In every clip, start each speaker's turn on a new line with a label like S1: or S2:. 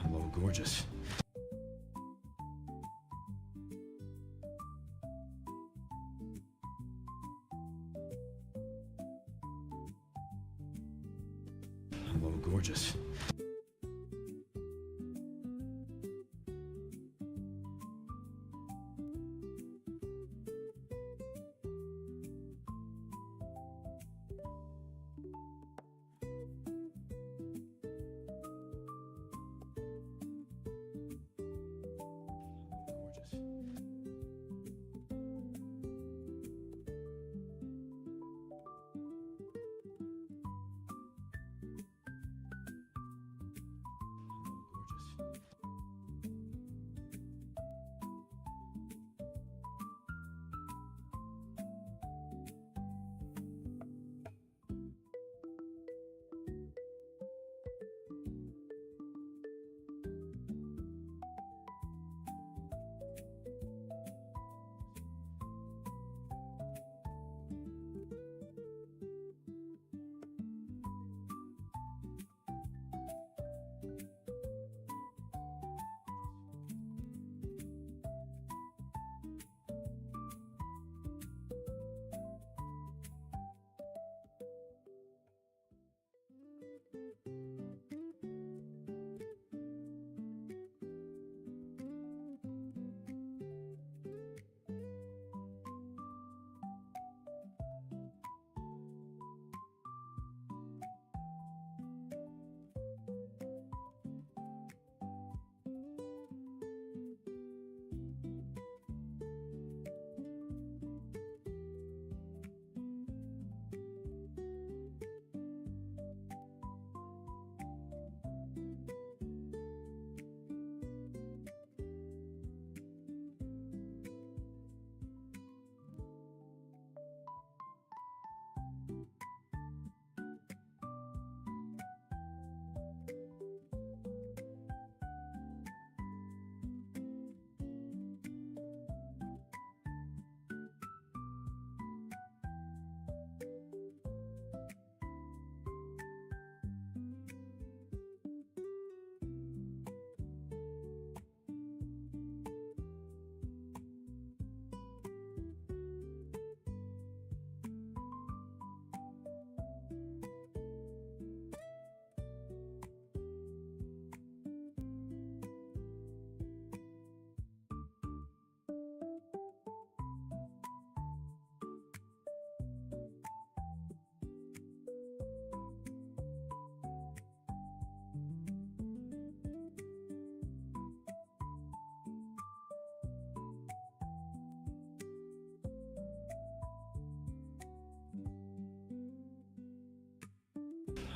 S1: Hello, gorgeous. Hello, gorgeous.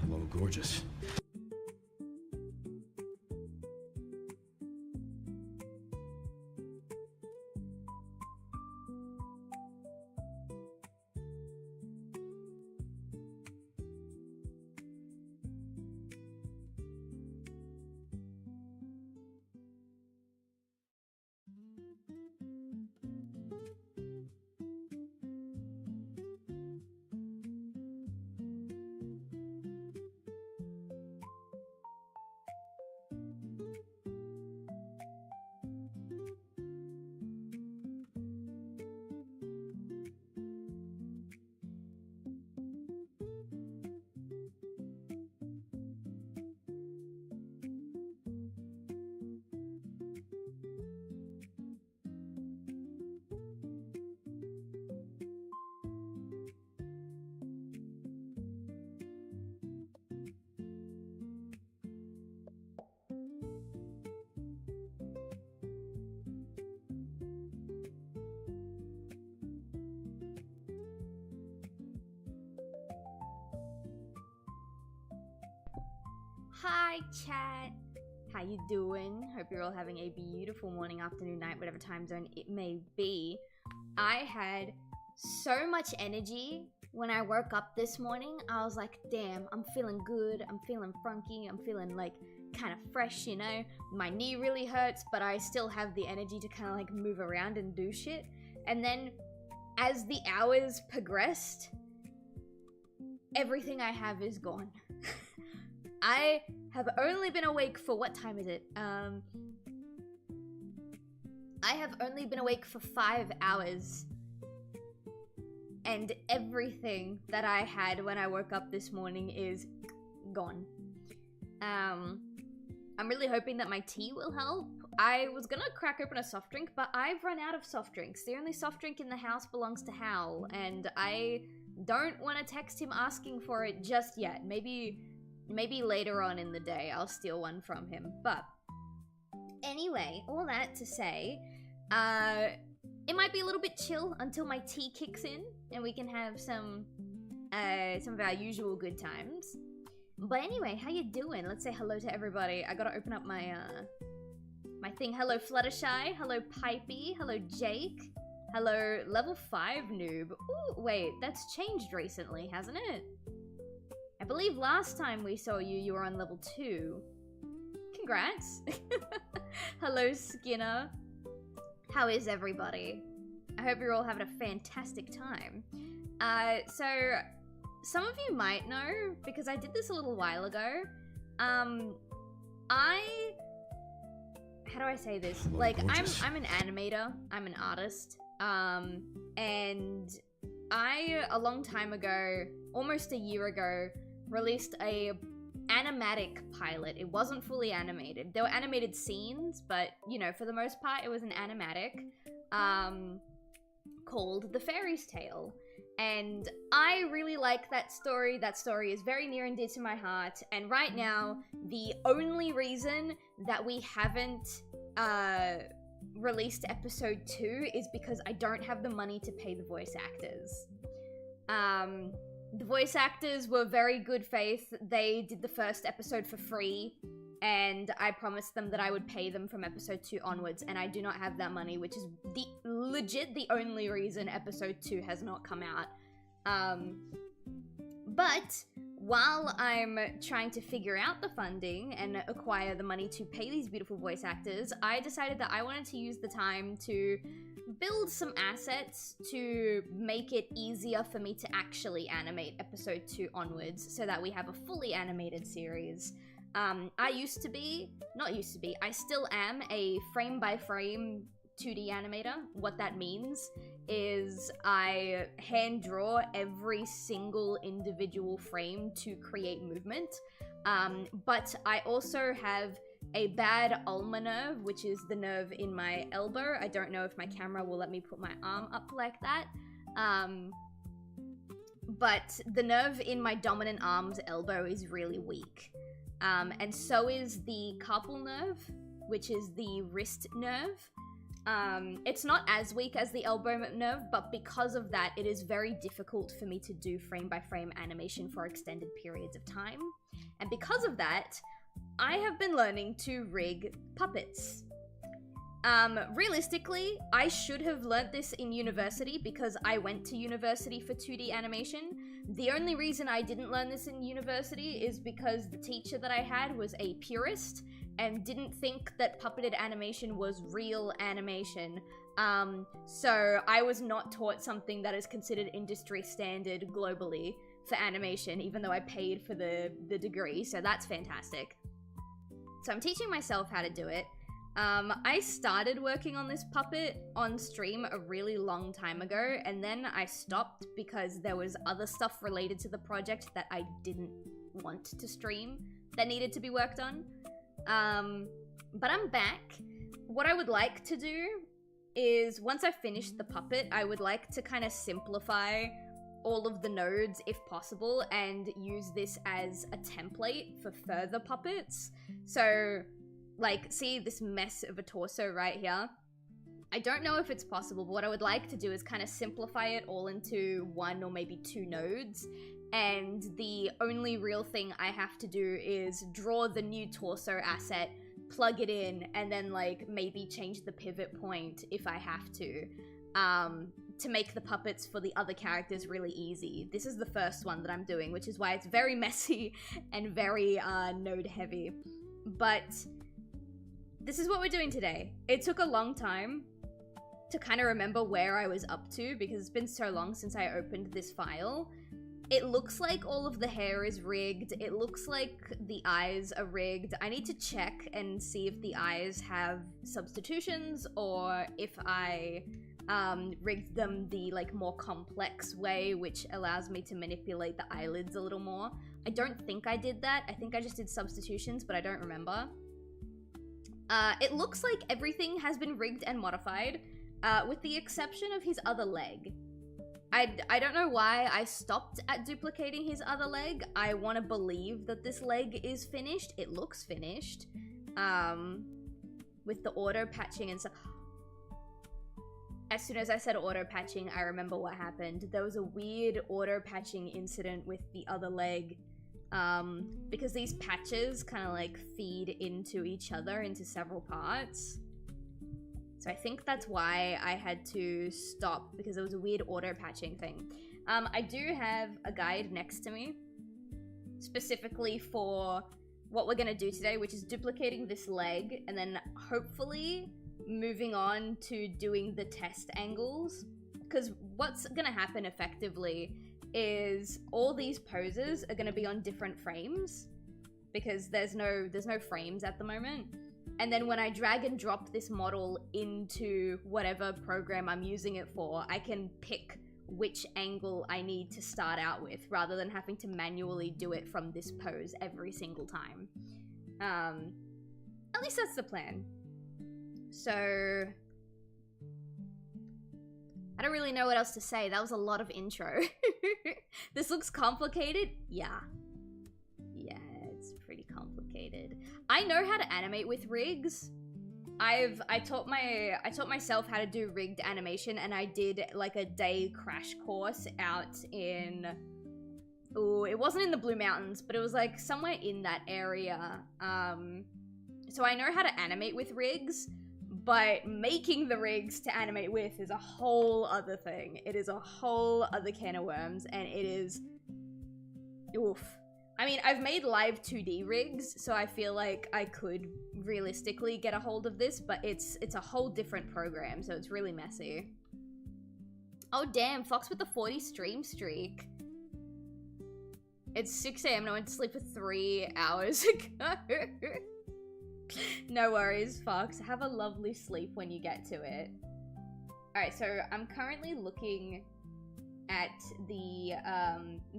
S1: Hello, gorgeous.
S2: Hi chat, how you doing? Hope you're all having a beautiful morning, afternoon, night, whatever time zone it may be. I had so much energy when I woke up this morning. I was like, damn, I'm feeling good, I'm feeling funky, I'm feeling like kind of fresh, you know? My knee really hurts, but I still have the energy to kind of like move around and do shit. And then as the hours progressed, everything I have is gone. I have only been awake for, what time is it? I have only been awake for 5 hours. And everything that I had when I woke up this morning is gone. I'm really hoping that my tea will help. I was gonna crack open a soft drink, but I've run out of soft drinks. The only soft drink in the house belongs to Hal, and I don't want to text him asking for it just yet. Maybe later on in the day I'll steal one from him. But anyway, all that to say, it might be a little bit chill until my tea kicks in and we can have some of our usual good times. But anyway, how you doing? Let's say hello to everybody. I gotta open up my my thing. Hello Fluttershy, hello Pipey, hello Jake, hello level 5 noob. Ooh, wait, that's changed recently, hasn't it? I believe last time we saw you, you were on level 2. Congrats. Hello Skinner. How is everybody? I hope you're all having a fantastic time. So some of you might know, because I did this a little while ago, how do I say this?
S1: Hello,
S2: like,
S1: gorgeous.
S2: I'm an animator, I'm an artist, and I, a long time ago, almost a year ago, released a animatic pilot. It wasn't fully animated. There were animated scenes, but, you know, for the most part, it was an animatic, called The Fairy's Tale. And I really like that story. That story is very near and dear to my heart. And right now, the only reason that we haven't released episode 2 is because I don't have the money to pay the voice actors. The voice actors were very good faith. They did the first episode for free, and I promised them that I would pay them from episode 2 onwards, and I do not have that money, which is the only reason episode 2 has not come out. But while I'm trying to figure out the funding and acquire the money to pay these beautiful voice actors, I decided that I wanted to use the time to build some assets to make it easier for me to actually animate episode 2 onwards, so that we have a fully animated series. I still am a frame-by-frame 2D animator. What that means is I hand draw every single individual frame to create movement, but I also have a bad ulnar nerve, which is the nerve in my elbow. I don't know if my camera will let me put my arm up like that, but the nerve in my dominant arm's elbow is really weak. And so is the carpal nerve, which is the wrist nerve. It's not as weak as the elbow nerve, but because of that, it is very difficult for me to do frame-by-frame animation for extended periods of time. And because of that, I have been learning to rig puppets. Realistically, I should have learnt this in university because I went to university for 2D animation. The only reason I didn't learn this in university is because the teacher that I had was a purist and didn't think that puppeted animation was real animation. So I was not taught something that is considered industry standard globally for animation, even though I paid for the degree, so that's fantastic. So I'm teaching myself how to do it. I started working on this puppet on stream a really long time ago, and then I stopped because there was other stuff related to the project that I didn't want to stream that needed to be worked on. But I'm back. What I would like to do is, once I finish the puppet, I would like to kind of simplify all of the nodes if possible and use this as a template for further puppets. So, like, see this mess of a torso right here? I don't know if it's possible, but what I would like to do is kind of simplify it all into 1 or maybe 2 nodes, and the only real thing I have to do is draw the new torso asset, plug it in, and then, like, maybe change the pivot point if I have to make the puppets for the other characters really easy. This is the first one that I'm doing, which is why it's very messy and very node heavy. but this is what we're doing today. It took a long time to kind of remember where I was up to because it's been so long since I opened this file. It looks like all of the hair is rigged. It looks like the eyes are rigged. I need to check and see if the eyes have substitutions or if I rigged them the like more complex way, which allows me to manipulate the eyelids a little more. I don't think I did that. I think I just did substitutions, but I don't remember. It looks like everything has been rigged and modified, with the exception of his other leg. I don't know why I stopped at duplicating his other leg. I want to believe that this leg is finished. It looks finished. With the auto patching and stuff. As soon as I said auto patching, I remember what happened. There was a weird auto patching incident with the other leg. Because these patches kind of like feed into each other into several parts. So I think that's why I had to stop, because there was a weird auto patching thing. I do have a guide next to me specifically for what we're gonna do today, which is duplicating this leg and then hopefully moving on to doing the test angles. Because what's gonna happen effectively is all these poses are gonna be on different frames because there's no frames at the moment. And then when I drag and drop this model into whatever program I'm using it for, I can pick which angle I need to start out with rather than having to manually do it from this pose every single time. At least that's the plan. So I don't really know what else to say. That was a lot of intro. This looks complicated? Yeah. Yeah, it's pretty complicated. I know how to animate with rigs. I taught myself how to do rigged animation, and I did like a day crash course out in, it wasn't in the Blue Mountains, but it was like somewhere in that area. So I know how to animate with rigs, but making the rigs to animate with is a whole other thing. It is a whole other can of worms, and it is, oof. I mean, I've made live 2D rigs, so I feel like I could realistically get a hold of this, but it's a whole different program, so it's really messy. Oh damn, Fox with the 40 stream streak. It's 6 AM and I went to sleep for 3 hours ago. No worries, Fox. Have a lovely sleep when you get to it. Alright, so I'm currently looking at the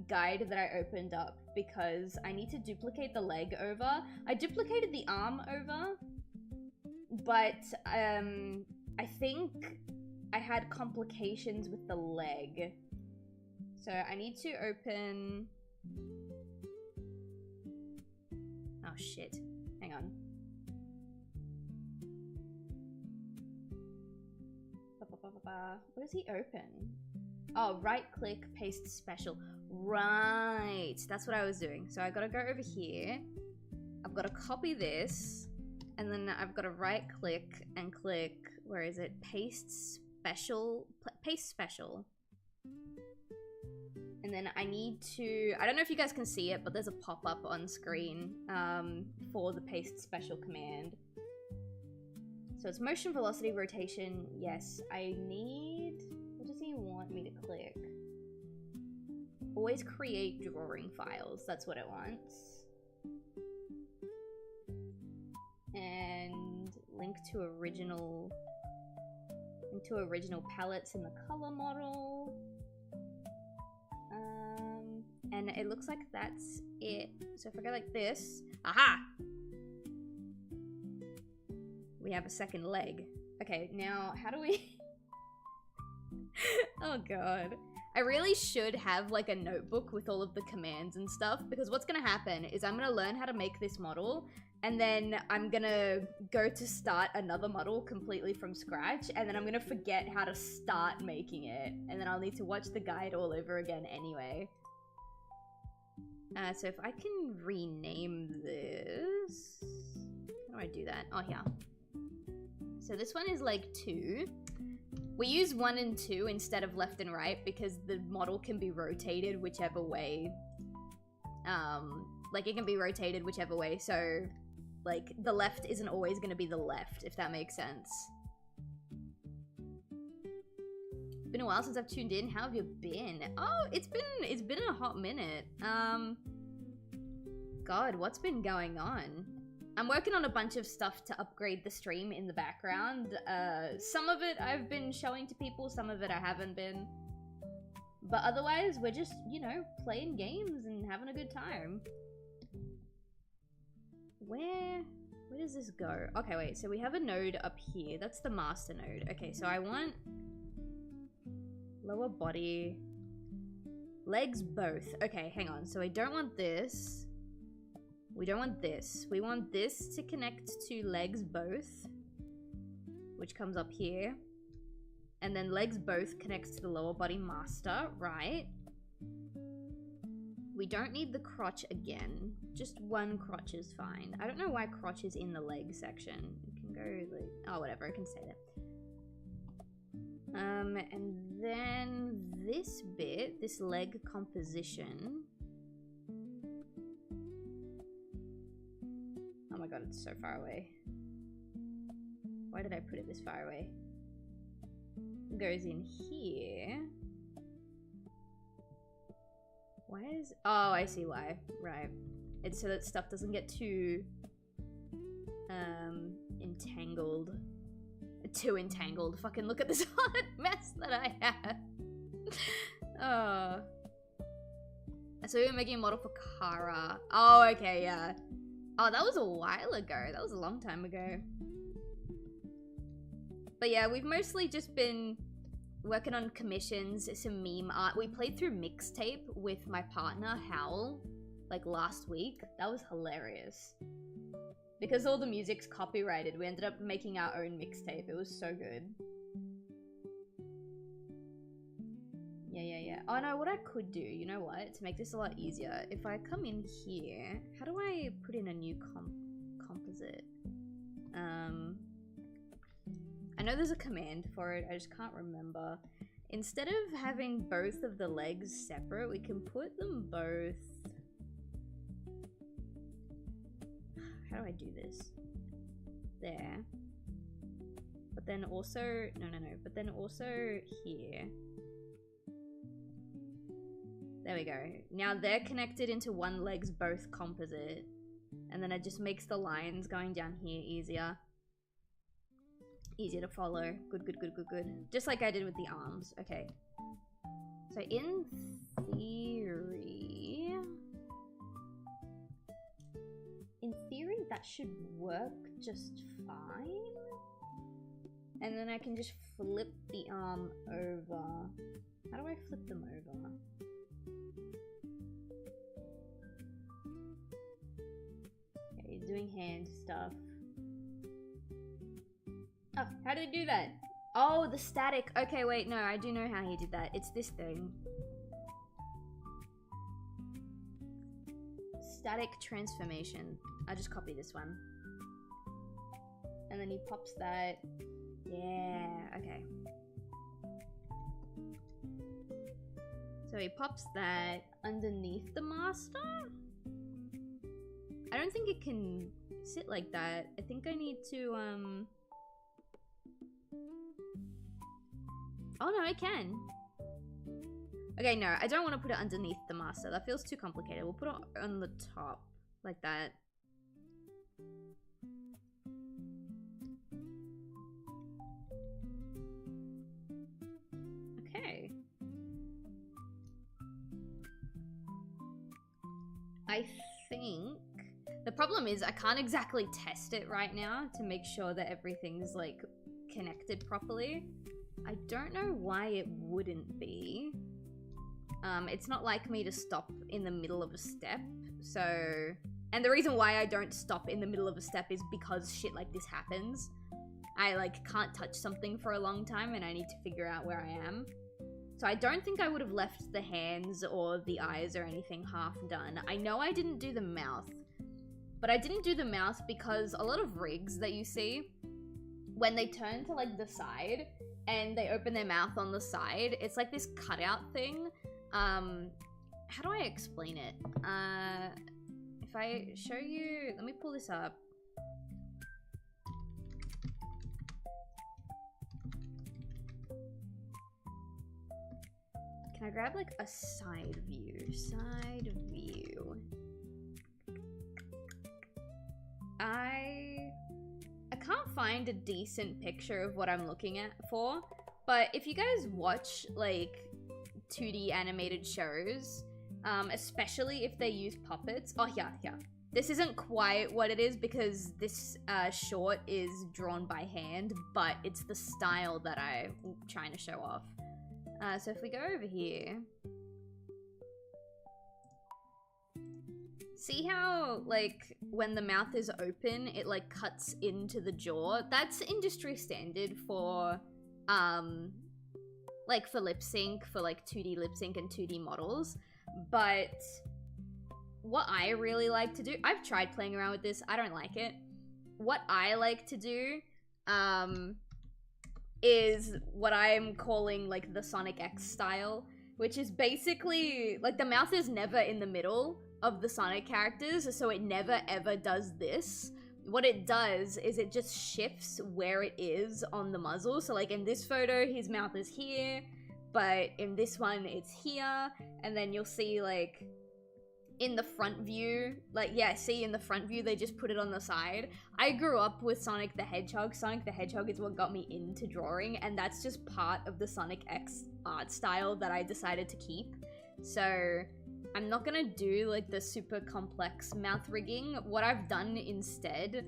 S2: guide that I opened up because I need to duplicate the leg over. I duplicated the arm over, but I think I had complications with the leg. So I need to open... Oh shit, hang on. What does he open? Oh, right click, paste special. Right, that's what I was doing. So I gotta go over here. I've gotta copy this. And then I've gotta right click and click, where is it? Paste special, paste special. And then I need to, I don't know if you guys can see it, but there's a pop-up on screen for the paste special command. So it's motion, velocity, rotation. Yes, I need, what does he want me to click? Always create drawing files. That's what it wants. And link to original palettes in the color model. And it looks like that's it. So if I go like this, aha! We have a second leg. Okay, now how do we... Oh god. I really should have like a notebook with all of the commands and stuff, because what's gonna happen is I'm gonna learn how to make this model, and then I'm gonna go to start another model completely from scratch, and then I'm gonna forget how to start making it, and then I'll need to watch the guide all over again anyway. So if I can rename this... How do I do that? Oh, yeah. So this one is like 2. We use 1 and 2 instead of left and right because the model can be rotated whichever way. Like it can be rotated whichever way. So Like, the left isn't always gonna be the left, if that makes sense. Been a while since I've tuned in. How have you been? Oh, it's been a hot minute. God, what's been going on? I'm working on a bunch of stuff to upgrade the stream in the background. Some of it I've been showing to people, some of it I haven't been. But otherwise, we're just, you know, playing games and having a good time. Where does this go? Okay, wait, so we have a node up here. That's the master node. Okay, so I want lower body, legs both. Okay, hang on. So I don't want this. We don't want this. We want this to connect to legs both, which comes up here. And then legs both connects to the lower body master, right? We don't need the crotch again. Just one crotch is fine. I don't know why crotch is in the leg section. It can go like, oh, whatever, I can say that. And then this bit, this leg composition. Oh my god, it's so far away. Why did I put it this far away? It goes in here. Why is... Oh, I see why. Right. It's so that stuff doesn't get too... entangled. Too entangled. Fucking look at this hot mess that I have. Oh. So we were making a model for Kara. Oh, okay, yeah. Oh, that was a while ago. That was a long time ago. But yeah, we've mostly just been working on commissions, some meme art. We played through Mixtape with my partner, Howl, like last week. That was hilarious. Because all the music's copyrighted, we ended up making our own mixtape. It was so good. Yeah. Oh no, what I could do, you know what? To make this a lot easier, if I come in here, how do I put in a new composite? I know there's a command for it, I just can't remember. Instead of having both of the legs separate, we can put them both... How do I do this? There. But then also... No. But then also here. There we go. Now they're connected into one leg's both composite. And then it just makes the lines going down here easier. Easier to follow. Good. Just like I did with the arms. Okay. So in theory... In theory, that should work just fine. And then I can just flip the arm over. How do I flip them over? Okay, he's doing hand stuff. Oh, how did he do that? Oh, the static. Okay, wait, no, I do know how he did that. It's this thing. Static transformation. I'll just copy this one. And then he pops that. Yeah, okay. So he pops that underneath the master? I don't think it can sit like that. I think I need to, Oh no, I can. Okay, no, I don't want to put it underneath the master. That feels too complicated. We'll put it on the top, like that. Okay. I think... The problem is I can't exactly test it right now to make sure that everything's, like, connected properly. I don't know why it wouldn't be. It's not like me to stop in the middle of a step, so... And the reason why I don't stop in the middle of a step is because shit like this happens. I, like, can't touch something for a long time and I need to figure out where I am. So I don't think I would have left the hands or the eyes or anything half done. I know I didn't do the mouth, but I didn't do the mouth because a lot of rigs that you see, when they turn to, like, the side and they open their mouth on the side, it's like this cutout thing. How do I explain it? If I show you, let me pull this up. Can I grab like a side view? Side view. I can't find a decent picture of what I'm looking at for, but if you guys watch like 2D animated shows, especially if they use puppets. Oh yeah. This isn't quite what it is because this short is drawn by hand, but it's the style that I'm trying to show off. So if we go over here, see how like when the mouth is open, it like cuts into the jaw? That's industry standard for like for lip sync, for like 2D lip sync and 2D models. But what I really like to do, I've tried playing around with this, I don't like it. What I like to do is what I'm calling like the Sonic X style, which is basically like the mouth is never in the middle of the Sonic characters, so it never ever does this. What it does is it just shifts where it is on the muzzle. So like in this photo, his mouth is here, but in this one, it's here. And then you'll see like in the front view, like, yeah, see in the front view, they just put it on the side. I grew up with Sonic the Hedgehog. Sonic the Hedgehog is what got me into drawing, and that's just part of the Sonic X art style that I decided to keep. So I'm not gonna do like the super complex mouth rigging. What I've done instead,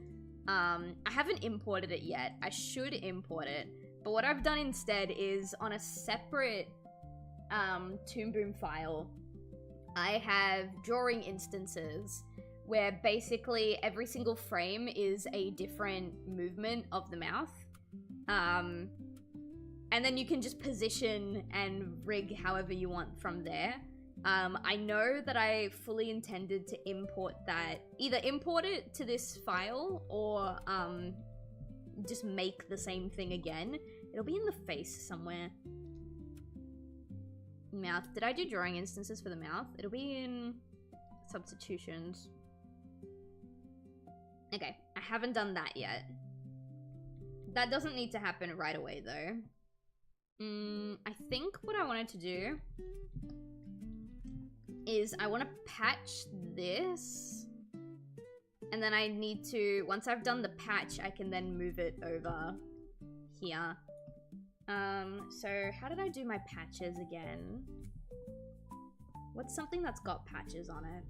S2: I haven't imported it yet. I should import it. But what I've done instead is on a separate Toon Boom file, I have drawing instances where basically every single frame is a different movement of the mouth. And then you can just position and rig however you want from there. I know that I fully intended to import that, either import it to this file or just make the same thing again. It'll be in the face somewhere. Mouth. Did I do drawing instances for the mouth? It'll be in substitutions. Okay, I haven't done that yet. That doesn't need to happen right away though. I think what I wanted to do is I want to patch this, and then I need to, once I've done the patch, I can then move it over here. So how did I do my patches again? What's something that's got patches on it?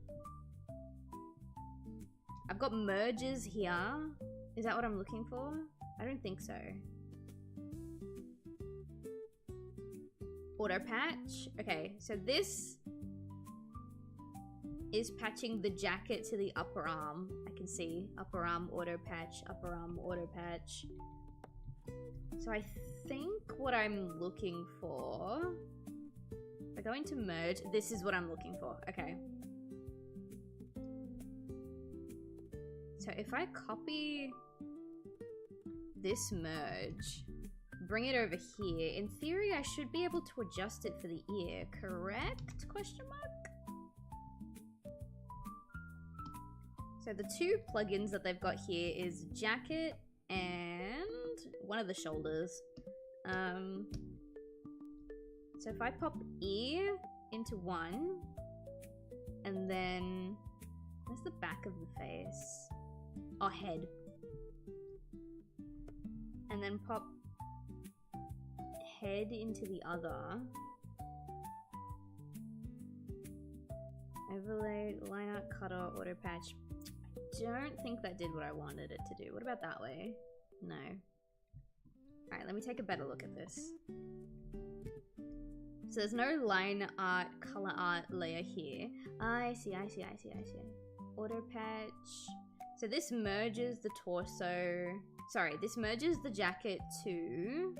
S2: I've got merges here. Is that what I'm looking for? I don't think so. Auto patch. Okay, so this is patching the jacket to the upper arm. I can see upper arm auto patch, upper arm auto patch. So I think what I'm looking for, if I go into merge, this is what I'm looking for. Okay. So if I copy this merge, bring it over here, in theory I should be able to adjust it for the ear, correct? Question mark? So the two plugins that they've got here is jacket and one of the shoulders. So if I pop ear into one, and then where's the back of the face? Oh, head. And then pop head into the other. Overlay, line art, cutter, auto patch. I don't think that did what I wanted it to do. What about that way? No. Alright, let me take a better look at this. So there's no line art, color art layer here. I see. Auto patch. So this merges the torso. Sorry, this merges the jacket to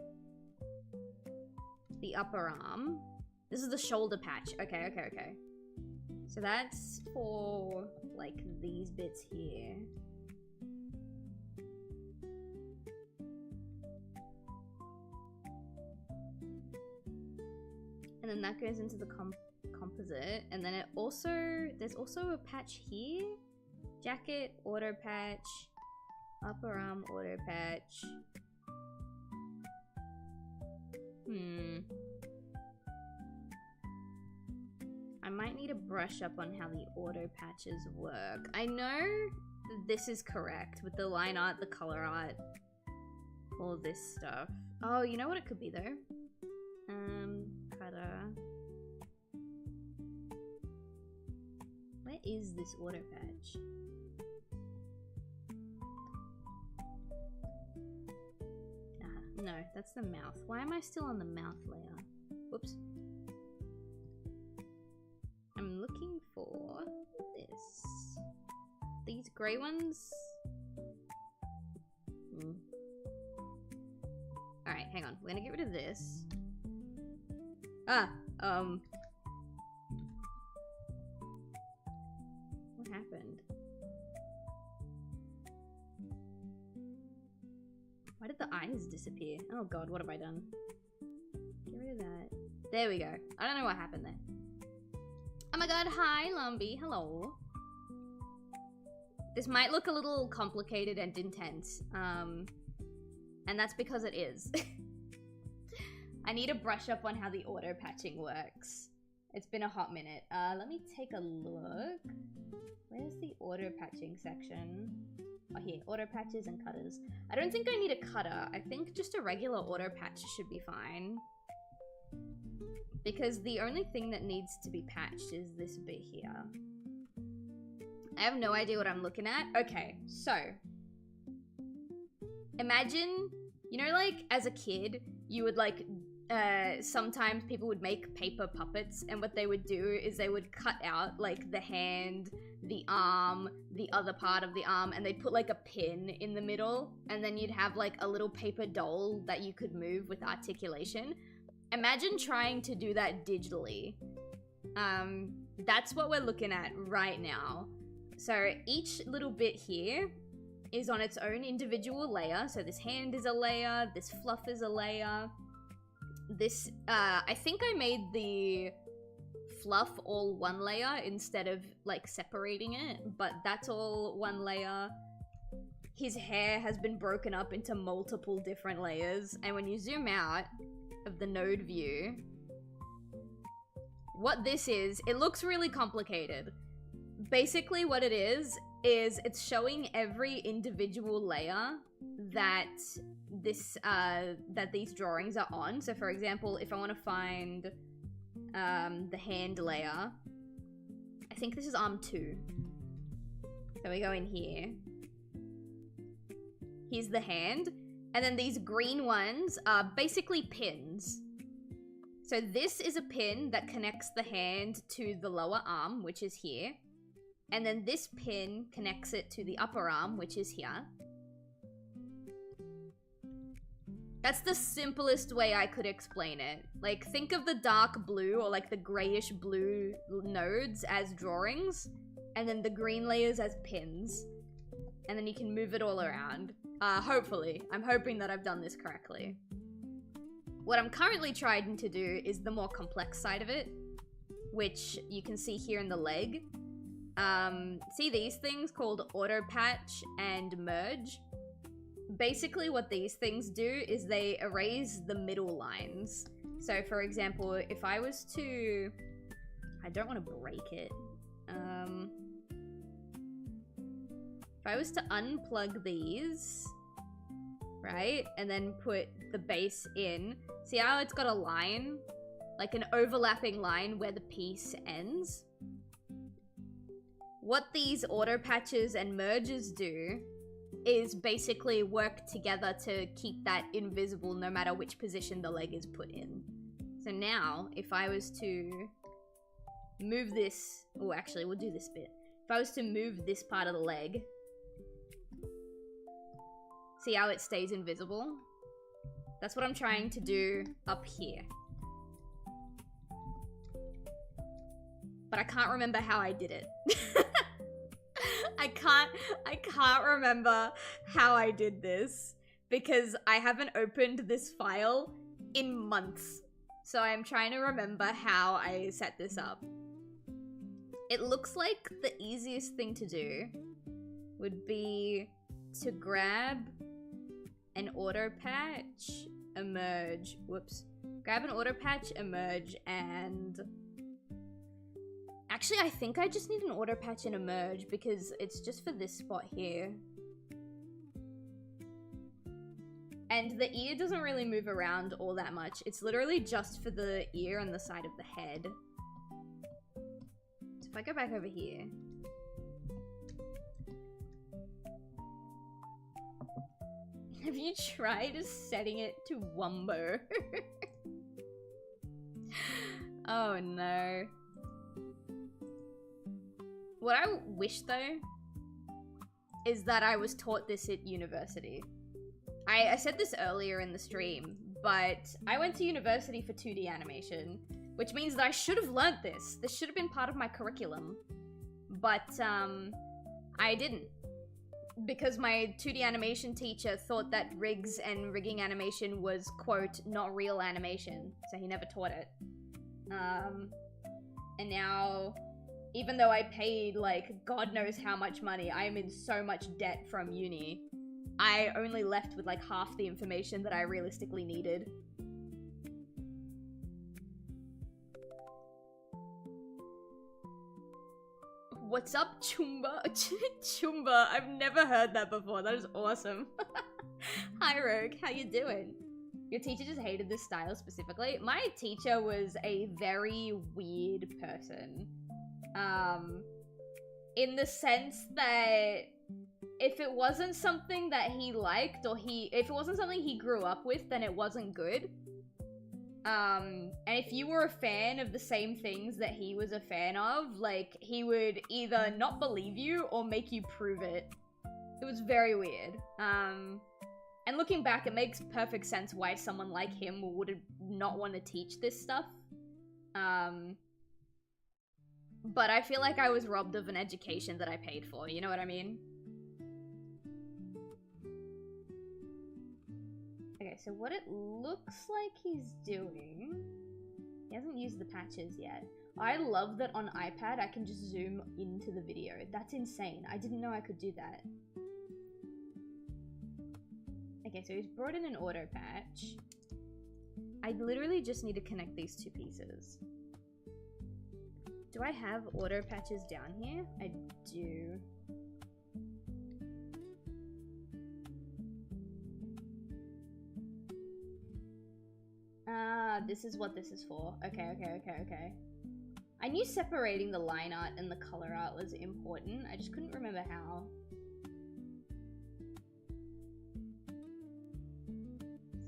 S2: the upper arm. This is the shoulder patch. Okay. So that's for like these bits here. And then that goes into the composite, and then there's also a patch here, jacket, auto patch, Upper arm auto patch. I might need to brush up on how the auto patches work. I know this is correct with the line art, the color art, all of this stuff. Oh, you know what it could be though? Cutter. Where is this auto patch? No, that's the mouth. Why am I still on the mouth layer? Whoops. I'm looking for this. These grey ones? Alright, hang on. We're gonna get rid of this. What happened? Why did the eyes disappear? Oh god, what have I done? Get rid of that. There we go. I don't know what happened there. Oh my god, hi Lumby, hello. This might look a little complicated and intense, and that's because it is. I need to brush up on how the auto patching works. It's been a hot minute. Let me take a look. Where's the auto patching section? Oh, here, auto patches and cutters. I don't think I need a cutter. I think just a regular auto patch should be fine. Because the only thing that needs to be patched is this bit here. I have no idea what I'm looking at. Okay, so. Imagine, you know, like, as a kid, you would, like, sometimes people would make paper puppets, and what they would do is they would cut out, like, the hand, the arm, the other part of the arm, and they'd put, like, a pin in the middle, and then you'd have, like, a little paper doll that you could move with articulation. Imagine trying to do that digitally. That's what we're looking at right now. So each little bit here is on its own individual layer. So this hand is a layer, this fluff is a layer. This, I think I made the fluff all one layer instead of like separating it, but that's all one layer. His hair has been broken up into multiple different layers, and when you zoom out of the node view, what this is, it looks really complicated. Basically what it is it's showing every individual layer that this that these drawings are on. So for example, if I want to find the hand layer, I think this is arm 2. So we go in here. Here's the hand, and then these green ones are basically pins. So this is a pin that connects the hand to the lower arm, which is here. And then this pin connects it to the upper arm, which is here. That's the simplest way I could explain it. Like, think of the dark blue or like the grayish blue nodes as drawings, and then the green layers as pins. And then you can move it all around. Hopefully. I'm hoping that I've done this correctly. What I'm currently trying to do is the more complex side of it, which you can see here in the leg. See these things called auto patch and merge? Basically what these things do is they erase the middle lines. So for example, if I was to... I don't want to break it. If I was to unplug these, right, and then put the base in, see how it's got a line? Like an overlapping line where the piece ends? What these auto patches and merges do is basically work together to keep that invisible no matter which position the leg is put in. So now, if I was to move this, oh actually we'll do this bit. If I was to move this part of the leg, see how it stays invisible? That's what I'm trying to do up here. But I can't remember how I did it. I can't remember how I did this because I haven't opened this file in months. So I'm trying to remember how I set this up. It looks like the easiest thing to do would be to grab an auto patch, emerge, whoops. Grab an auto patch, emerge, and... Actually, I think I just need an auto patch and emerge because it's just for this spot here. And the ear doesn't really move around all that much. It's literally just for the ear and the side of the head. So if I go back over here... Have you tried setting it to Wumbo? Oh no. What I wish though is that I was taught this at university. I said this earlier in the stream, but I went to university for 2D animation, which means that I should have learnt this. This should have been part of my curriculum, but I didn't. Because my 2D animation teacher thought that rigs and rigging animation was, quote, not real animation, so he never taught it. And now, even though I paid, like, God knows how much money, I am in so much debt from uni. I only left with, like, half the information that I realistically needed. What's up, Chumba? Chumba, I've never heard that before. That is awesome. Hi, Rogue. How you doing? Your teacher just hated this style specifically? My teacher was a very weird person. In the sense that if it wasn't something that he liked or if it wasn't something he grew up with, then it wasn't good. And if you were a fan of the same things that he was a fan of, like, he would either not believe you or make you prove it. It was very weird. And looking back, it makes perfect sense why someone like him would not want to teach this stuff. But I feel like I was robbed of an education that I paid for, you know what I mean? Okay, so what it looks like he's doing... He hasn't used the patches yet. I love that on iPad I can just zoom into the video. That's insane. I didn't know I could do that. Okay, so he's brought in an auto patch. I literally just need to connect these two pieces. Do I have auto patches down here? I do. Ah, this is what this is for. Okay. I knew separating the line art and the color art was important. I just couldn't remember how.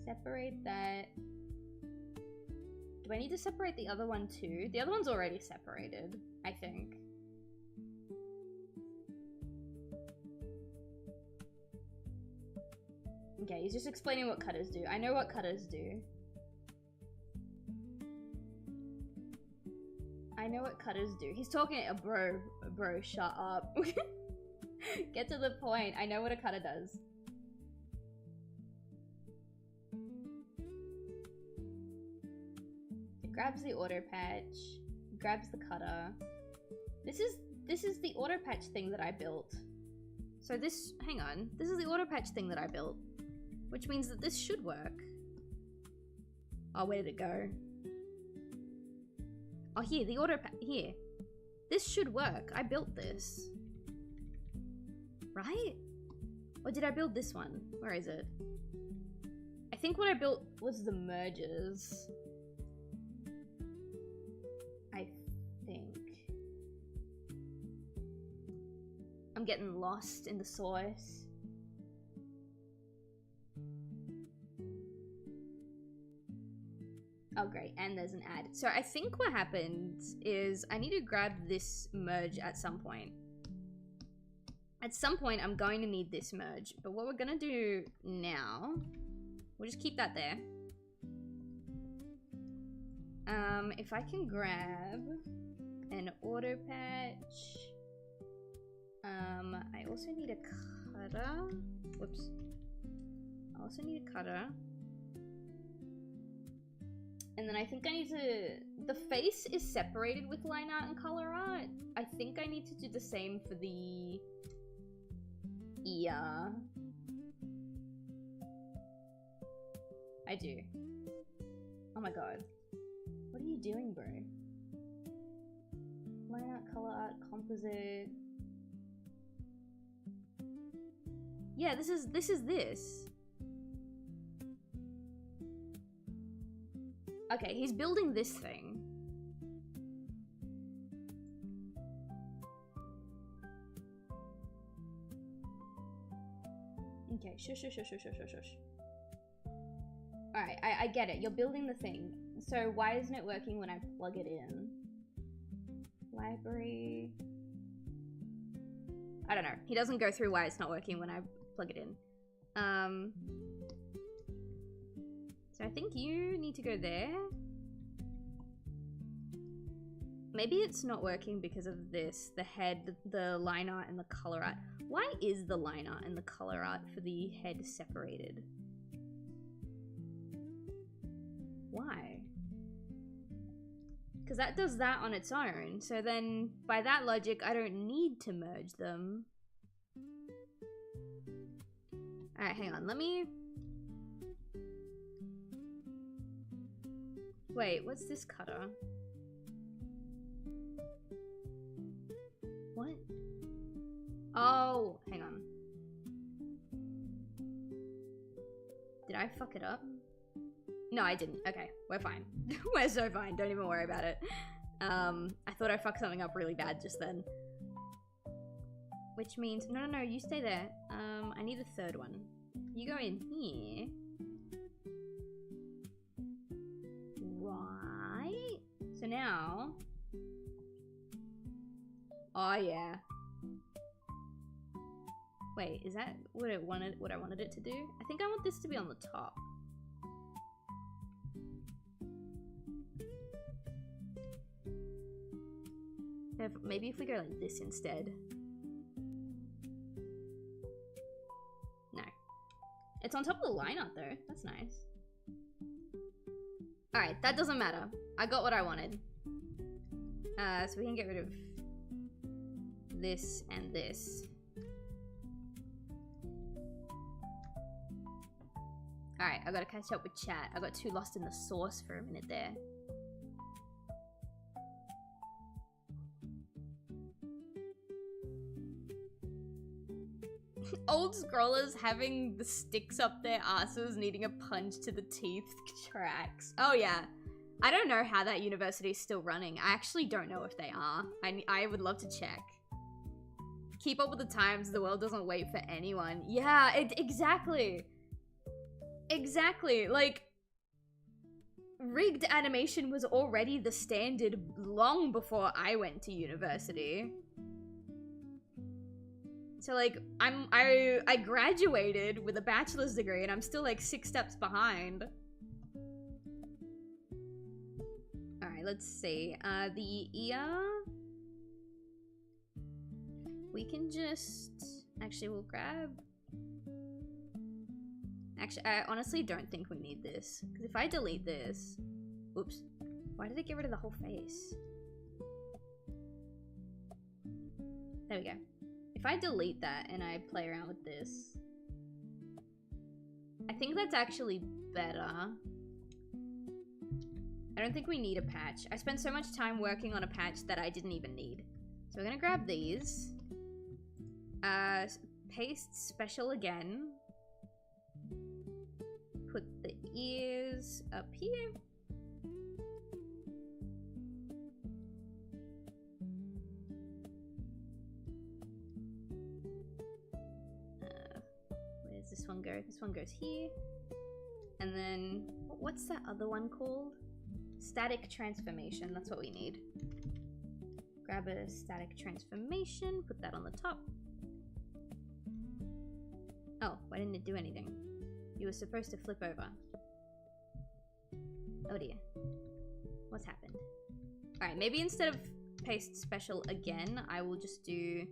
S2: Separate that. Do I need to separate the other one too? The other one's already separated, I think. Okay, he's just explaining what cutters do. I know what cutters do. I know what cutters do. He's talking, bro, shut up. Get to the point. I know what a cutter does. It grabs the auto patch, grabs the cutter. This is the auto patch thing that I built. So this, hang on. This is the auto patch thing that I built, which means that this should work. Oh, where did it go? Oh, here, the auto patch, here. This should work. I built this. Right? Or did I build this one? Where is it? I think what I built was the merges. I think. I'm getting lost in the source. Oh great, and there's an ad. So I think what happened is I need to grab this merge at some point. At some point I'm going to need this merge, but what we're gonna do now, we'll just keep that there. If I can grab an auto patch, I also need a cutter. Whoops. I also need a cutter. And then I think I need to... The face is separated with line art and color art. I think I need to do the same for the ear. I do. Oh my god. What are you doing, bro? Line art, color art, composite. Yeah, this is this. Okay, he's building this thing. Okay, shush. Alright, I get it. You're building the thing. So why isn't it working when I plug it in? Library. I don't know. He doesn't go through why it's not working when I plug it in. So I think you need to go there. Maybe it's not working because of this. The head, the line art, and the color art. Why is the line art and the color art for the head separated? Why? Because that does that on its own. So then, by that logic, I don't need to merge them. Alright, hang on. Let me... Wait, what's this cutter? What? Oh, hang on. Did I fuck it up? No, I didn't. Okay, we're fine. We're so fine. Don't even worry about it. I thought I fucked something up really bad just then. Which means... No, you stay there. I need a third one. You go in here. Right. So now... Oh, yeah. Wait, is that what I wanted it to do? I think I want this to be on the top. Maybe if we go like this instead. No. It's on top of the line art though. That's nice. Alright, that doesn't matter. I got what I wanted. So we can get rid of this and this. Alright, I gotta catch up with chat. I got too lost in the source for a minute there. Old scrollers having the sticks up their asses needing a punch to the teeth tracks. Oh yeah. I don't know how that university is still running. I actually don't know if they are. I would love to check. Keep up with the times. The world doesn't wait for anyone. Yeah, exactly. Exactly. Like, rigged animation was already the standard long before I went to university. So like, I graduated with a bachelor's degree and I'm still like 6 steps behind. Alright, let's see. The ear... We can just... Actually, we'll grab... Actually, I honestly don't think we need this. Because if I delete this... Oops. Why did it get rid of the whole face? There we go. If I delete that and I play around with this... I think that's actually better. I don't think we need a patch. I spent so much time working on a patch that I didn't even need. So we're gonna grab these. Paste special again. Put the ears up here. Where does this one go? This one goes here. And then, what's that other one called? Static transformation, that's what we need. Grab a static transformation, put that on the top. Oh, why didn't it do anything? You were supposed to flip over. Oh dear. What's happened? Alright, maybe instead of paste special again, I will just do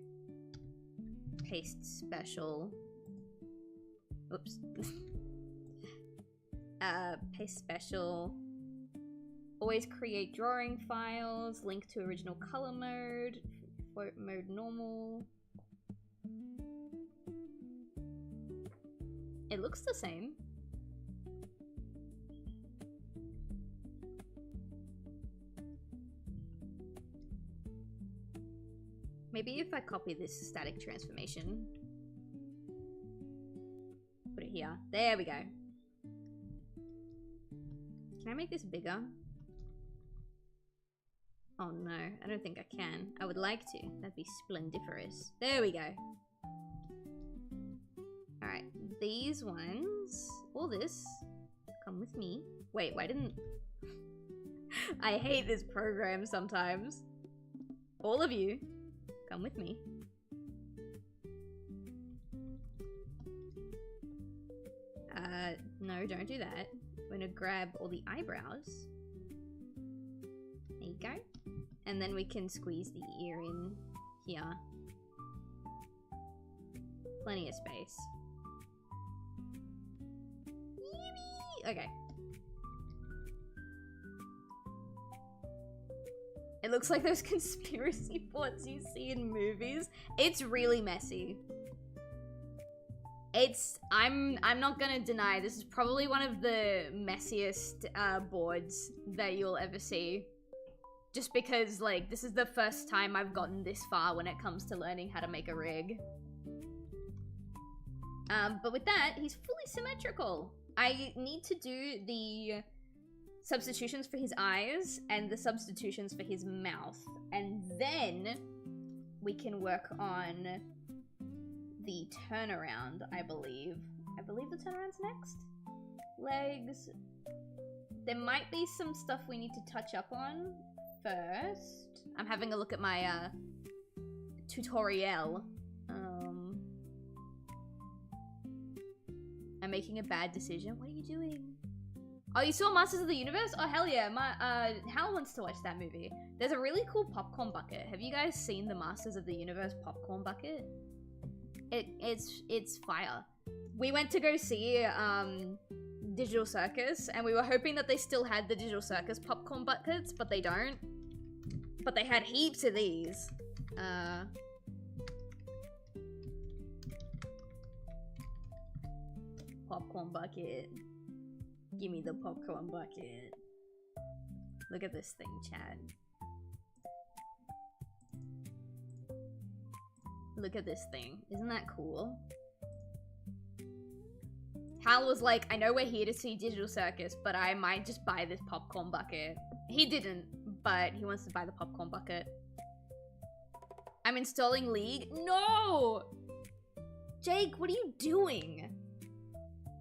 S2: paste special. Oops. Paste special. Always create drawing files, link to original color mode, mode normal. It looks the same. Maybe if I copy this static transformation. Put it here. There we go. Can I make this bigger? Oh no, I don't think I can. I would like to. That'd be splendiferous. There we go. Alright, these ones, all this, come with me. Wait, why didn't... I hate this program sometimes. All of you, come with me. No, don't do that. I'm gonna grab all the eyebrows. There you go. And then we can squeeze the ear in here. Plenty of space. Yippee! Okay. It looks like those conspiracy thoughts you see in movies. It's really messy. I'm not gonna deny, this is probably one of the messiest boards that you'll ever see. Just because, like, this is the first time I've gotten this far when it comes to learning how to make a rig. But with that, he's fully symmetrical. I need to do the substitutions for his eyes and the substitutions for his mouth. And then we can work on the turnaround, I believe. I believe the turnaround's next. Legs. There might be some stuff we need to touch up on first. I'm having a look at my tutorial. I'm making a bad decision. What are you doing? Oh, you saw Masters of the Universe? Oh, hell yeah. Hal wants to watch that movie. There's a really cool popcorn bucket. Have you guys seen the Masters of the Universe popcorn bucket? It's fire. We went to go see Digital Circus, and we were hoping that they still had the Digital Circus popcorn buckets, but they don't. But they had heaps of these. Popcorn bucket. Give me the popcorn bucket. Look at this thing, Chad. Look at this thing. Isn't that cool? Hal was like, I know we're here to see Digital Circus, but I might just buy this popcorn bucket. He didn't, but he wants to buy the popcorn bucket. I'm installing League. No! Jake, what are you doing?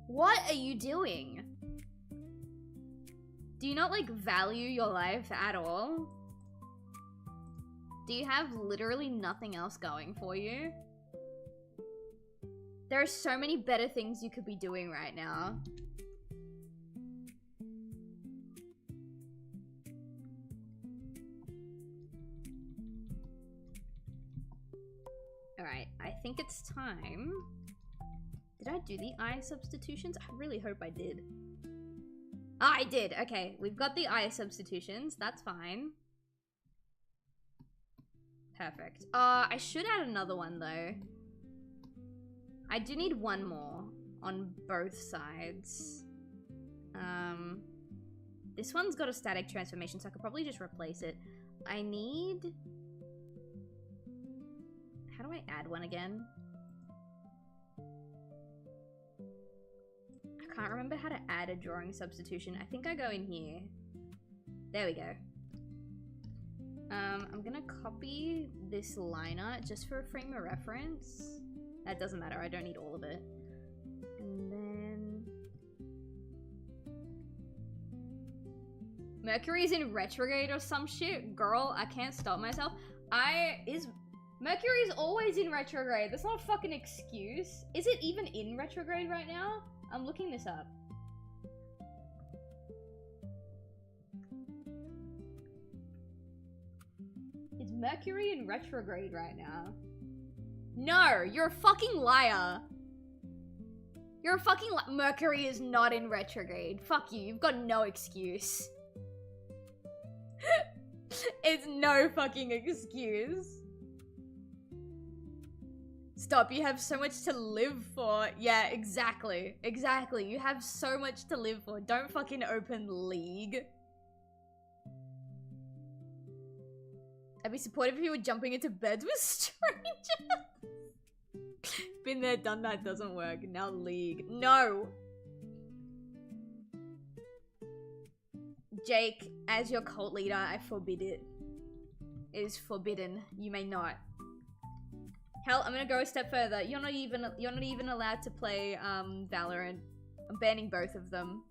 S2: What are you doing? Do you not, like, value your life at all? Do you have literally nothing else going for you? There are so many better things you could be doing right now. Alright, I think it's time. Did I do the eye substitutions? I really hope I did. Ah, I did! Okay, we've got the eye substitutions. That's fine. Perfect. I should add another one, though. I do need one more on both sides. This one's got a static transformation, so I could probably just replace it. I need... How do I add one again? I can't remember how to add a drawing substitution. I think I go in here. There we go. I'm gonna copy this liner just for a frame of reference. That doesn't matter, I don't need all of it. And then... Mercury's in retrograde or some shit? Girl, I can't stop myself. Mercury's always in retrograde. That's not a fucking excuse. Is it even in retrograde right now? I'm looking this up. Is Mercury in retrograde right now? No, you're a fucking liar. You're a fucking Mercury is not in retrograde. Fuck you, you've got no excuse. It's no fucking excuse. Stop, you have so much to live for. Yeah, exactly. Exactly, you have so much to live for. Don't fucking open League. I'd be supportive if you were jumping into beds with strangers. Been there, done that, doesn't work. Now League. No! Jake, as your cult leader, I forbid it. It is forbidden. You may not. Hell, I'm gonna go a step further. You're not even allowed to play Valorant. I'm banning both of them.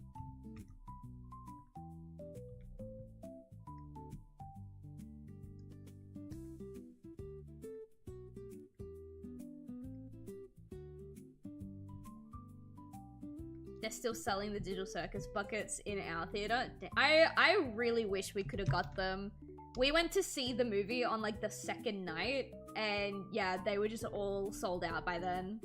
S2: They're still selling the Digital Circus buckets in our theater. I really wish we could have got them. We went to see the movie on like the second night, and yeah, they were just all sold out by then.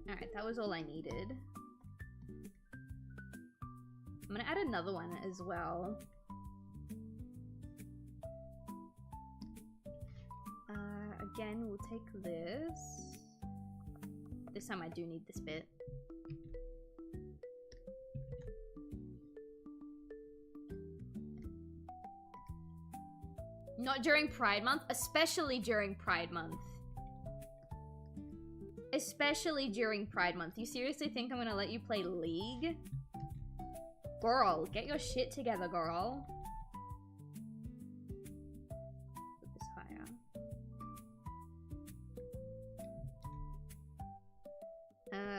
S2: Alright, that was all I needed. I'm gonna add another one as well. Again, we'll take this. This time I do need this bit. Not during Pride Month, especially during Pride Month. Especially during Pride Month. You seriously think I'm gonna let you play League? Girl, get your shit together, girl. Put this higher.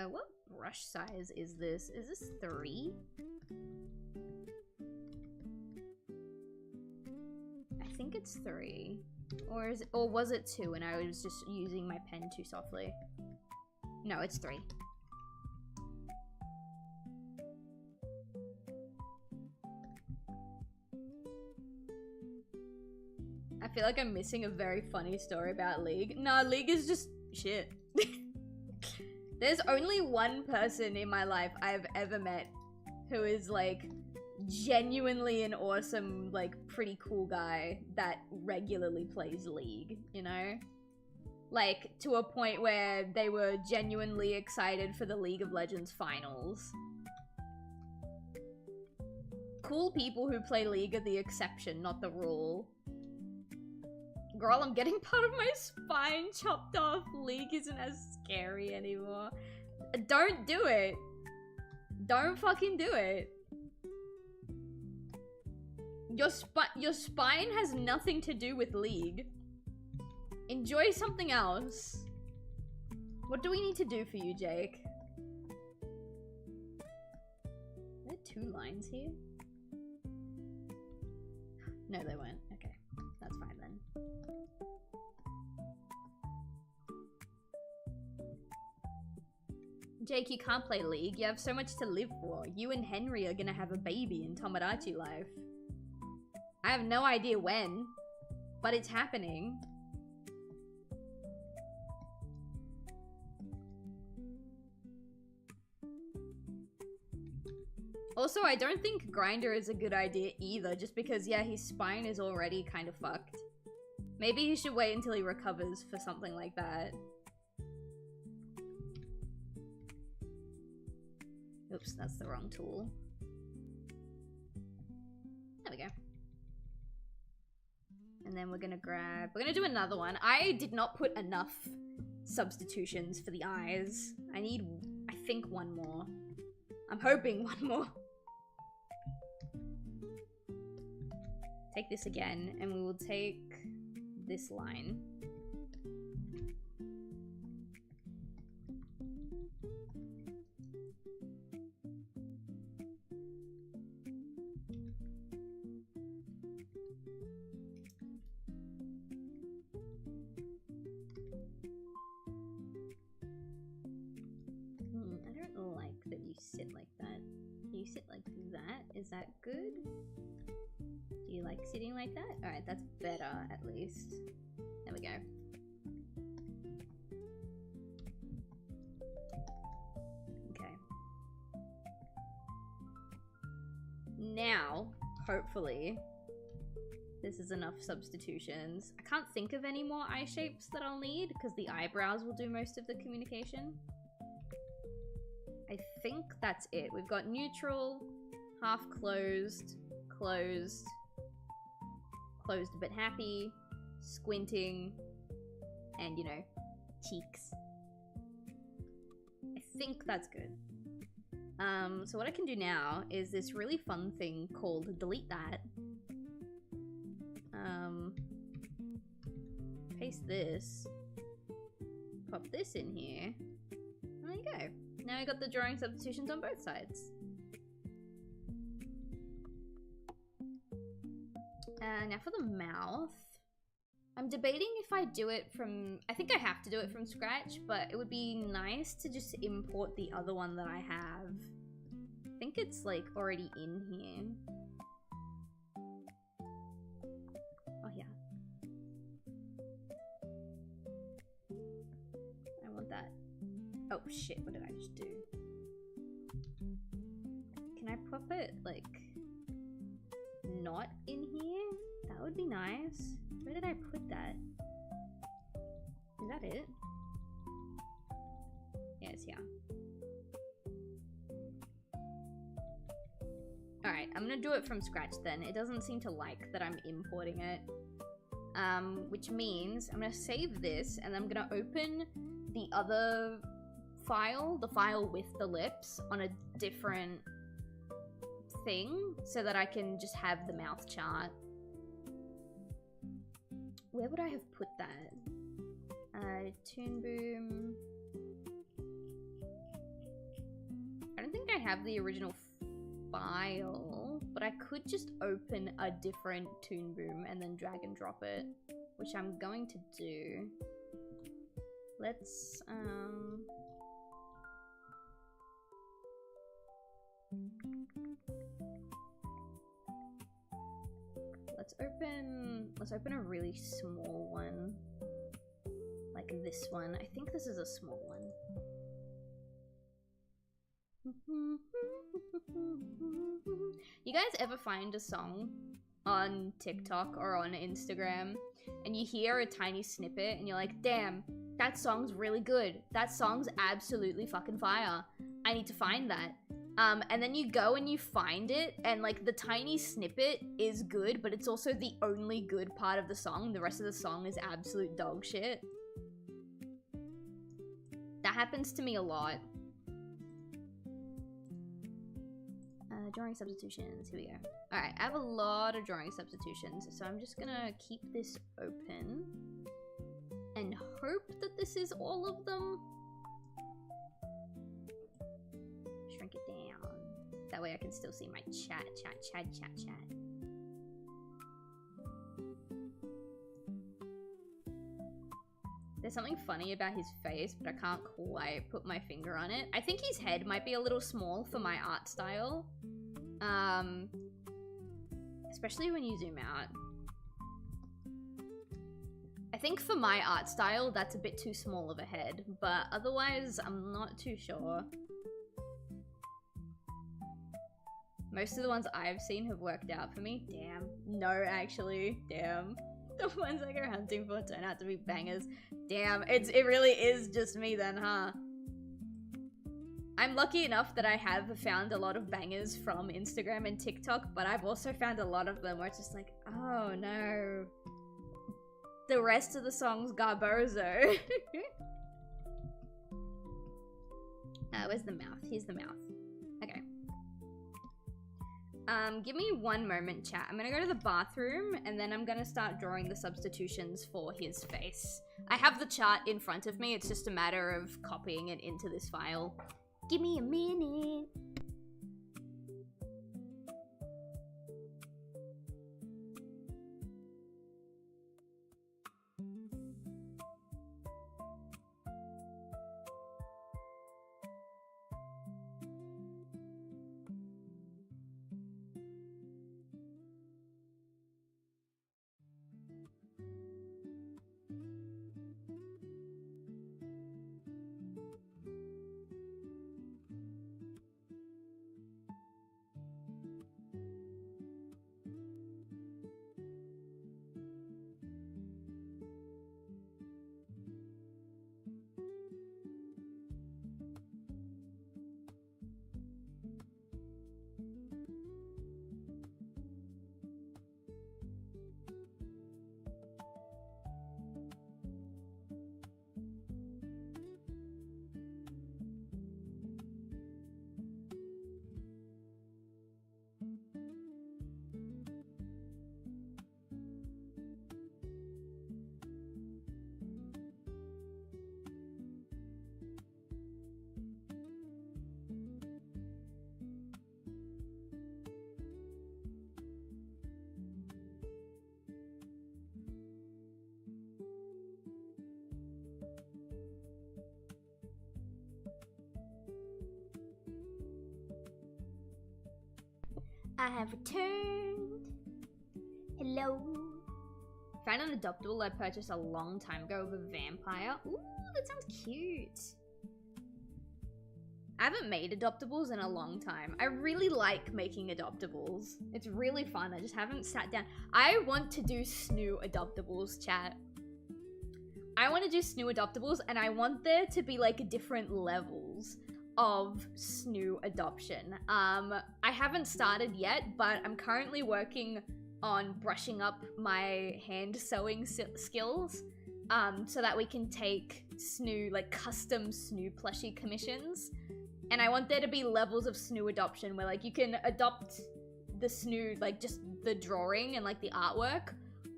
S2: What brush size is this? Is this 3? I think it's 3. Or is it, or was it 2 and I was just using my pen too softly? No, it's 3. I feel like I'm missing a very funny story about League. Nah, League is just shit. There's only one person in my life I've ever met who is like genuinely an awesome, like pretty cool guy that regularly plays League, you know? Like to a point where they were genuinely excited for the League of Legends finals. Cool people who play League are the exception, not the rule. Girl, I'm getting part of my spine chopped off. League isn't as scary anymore. Don't do it. Don't fucking do it. Your spine has nothing to do with League. Enjoy something else. What do we need to do for you, Jake? Are there 2 lines here? No, they weren't. Okay, that's fine then. Jake, you can't play League. You have so much to live for. You and Henry are gonna have a baby in Tomodachi life. I have no idea when, but it's happening. Also, I don't think Grinder is a good idea either, just because, yeah, his spine is already kind of fucked. Maybe he should wait until he recovers for something like that. Oops, that's the wrong tool. There we go. And then we're gonna do another one. I did not put enough substitutions for the eyes. I need, I think, one more. I'm hoping one more. Take this again, and we will take this line. I don't like that you sit like that. You sit like that? Is that good? Do you like sitting like that? Alright, that's better, at least. There we go. Okay. Now, hopefully, this is enough substitutions. I can't think of any more eye shapes that I'll need, because the eyebrows will do most of the communication. I think that's it. We've got neutral, half closed, closed, closed but happy, squinting, and, you know, cheeks. I think that's good. So what I can do now is this really fun thing called delete that. Paste this. Pop this in here. There you go. Now I got the drawing substitutions on both sides. Now for the mouth. I'm debating if I do it from... I think I have to do it from scratch, but it would be nice to just import the other one that I have. I think it's like already in here. Oh yeah. I want that. Oh shit, what did I just do? Can I pop it like not in here? That would be nice. Where did I put that? Is that it? Yeah, it's here. Alright, I'm gonna do it from scratch then. It doesn't seem to like that I'm importing it. Which means I'm gonna save this and I'm gonna open the other file, the file with the lips, on a different thing so that I can just have the mouth chart. Where would I have put that? Toon Boom. I don't think I have the original file, but I could just open a different Toon Boom and then drag and drop it, which I'm going to do. Let's let's open a really small one. Like this one. I think this is a small one. You guys ever find a song on TikTok or on Instagram and you hear a tiny snippet and you're like, damn, that song's really good. That song's absolutely fucking fire. I need to find that. And then you go and you find it, and like the tiny snippet is good, but it's also the only good part of the song. The rest of the song is absolute dog shit. That happens to me a lot. Drawing substitutions, here we go. Alright, I have a lot of drawing substitutions, so I'm just gonna keep this open and hope that this is all of them. Shrink it down. That way I can still see my chat. There's something funny about his face, but I can't quite put my finger on it. I think his head might be a little small for my art style. Especially when you zoom out. I think for my art style, that's a bit too small of a head, but otherwise, I'm not too sure. Most of the ones I've seen have worked out for me. Damn. No, actually. Damn. The ones I go hunting for turn out to be bangers. Damn, it really is just me then, huh? I'm lucky enough that I have found a lot of bangers from Instagram and TikTok, but I've also found a lot of them where it's just like, oh no. The rest of the song's garbozo. Where's the mouth? Here's the mouth. Okay. Give me one moment, chat. I'm gonna go to the bathroom, and then I'm gonna start drawing the substitutions for his face. I have the chart in front of me, it's just a matter of copying it into this file. Give me a minute. I have returned. Hello. Found an adoptable I purchased a long time ago of a vampire. Ooh, that sounds cute. I haven't made adoptables in a long time. I really like making adoptables. It's really fun. I just haven't sat down. I want to do snoo adoptables, chat. I want to do snoo adoptables, and I want there to be like different levels of snoo adoption. I haven't started yet, but I'm currently working on brushing up my hand sewing skills, so that we can take snoo, like custom snoo plushie commissions. And I want there to be levels of snoo adoption where like you can adopt the snoo, like just the drawing and like the artwork,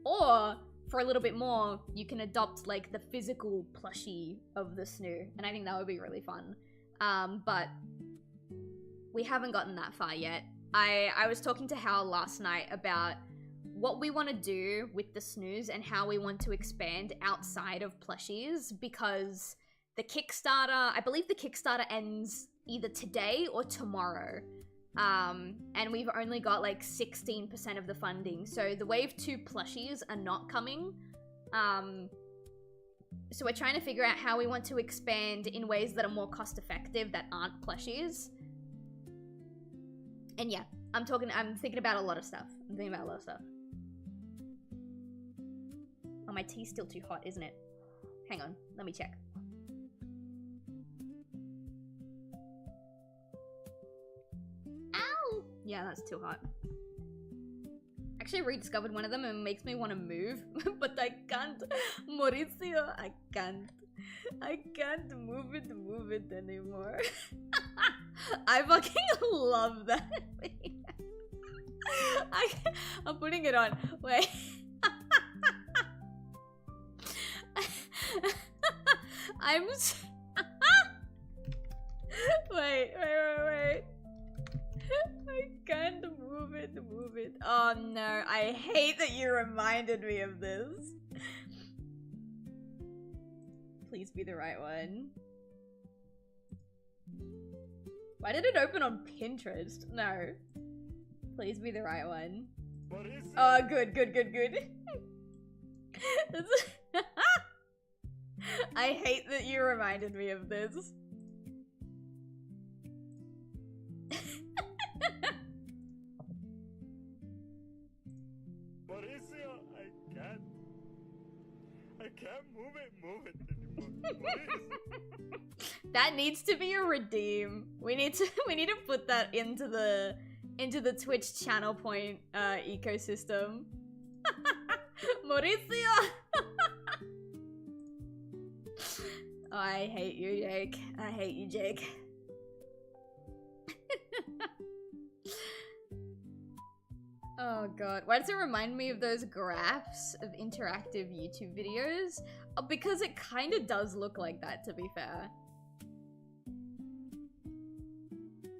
S2: or for a little bit more, you can adopt like the physical plushie of the snoo. And I think that would be really fun. But we haven't gotten that far yet. I was talking to Hal last night about what we want to do with the snoos and how we want to expand outside of plushies, because the Kickstarter, I believe the Kickstarter ends either today or tomorrow. And we've only got like 16% of the funding. So the Wave 2 plushies are not coming. So we're trying to figure out how we want to expand in ways that are more cost effective that aren't plushies. And yeah, I'm thinking about a lot of stuff. Oh, my tea's still too hot, isn't it? Hang on, let me check. Ow! Yeah, that's too hot. Actually rediscovered one of them and it makes me want to move, but I can't. Mauricio, I can't move it anymore. I fucking love that thing. I'm putting it on. Wait. Wait. I can't move it. Oh no, I hate that you reminded me of this. Please be the right one. Why did it open on Pinterest? No. Please be the right one. Oh, good. I hate that you reminded me of this.
S3: I can't move it anymore.
S2: That needs to be a redeem. We need to put that into the Twitch channel point ecosystem. Mauricio. Oh, I hate you, Jake. I hate you, Jake. Oh god, why does it remind me of those graphs of interactive YouTube videos? Oh, because it kind of does look like that, to be fair.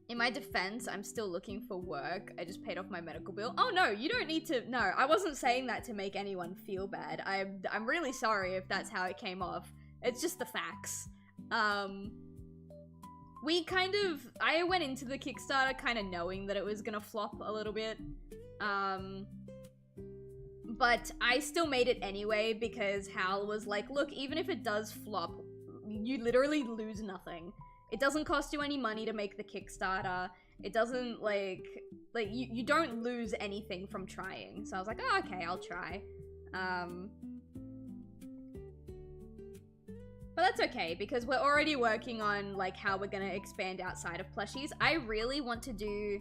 S2: In my defense, I'm still looking for work. I just paid off my medical bill. Oh no, you don't need to. No, I wasn't saying that to make anyone feel bad. I'm really sorry if that's how it came off. It's just the facts. I went into the Kickstarter kind of knowing that it was gonna flop a little bit. But I still made it anyway because Hal was like, look, even if it does flop, you literally lose nothing. It doesn't cost you any money to make the Kickstarter. It doesn't, you don't lose anything from trying. So I was like, oh, okay, I'll try. But that's okay, because we're already working on, how we're gonna expand outside of plushies. I really want to do,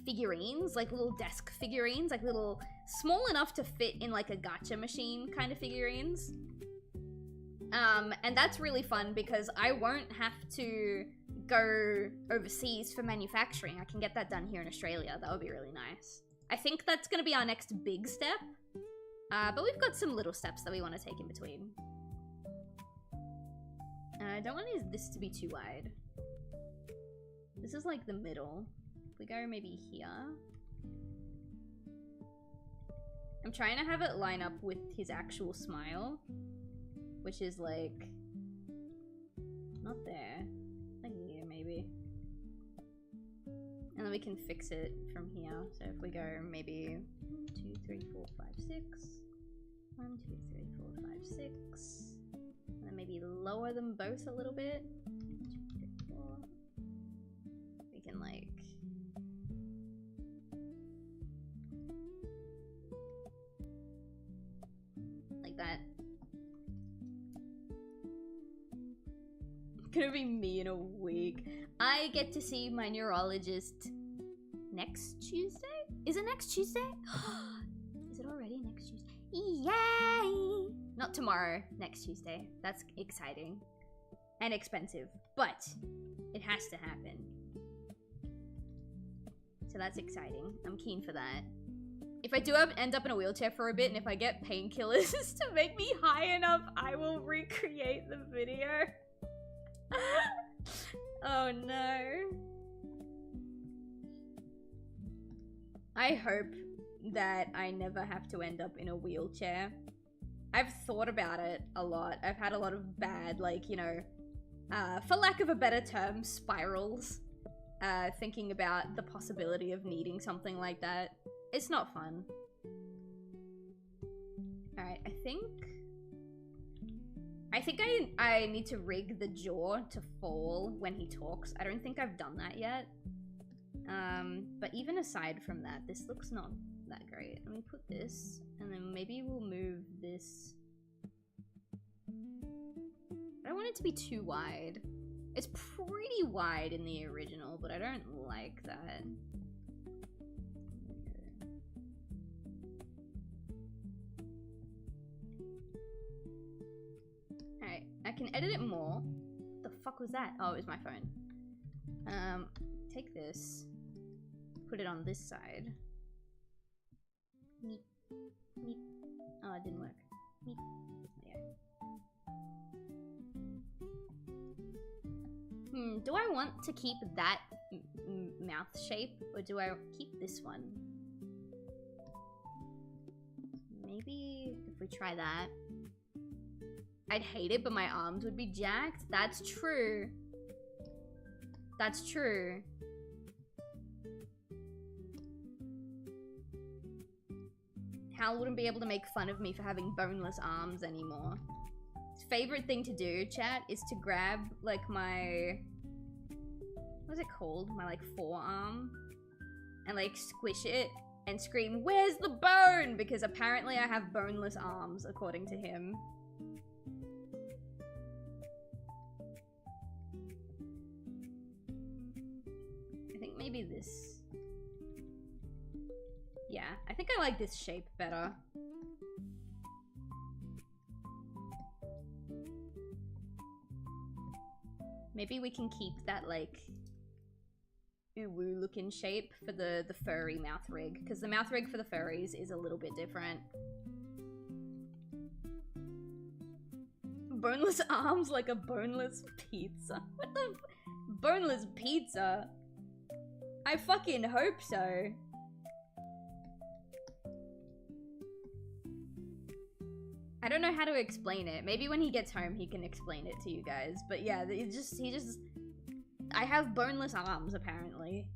S2: figurines, little desk figurines, little, small enough to fit in, a gacha machine kind of figurines. And that's really fun because I won't have to go overseas for manufacturing. I can get that done here in Australia. That would be really nice. I think that's gonna be our next big step. But we've got some little steps that we want to take in between. I don't want this to be too wide. This is the middle. If we go maybe here. I'm trying to have it line up with his actual smile. Which is not there. Here maybe. And then we can fix it from here. So if we go maybe 1, 2, 3, 4, 5, 6. 1, 2, 3, 4, 5, 6. And then maybe lower them both a little bit. 1, 2, 3, 4. We can like... like that. Gonna be me in a week. I get to see my neurologist next Tuesday? Is it next Tuesday? Is it already next Tuesday? Yay! Not tomorrow, next Tuesday. That's exciting. And expensive. But it has to happen. So that's exciting. I'm keen for that. If I do end up in a wheelchair for a bit, and if I get painkillers to make me high enough, I will recreate the video. Oh no. I hope that I never have to end up in a wheelchair. I've thought about it a lot. I've had a lot of bad, like, you know, for lack of a better term, spirals. Thinking about the possibility of needing something like that. It's not fun. Alright, I think I need to rig the jaw to fall when he talks. I don't think I've done that yet. But even aside from that, this looks not that great. Let me put this, and then maybe we'll move this. I don't want it to be too wide. It's pretty wide in the original, but I don't like that. Alright, I can edit it more. What the fuck was that? Oh, it was my phone. Take this. Put it on this side. Meep. Meep. Oh, it didn't work. Meep. Yeah. Do I want to keep that mouth shape, or do I keep this one? Maybe if we try that. I'd hate it, but my arms would be jacked. That's true. That's true. Hal wouldn't be able to make fun of me for having boneless arms anymore. His favorite thing to do, chat, is to grab, like, my... what's it called? My, like, forearm. And, like, squish it and scream, "Where's the bone?" Because apparently I have boneless arms, according to him. I think maybe this... yeah, I think I like this shape better. Maybe we can keep that, like, uwu looking shape for the furry mouth rig, because the mouth rig for the furries is a little bit different. Boneless arms like a boneless pizza. What the boneless pizza? I fucking hope so. I don't know how to explain it. Maybe when he gets home he can explain it to you guys. But yeah, he just I have boneless arms apparently.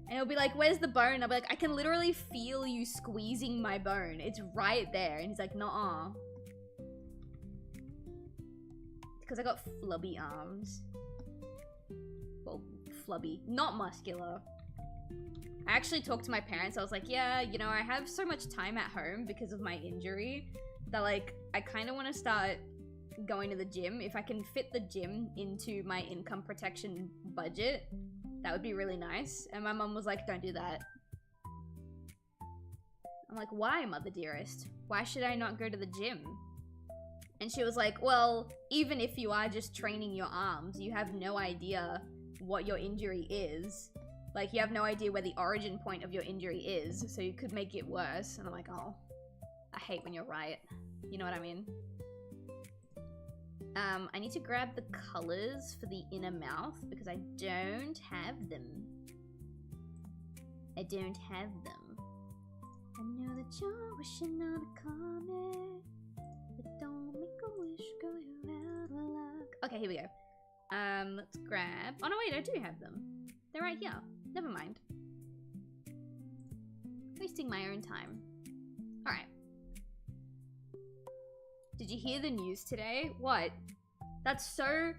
S2: And he'll be like, "Where's the bone?" I'll be like, "I can literally feel you squeezing my bone. It's right there." And he's like, "Nuh-uh." Because I got flubby arms. Well, flubby, not muscular. I actually talked to my parents. I was like, "Yeah, you know, I have so much time at home because of my injury that, like, I kind of want to start going to the gym. If I can fit the gym into my income protection budget, that would be really nice." And my mom was like, "Don't do that." I'm like, "Why, mother dearest? Why should I not go to the gym?" And she was like, "Well, even if you are just training your arms, you have no idea what your injury is. Like, you have no idea where the origin point of your injury is, so you could make it worse." And I'm like, oh, I hate when you're right. You know what I mean? I need to grab the colors for the inner mouth because I don't have them. I don't have them. I know that you're wishing on a comet, but don't make a wish, go you're out of luck. Okay, here we go. Let's grab... oh no, wait, I do have them. They're right here. Never mind. Wasting my own time. Alright. Did you hear the news today? What? That's so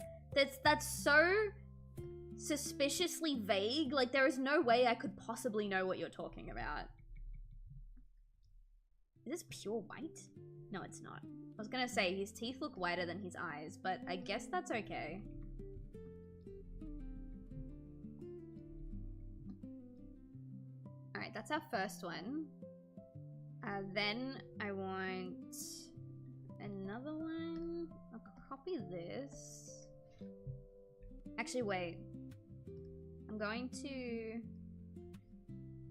S2: suspiciously vague. Like, there is no way I could possibly know what you're talking about. Is this pure white? No, it's not. I was gonna say, his teeth look whiter than his eyes, but I guess that's okay. Alright, that's our first one. Then I want another one. I'll copy this. Actually, wait. I'm going to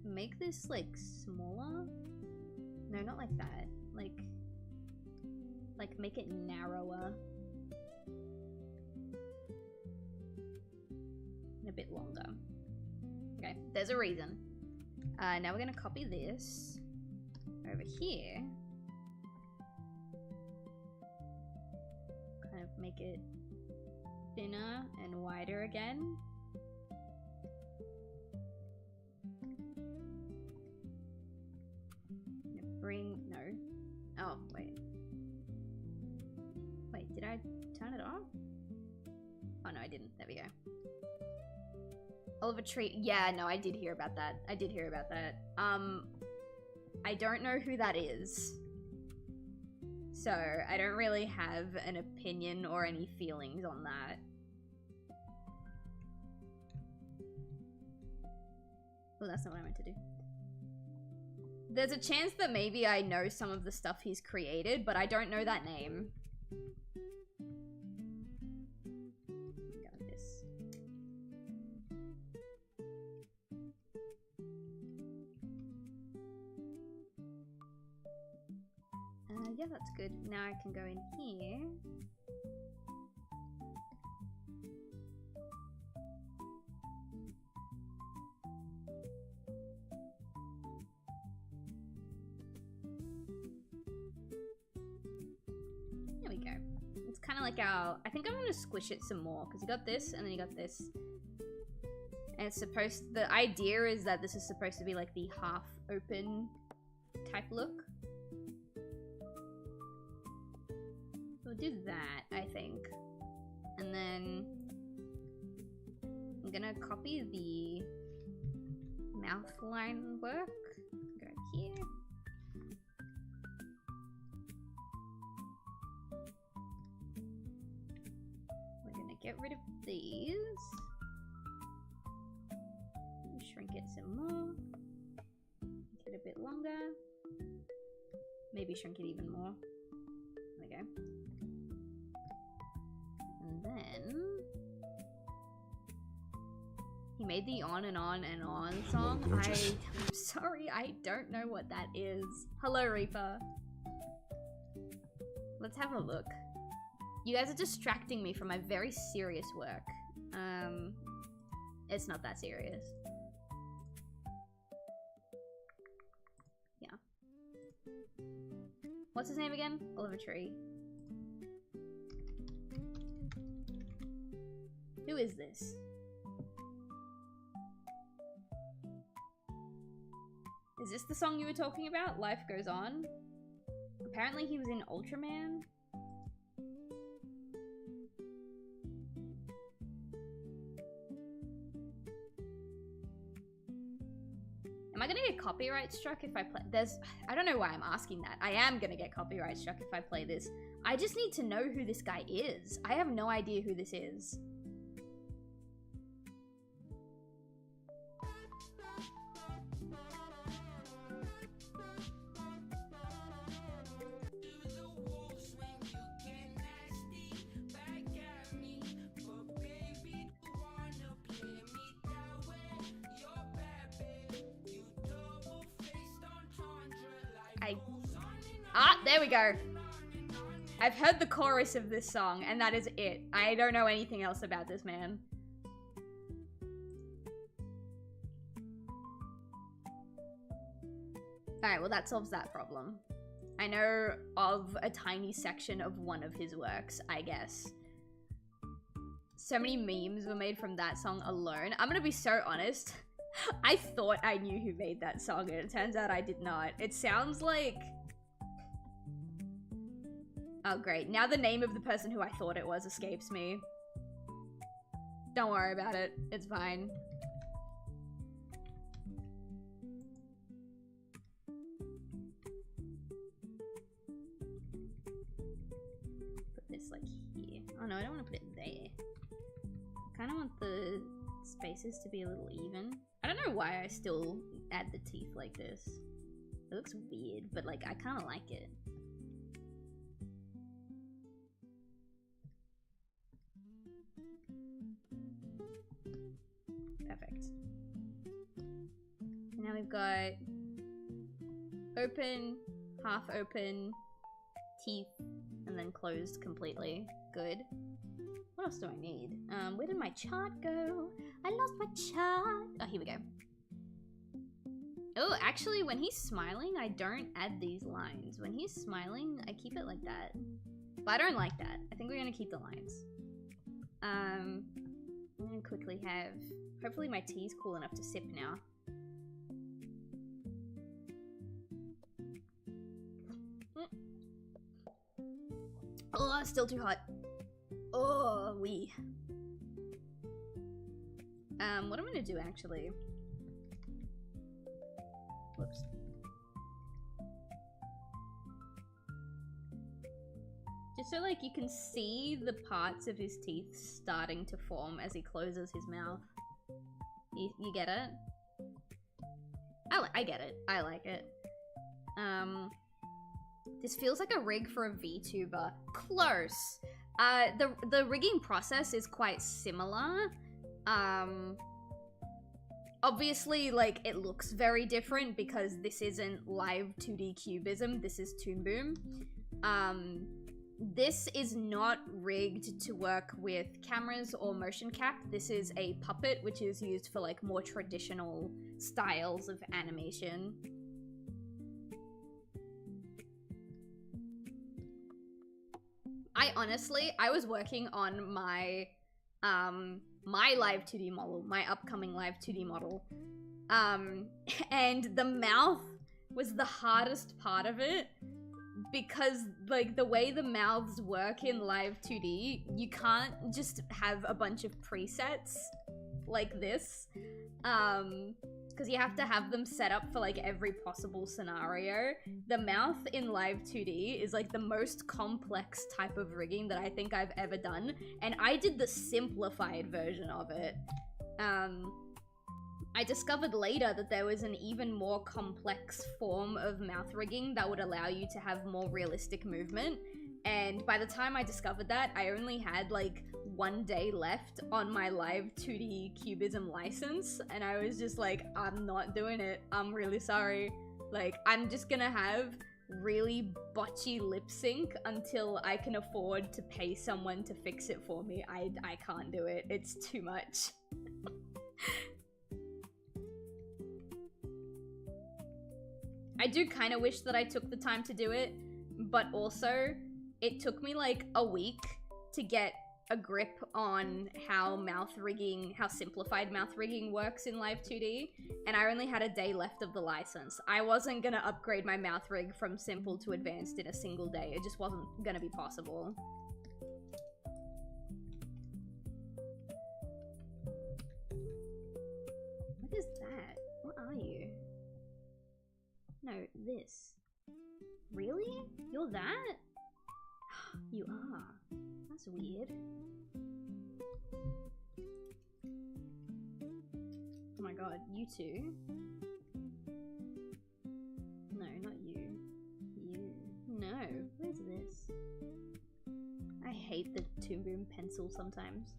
S2: make this, like, smaller. No, not like that. Like make it narrower. And a bit longer. Okay, there's a reason. Now we're gonna copy this over here. Kind of make it thinner and wider again. No. Oh, wait. Wait, did I turn it off? Oh, no, I didn't. There we go. Oliver Tree. Yeah, no, I did hear about that. I don't know who that is. So, I don't really have an opinion or any feelings on that. Well, that's not what I meant to do. There's a chance that maybe I know some of the stuff he's created, but I don't know that name. Got this. Yeah, that's good. Now I can go in here. Kind of like our, I think I'm gonna squish it some more because you got this and then you got this, and it's supposed, the idea is that this is supposed to be like the half open type look. We'll do that, I think, and then I'm gonna copy the mouth line work, go here. Get rid of these. Shrink it some more. Make it a bit longer. Maybe shrink it even more. There we go. And then he made the On and On and On song. I'm sorry, I don't know what that is. Hello, Reaper. Let's have a look. You guys are distracting me from my very serious work. It's not that serious. Yeah. What's his name again? Oliver Tree. Who is this? Is this the song you were talking about? Life Goes On? Apparently he was in Ultraman. Am I gonna get copyright struck if I play? I don't know why I'm asking that. I am gonna get copyright struck if I play this. I just need to know who this guy is. I have no idea who this is. There we go. I've heard the chorus of this song, and that is it. I don't know anything else about this man. Alright, well that solves that problem. I know of a tiny section of one of his works, I guess. So many memes were made from that song alone. I'm gonna be so honest. I thought I knew who made that song, and it turns out I did not. It sounds like... Oh, great. Now the name of the person who I thought it was escapes me. Don't worry about it. It's fine. Put this, like, here. Oh, no, I don't want to put it there. I kind of want the spaces to be a little even. I don't know why I still add the teeth like this. It looks weird, but, like, I kind of like it. Perfect. Now we've got open, half open, teeth, and then closed completely. Good. What else do I need? Where did my chart go? I lost my chart. Oh, here we go. Oh, actually, when he's smiling, I don't add these lines. When he's smiling, I keep it like that. But I don't like that. I think we're gonna keep the lines. I'm gonna quickly have... Hopefully my tea's cool enough to sip now. Oh, it's still too hot. Oh, wee. What I'm gonna do actually... Whoops. Just so like you can see the parts of his teeth starting to form as he closes his mouth. You get it? I get it. I like it. This feels like a rig for a VTuber. Close. The rigging process is quite similar. Obviously, like, it looks very different because this isn't live 2D cubism, this is Toon Boom. This is not rigged to work with cameras or motion cap. This is a puppet, which is used for, like, more traditional styles of animation. I was working on my my live 2D model, my upcoming live 2D model. And the mouth was the hardest part of it because, like, the way the mouths work in live 2D, you can't just have a bunch of presets like this. Because you have to have them set up for, like, every possible scenario. The mouth in live 2D is, like, the most complex type of rigging that I think I've ever done, and I did the simplified version of it. I discovered later that there was an even more complex form of mouth rigging that would allow you to have more realistic movement, and by the time I discovered that, I only had, like, 1 day left on my live 2D cubism license, and I was just like, I'm not doing it. I'm really sorry. Like, I'm just gonna have really botchy lip sync until I can afford to pay someone to fix it for me. I can't do it. It's too much. I do kind of wish that I took the time to do it, but also it took me like a week to get a grip on how simplified mouth rigging works in live 2D, and I only had a day left of the license. I wasn't gonna upgrade my mouth rig from simple to advanced in a single day. It just wasn't gonna be possible. What is that? What are you? No, this. Really? You're that? You are. That's weird. Oh my god, you two? No, not you. You. No. What is this? I hate the Toon Boom pencil sometimes.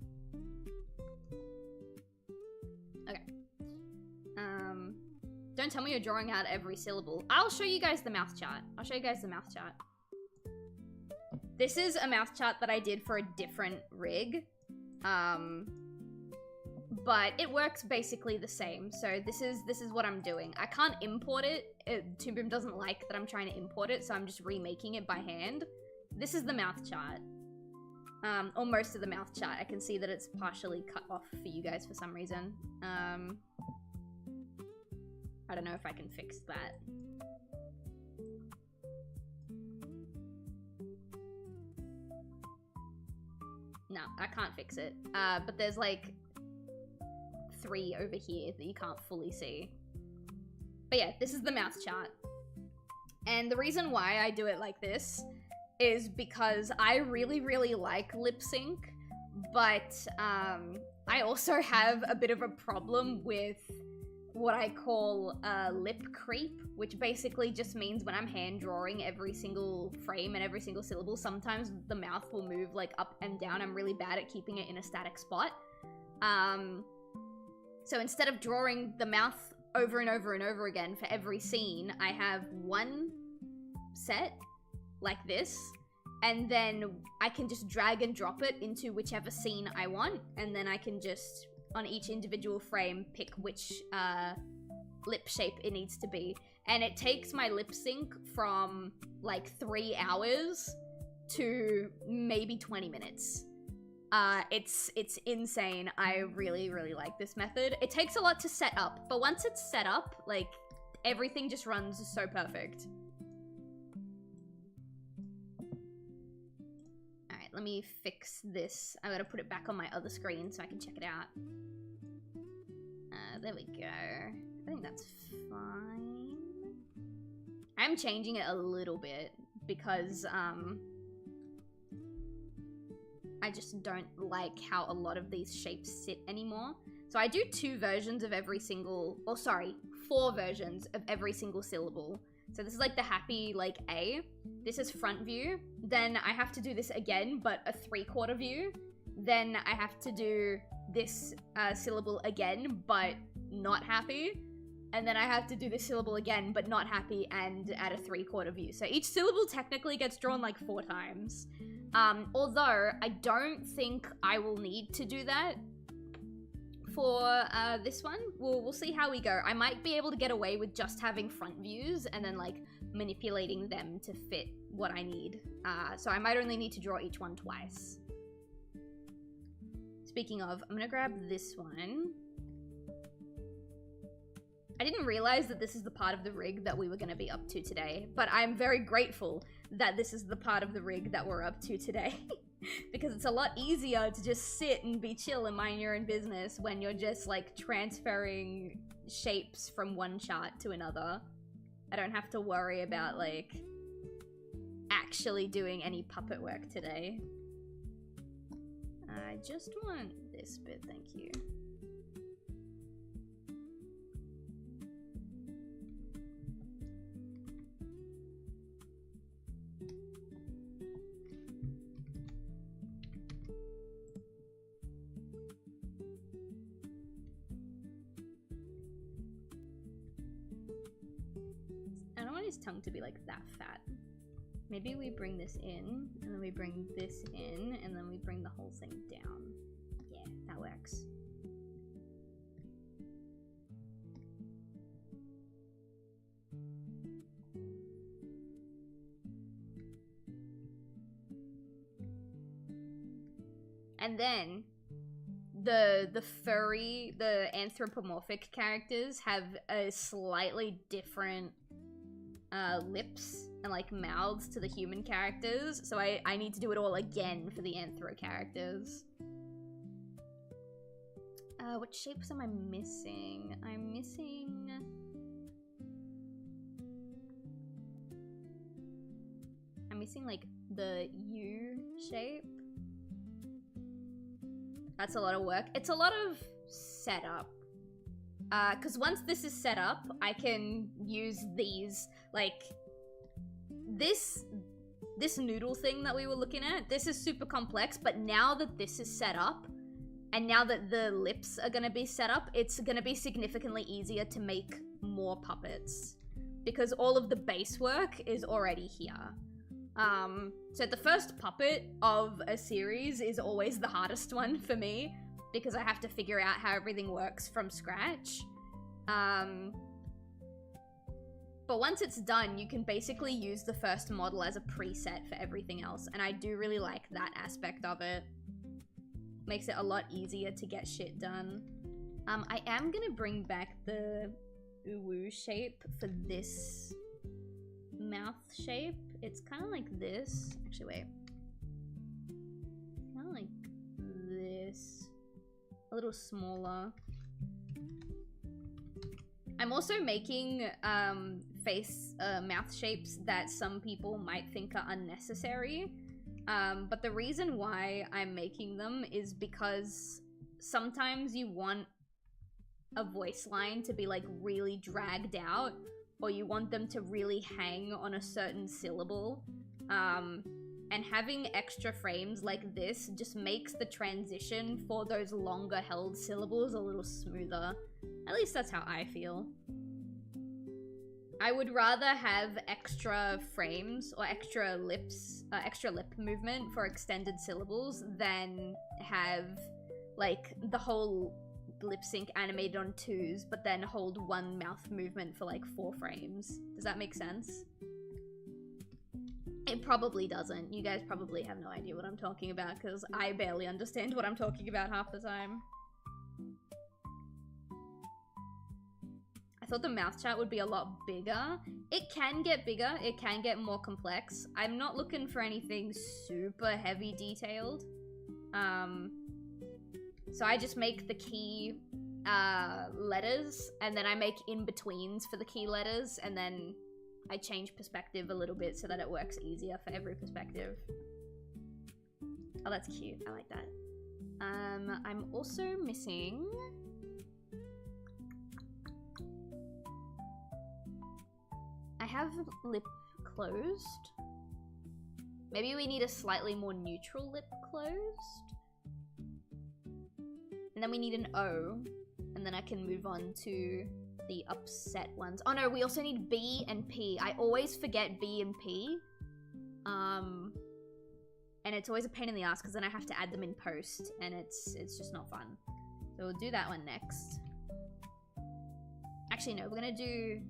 S2: Okay. Don't tell me you're drawing out every syllable. I'll show you guys the mouth chart. I'll show you guys the mouth chart. This is a mouth chart that I did for a different rig. But it works basically the same. So this is what I'm doing. I can't import it. Toon Boom doesn't like that I'm trying to import it, so I'm just remaking it by hand. This is the mouth chart. Or most of the mouth chart. I can see that it's partially cut off for you guys for some reason. I don't know if I can fix that. No, I can't fix it. But there's like 3 over here that you can't fully see. But yeah, this is the mouth chart. And the reason why I do it like this is because I really, really like lip sync, but I also have a bit of a problem with what I call lip creep, which basically just means when I'm hand drawing every single frame and every single syllable, sometimes the mouth will move like up and down. I'm really bad at keeping it in a static spot. So instead of drawing the mouth over and over and over again for every scene, I have one set like this, and then I can just drag and drop it into whichever scene I want, and then I can just, on each individual frame, pick which lip shape it needs to be. And it takes my lip sync from like 3 hours to maybe 20 minutes. It's insane. I really, really like this method. It takes a lot to set up, but once it's set up, like, everything just runs so perfect. Alright, let me fix this. I gotta put it back on my other screen so I can check it out. There we go. I think that's fine. I'm changing it a little bit because, I just don't like how a lot of these shapes sit anymore. So I do 2 versions of every single, or sorry, 4 versions of every single syllable. So this is like the happy, like, A. This is front view. Then I have to do this again, but a 3/4 view. Then I have to do this syllable again, but not happy. And then I have to do this syllable again, but not happy, and at a 3/4 view. So each syllable technically gets drawn like 4 times. Although I don't think I will need to do that for this one. We'll see how we go. I might be able to get away with just having front views and then like manipulating them to fit what I need. So I might only need to draw each one twice. Speaking of, I'm gonna grab this one. I didn't realize that this is the part of the rig that we were going to be up to today, but I'm very grateful that this is the part of the rig that we're up to today. Because it's a lot easier to just sit and be chill and mind your own business when you're just like transferring shapes from one chart to another. I don't have to worry about like actually doing any puppet work today. I just want this bit, thank you. I don't want his tongue to be like that fat. Maybe we bring this in, and then we bring this in, and then we bring the whole thing down. Yeah, that works. And then the furry, the anthropomorphic characters have a slightly different lips and like mouths to the human characters, so I need to do it all again for the anthro characters. What shapes am I missing? I'm missing like the U shape. That's a lot of work. It's a lot of setup. Because once this is set up, I can use these, like, this noodle thing that we were looking at, this is super complex, but now that this is set up, and now that the lips are gonna be set up, it's gonna be significantly easier to make more puppets, because all of the base work is already here. So the first puppet of a series is always the hardest one for me, because I have to figure out how everything works from scratch. But once it's done, you can basically use the first model as a preset for everything else, and I do really like that aspect of it. Makes it a lot easier to get shit done. I am gonna bring back the uwu shape for this mouth shape. It's kind of like this. Actually, wait. Kind of like this. A little smaller. I'm also making mouth shapes that some people might think are unnecessary. But the reason why I'm making them is because sometimes you want a voice line to be like really dragged out, or you want them to really hang on a certain syllable. And having extra frames like this just makes the transition for those longer held syllables a little smoother. At least that's how I feel. I would rather have extra frames or extra lips, extra lip movement for extended syllables than have like the whole lip sync animated on 2s, but then hold one mouth movement for like 4 frames. Does that make sense? It probably doesn't. You guys probably have no idea what I'm talking about because I barely understand what I'm talking about half the time. I thought the mouth chat would be a lot bigger. It can get bigger. It can get more complex. I'm not looking for anything super heavy detailed. So I just make the key letters, and then I make in-betweens for the key letters, and then I change perspective a little bit so that it works easier for every perspective. Oh, that's cute. I like that. I'm also missing... I have lip closed. Maybe we need a slightly more neutral lip closed. And then we need an O. And then I can move on to the upset ones. Oh no, we also need B and P. I always forget B and P. And it's always a pain in the ass because then I have to add them in post. And it's just not fun. So we'll do that one next. Actually, no, we're gonna do...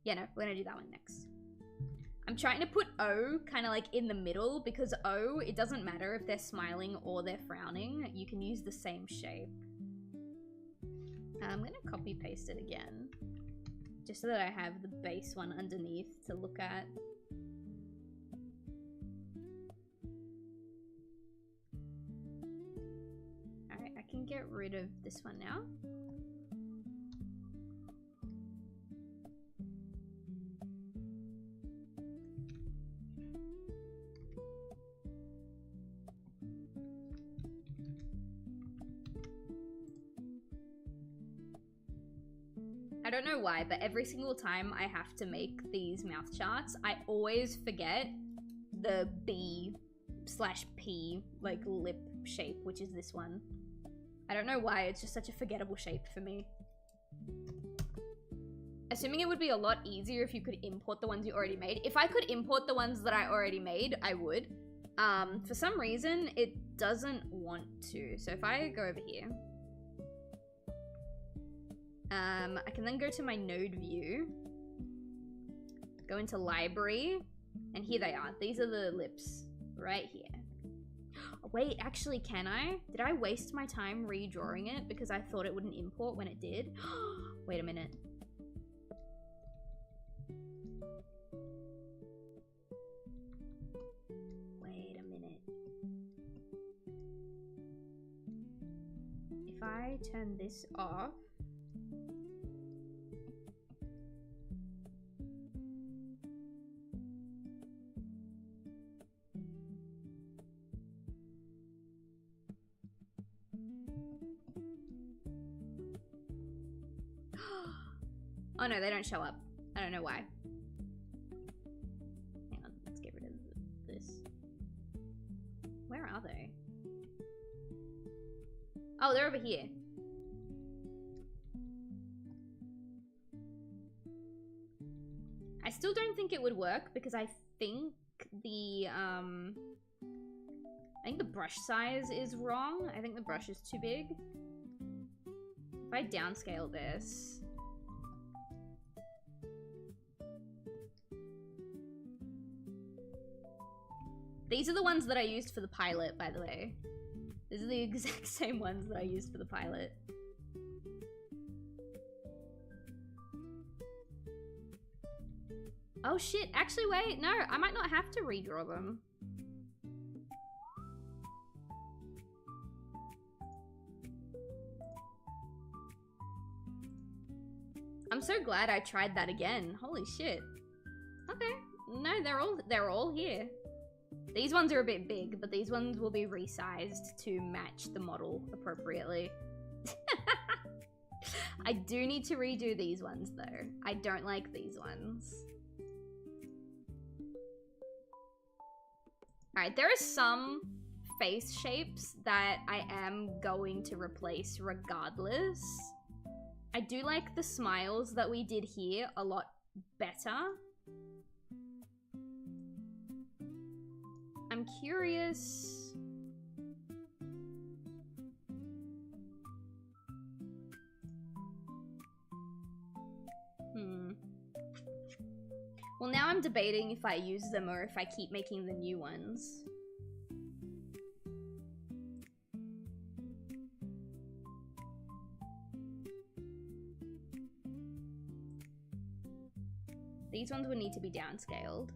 S2: Yeah, no, we're gonna do that one next. I'm trying to put O kind of like in the middle because O, it doesn't matter if they're smiling or they're frowning. You can use the same shape. I'm gonna copy paste it again. Just so that I have the base one underneath to look at. Alright, I can get rid of this one now. I don't know why, but every single time I have to make these mouth charts, I always forget the B/P like lip shape, which is this one. I don't know why, it's just such a forgettable shape for me. Assuming it would be a lot easier if you could import the ones you already made. If I could import the ones that I already made, I would. For some reason, it doesn't want to. So if I go over here, I can then go to my node view, go into library, and here they are. These are the lips right here. Oh, wait, actually, can I? Did I waste my time redrawing it because I thought it wouldn't import when it did? Wait a minute. Wait a minute. If I turn this off, oh no, they don't show up. I don't know why. Hang on, let's get rid of this. Where are they? Oh, they're over here. I still don't think it would work because I think the brush size is wrong. I think the brush is too big. If I downscale this, these are the ones that I used for the pilot, by the way. These are the exact same ones that I used for the pilot. Oh shit, actually wait, no, I might not have to redraw them. I'm so glad I tried that again. Holy shit. Okay. No, they're all here. These ones are a bit big, but these ones will be resized to match the model appropriately. I do need to redo these ones though. I don't like these ones. Alright, there are some face shapes that I am going to replace regardless. I do like the smiles that we did here a lot better. I'm curious. Well, now I'm debating if I use them or if I keep making the new ones. These ones would need to be downscaled.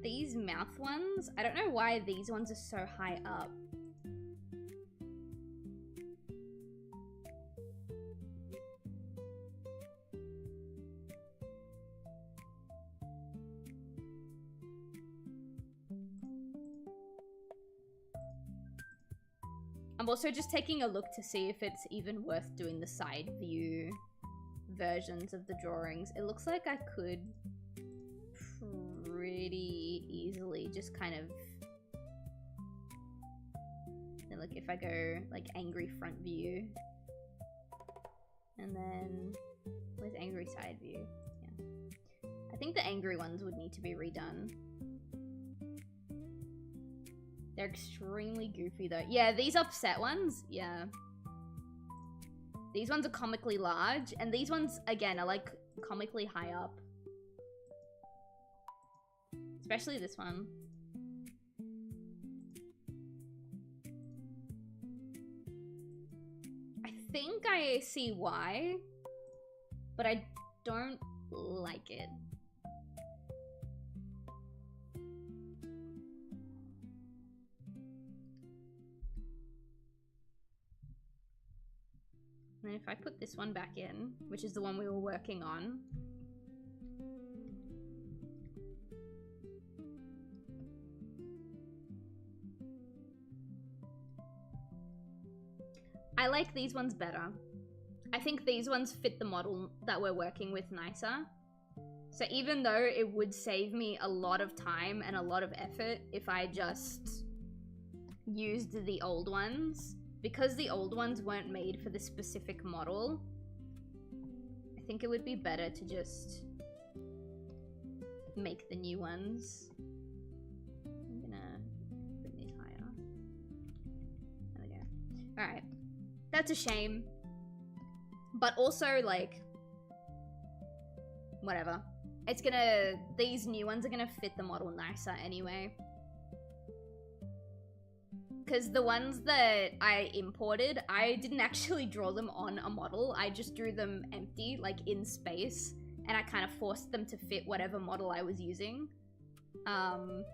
S2: These mouth ones, I don't know why these ones are so high up. I'm also just taking a look to see if it's even worth doing the side view versions of the drawings. It looks like I could pretty easily just kind of, like if I go like angry front view and then where's angry side view? Yeah, I think the angry ones would need to be redone. They're extremely goofy though. Yeah, these upset ones, yeah. These ones are comically large, and these ones, again, are like comically high up. Especially this one. I think I see why, but I don't like it. And if I put this one back in, which is the one we were working on. I like these ones better. I think these ones fit the model that we're working with nicer. So even though it would save me a lot of time and a lot of effort if I just used the old ones, because the old ones weren't made for the specific model, I think it would be better to just make the new ones. I'm gonna put these higher. There we go. Alright. That's a shame. But also, like, whatever. It's gonna, these new ones are gonna fit the model nicer anyway. Because the ones that I imported, I didn't actually draw them on a model. I just drew them empty, like in space. And I kind of forced them to fit whatever model I was using. But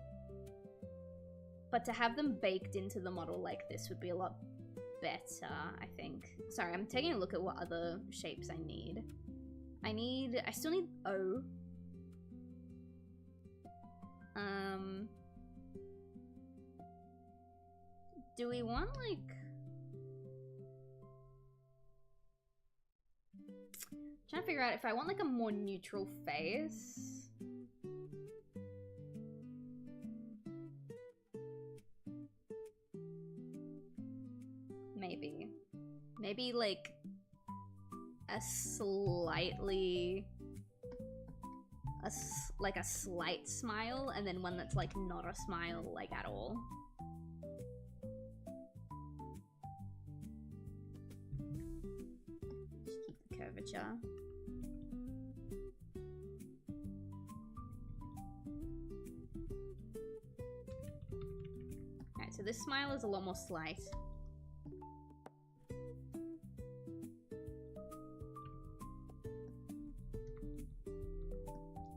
S2: to have them baked into the model like this would be a lot better, I think. Sorry, I'm taking a look at what other shapes I need. I still need O. Do we want, like... trying to figure out if I want, like, a more neutral face. Maybe. Maybe, like, a slightly... like a slight smile, and then one that's, like, not a smile, like, at all. Curvature. Alright, Alright, so this smile is a lot more slight.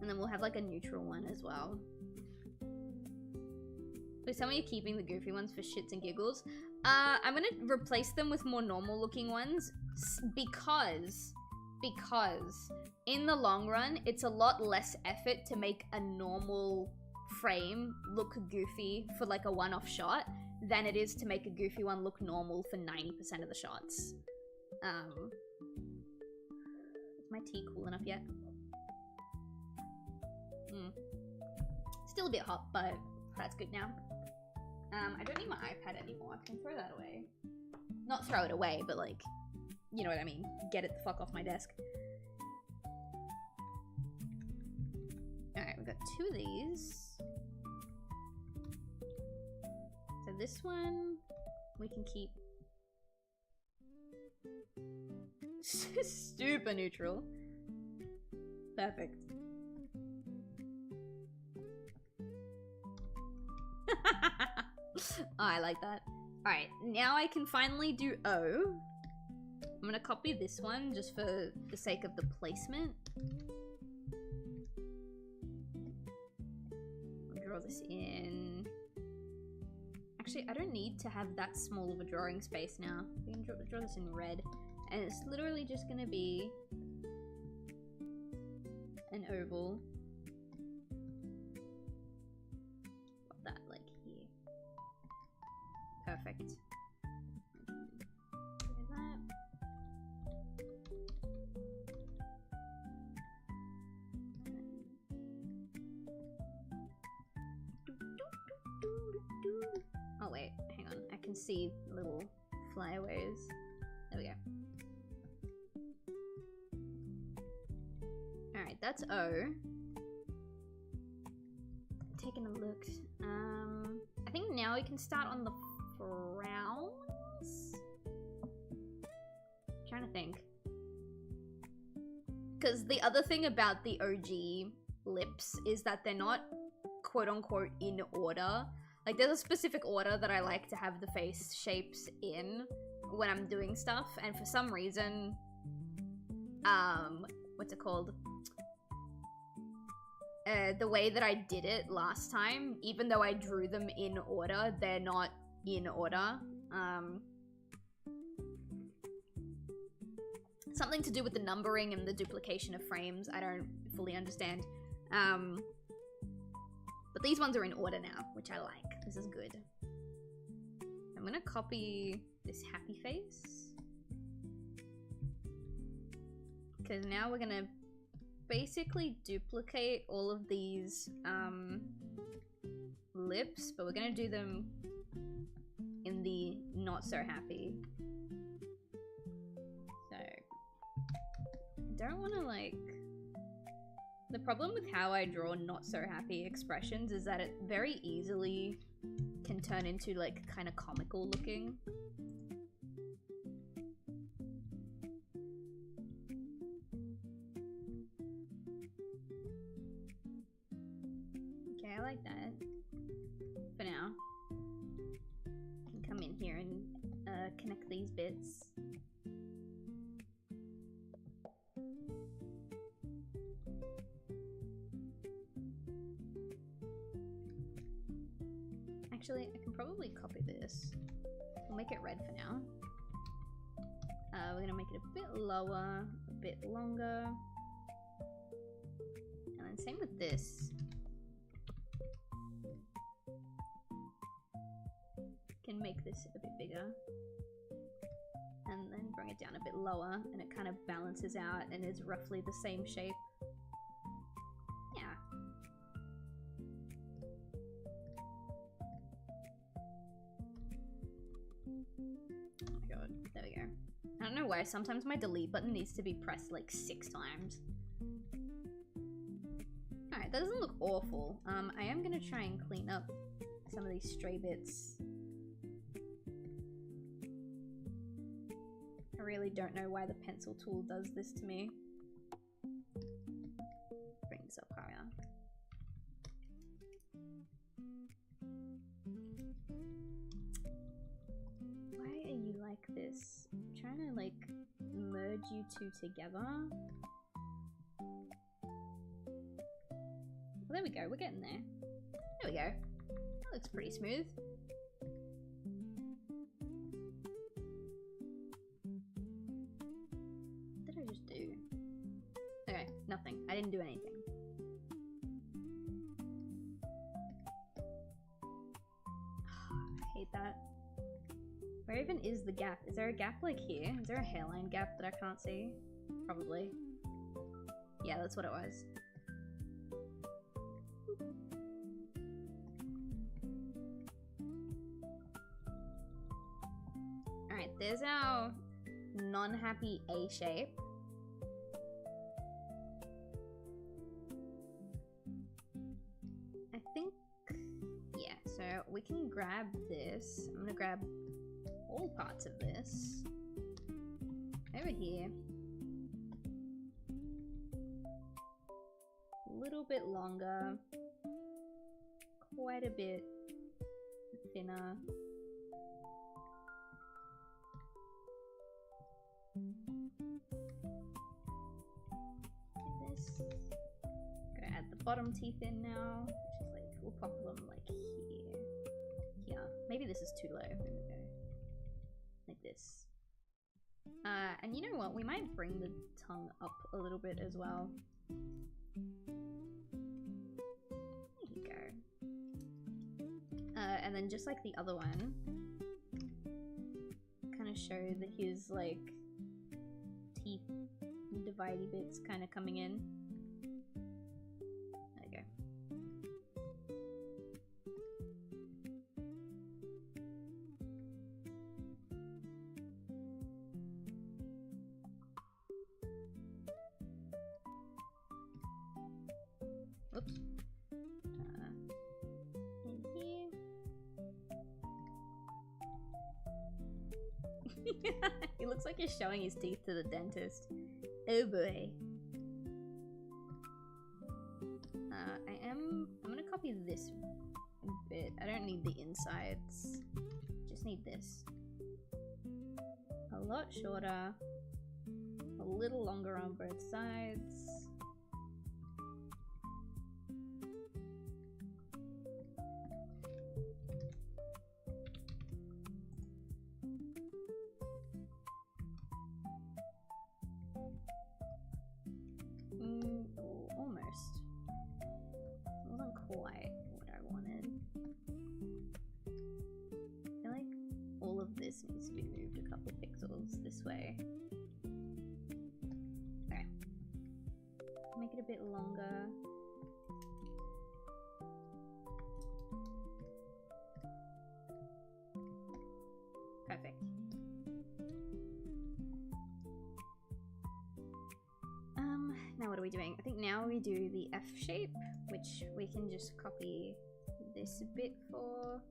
S2: And then we'll have like a neutral one as well. Please tell me you're keeping the goofy ones for shits and giggles. I'm gonna replace them with more normal looking ones because in the long run, it's a lot less effort to make a normal frame look goofy for like a one-off shot than it is to make a goofy one look normal for 90% of the shots. Is my tea cool enough yet? Still a bit hot, but that's good now. I don't need my iPad anymore. I can throw that away. Not throw it away, but like, you know what I mean. Get it the fuck off my desk. Alright, we've got 2 of these. So this one, we can keep super neutral. Perfect. Oh, I like that. Alright, now I can finally do O. I'm gonna copy this one just for the sake of the placement. I'll draw this in. Actually, I don't need to have that small of a drawing space now. We can draw this in red. And it's literally just gonna be an oval. Put that like here. Perfect. Do that. Oh wait, hang on. I can see little flyaways. There we go. Alright, that's O. Taking a look. I think now we can start on the frowns? Trying to think. Because the other thing about the OG lips is that they're not quote-unquote in order. Like, there's a specific order that I like to have the face shapes in when I'm doing stuff, and for some reason, what's it called? The way that I did it last time, even though I drew them in order, they're not in order. Something to do with the numbering and the duplication of frames, I don't fully understand. But these ones are in order now, which I like. This is good. I'm gonna copy this happy face. Because now we're gonna basically duplicate all of these lips, but we're gonna do them in the not so happy. So, I don't wanna like... The problem with how I draw not so happy expressions is that it very easily can turn into like kind of comical looking. Okay, I like that. For now. I can come in here and connect these bits. Actually, I can probably copy this. We'll make it red for now. We're gonna make it a bit lower, a bit longer. And then same with this. Can make this a bit bigger. And then bring it down a bit lower, and it kind of balances out and is roughly the same shape. Yeah. Oh my god, there we go. I don't know why, sometimes my delete button needs to be pressed like 6 times. Alright, that doesn't look awful. I am gonna try and clean up some of these stray bits. I really don't know why the pencil tool does this to me. Bring this up higher. like this. I'm trying to like merge you two together. Well, there we go, we're getting there. There we go. That looks pretty smooth. What did I just do? Okay, nothing. I didn't do anything. I hate that. Where even is the gap? Is there a gap like here? Is there a hairline gap that I can't see? Probably. Yeah, that's what it was. Alright, there's our non-happy A shape. I think, yeah, so we can grab this. I'm gonna grab all parts of this over here. A little bit longer, quite a bit thinner. This. Gonna add the bottom teeth in now, which is like, we'll pop them like here. Here. Maybe this is too low. There we go. Like this. And you know what? We might bring the tongue up a little bit as well. There you go. And then just like the other one, kind of show that his like teeth dividey bits kind of coming in. There we go. Oops. In here. He looks like he's showing his teeth to the dentist. Oh boy. I'm gonna copy this bit. I don't need the insides. Just need this. A lot shorter. A little longer on both sides. Almost. It wasn't quite what I wanted. I feel like all of this needs to be moved a couple pixels this way. Okay. Make it a bit longer. Perfect. Now what are we doing? I think now we do the F shape, which we can just copy this bit for.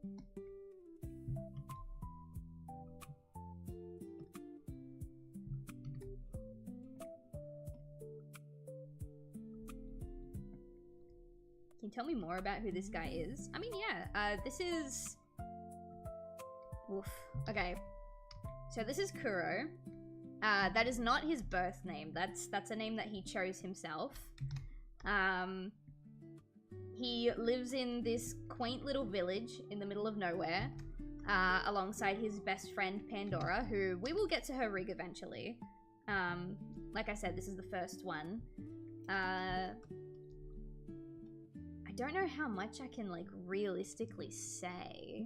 S2: Can you tell me more about who this guy is? I mean, yeah, this is... Oof. Okay. So this is Kuro. That is not his birth name. That's a name that he chose himself. He lives in this quaint little village in the middle of nowhere, alongside his best friend Pandora, who we will get to her rig eventually. Like I said, this is the first one. I don't know how much I can like realistically say.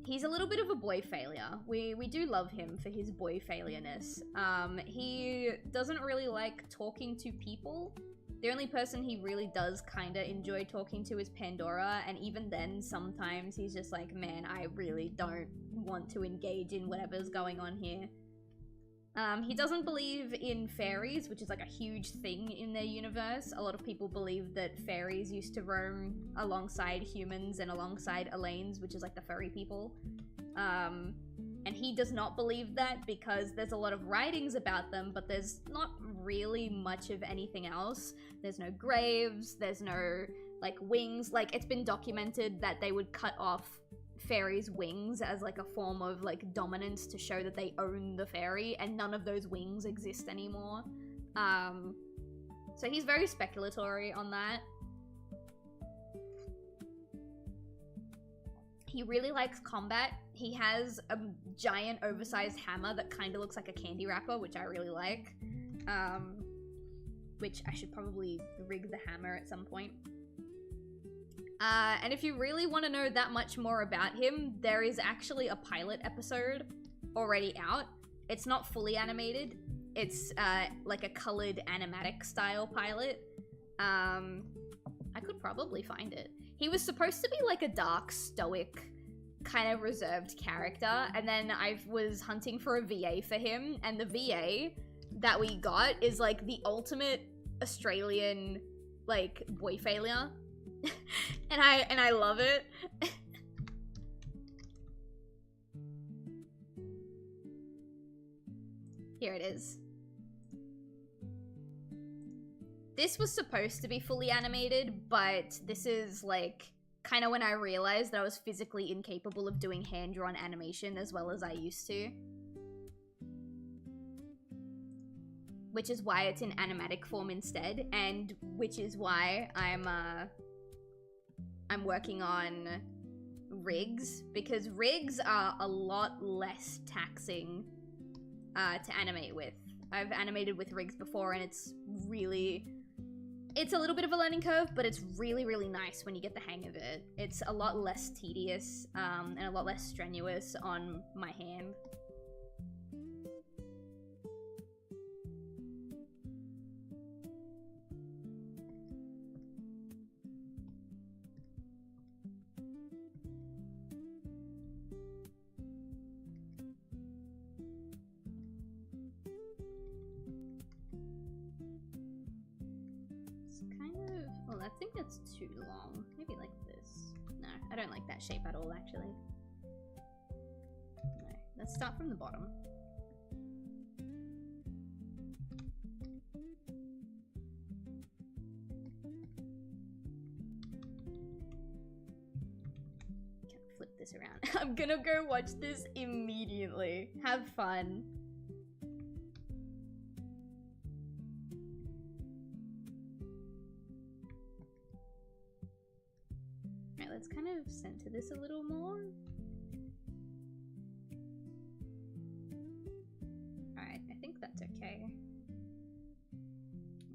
S2: He's a little bit of a boy failure. We do love him for his boy failureness. He doesn't really like talking to people. The only person he really does kind of enjoy talking to is Pandora, and even then, sometimes he's just like, man, I really don't want to engage in whatever's going on here. He doesn't believe in fairies, which is like a huge thing in their universe. A lot of people believe that fairies used to roam alongside humans and alongside Elaines, which is like the furry people. And he does not believe that because there's a lot of writings about them, but there's not really much of anything else. There's no graves, there's no like wings. Like, it's been documented that they would cut off fairies' wings as like a form of like dominance to show that they own the fairy, and none of those wings exist anymore. So he's very speculatory on that. He really likes combat. He has a giant oversized hammer that kind of looks like a candy wrapper, which I really like. Which I should probably rig the hammer at some point. And if you really want to know that much more about him, there is actually a pilot episode already out. It's not fully animated. It's like a colored animatic style pilot. I could probably find it. He was supposed to be like a dark, stoic, kind of reserved character, and then I was hunting for a VA for him, and the VA that we got is like the ultimate Australian like boy failure. and I love it. Here it is. This was supposed to be fully animated, but this is like kind of when I realized that I was physically incapable of doing hand-drawn animation as well as I used to. Which is why it's in animatic form instead, and which is why I'm working on rigs, because rigs are a lot less taxing to animate with. I've animated with rigs before, and it's a little bit of a learning curve, but it's really, really nice when you get the hang of it. It's a lot less tedious and a lot less strenuous on my hand. I think that's too long. Maybe like this. No, I don't like that shape at all, actually. No, let's start from the bottom. Can flip this around. I'm gonna go watch this immediately. Have fun. Let's kind of center this a little more. Alright, I think that's okay.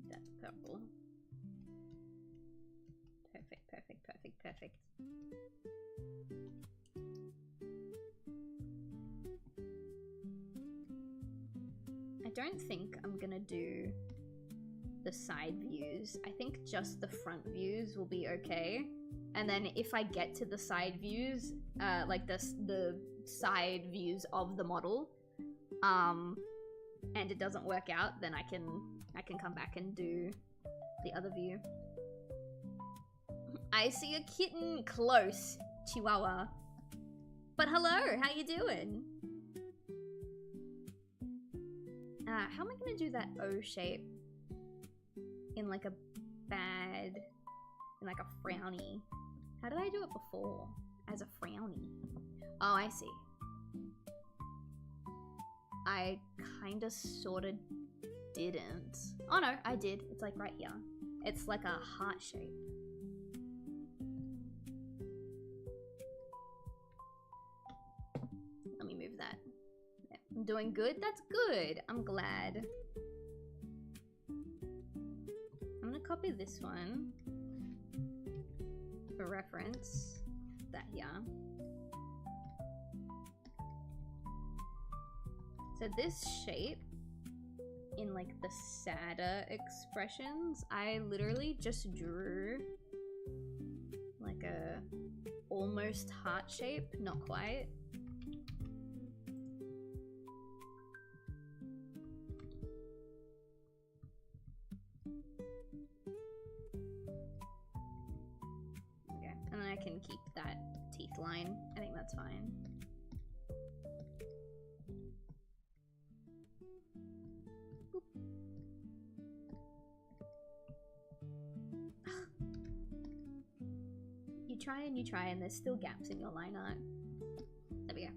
S2: That's purple. Perfect, perfect, perfect, perfect. I don't think I'm gonna do the side views. I think just the front views will be okay. And then if I get to the side views, like the side views of the model, and it doesn't work out, then I can come back and do the other view. I see a kitten close, Chihuahua. But hello, how you doing? How am I gonna do that O shape in like a bad, in like a frowny? How did I do it before? As a frowny. Oh, I see. I kinda sorta didn't. Oh no, I did. It's like right here. It's like a heart shape. Let me move that. Yeah, I'm doing good? That's good. I'm glad. I'm gonna copy this one. For reference, that here. So this shape, in like the sadder expressions, I literally just drew like a almost heart shape, not quite. I can keep that teeth line. I think that's fine. Boop. You you try, and there's still gaps in your line art. There we go.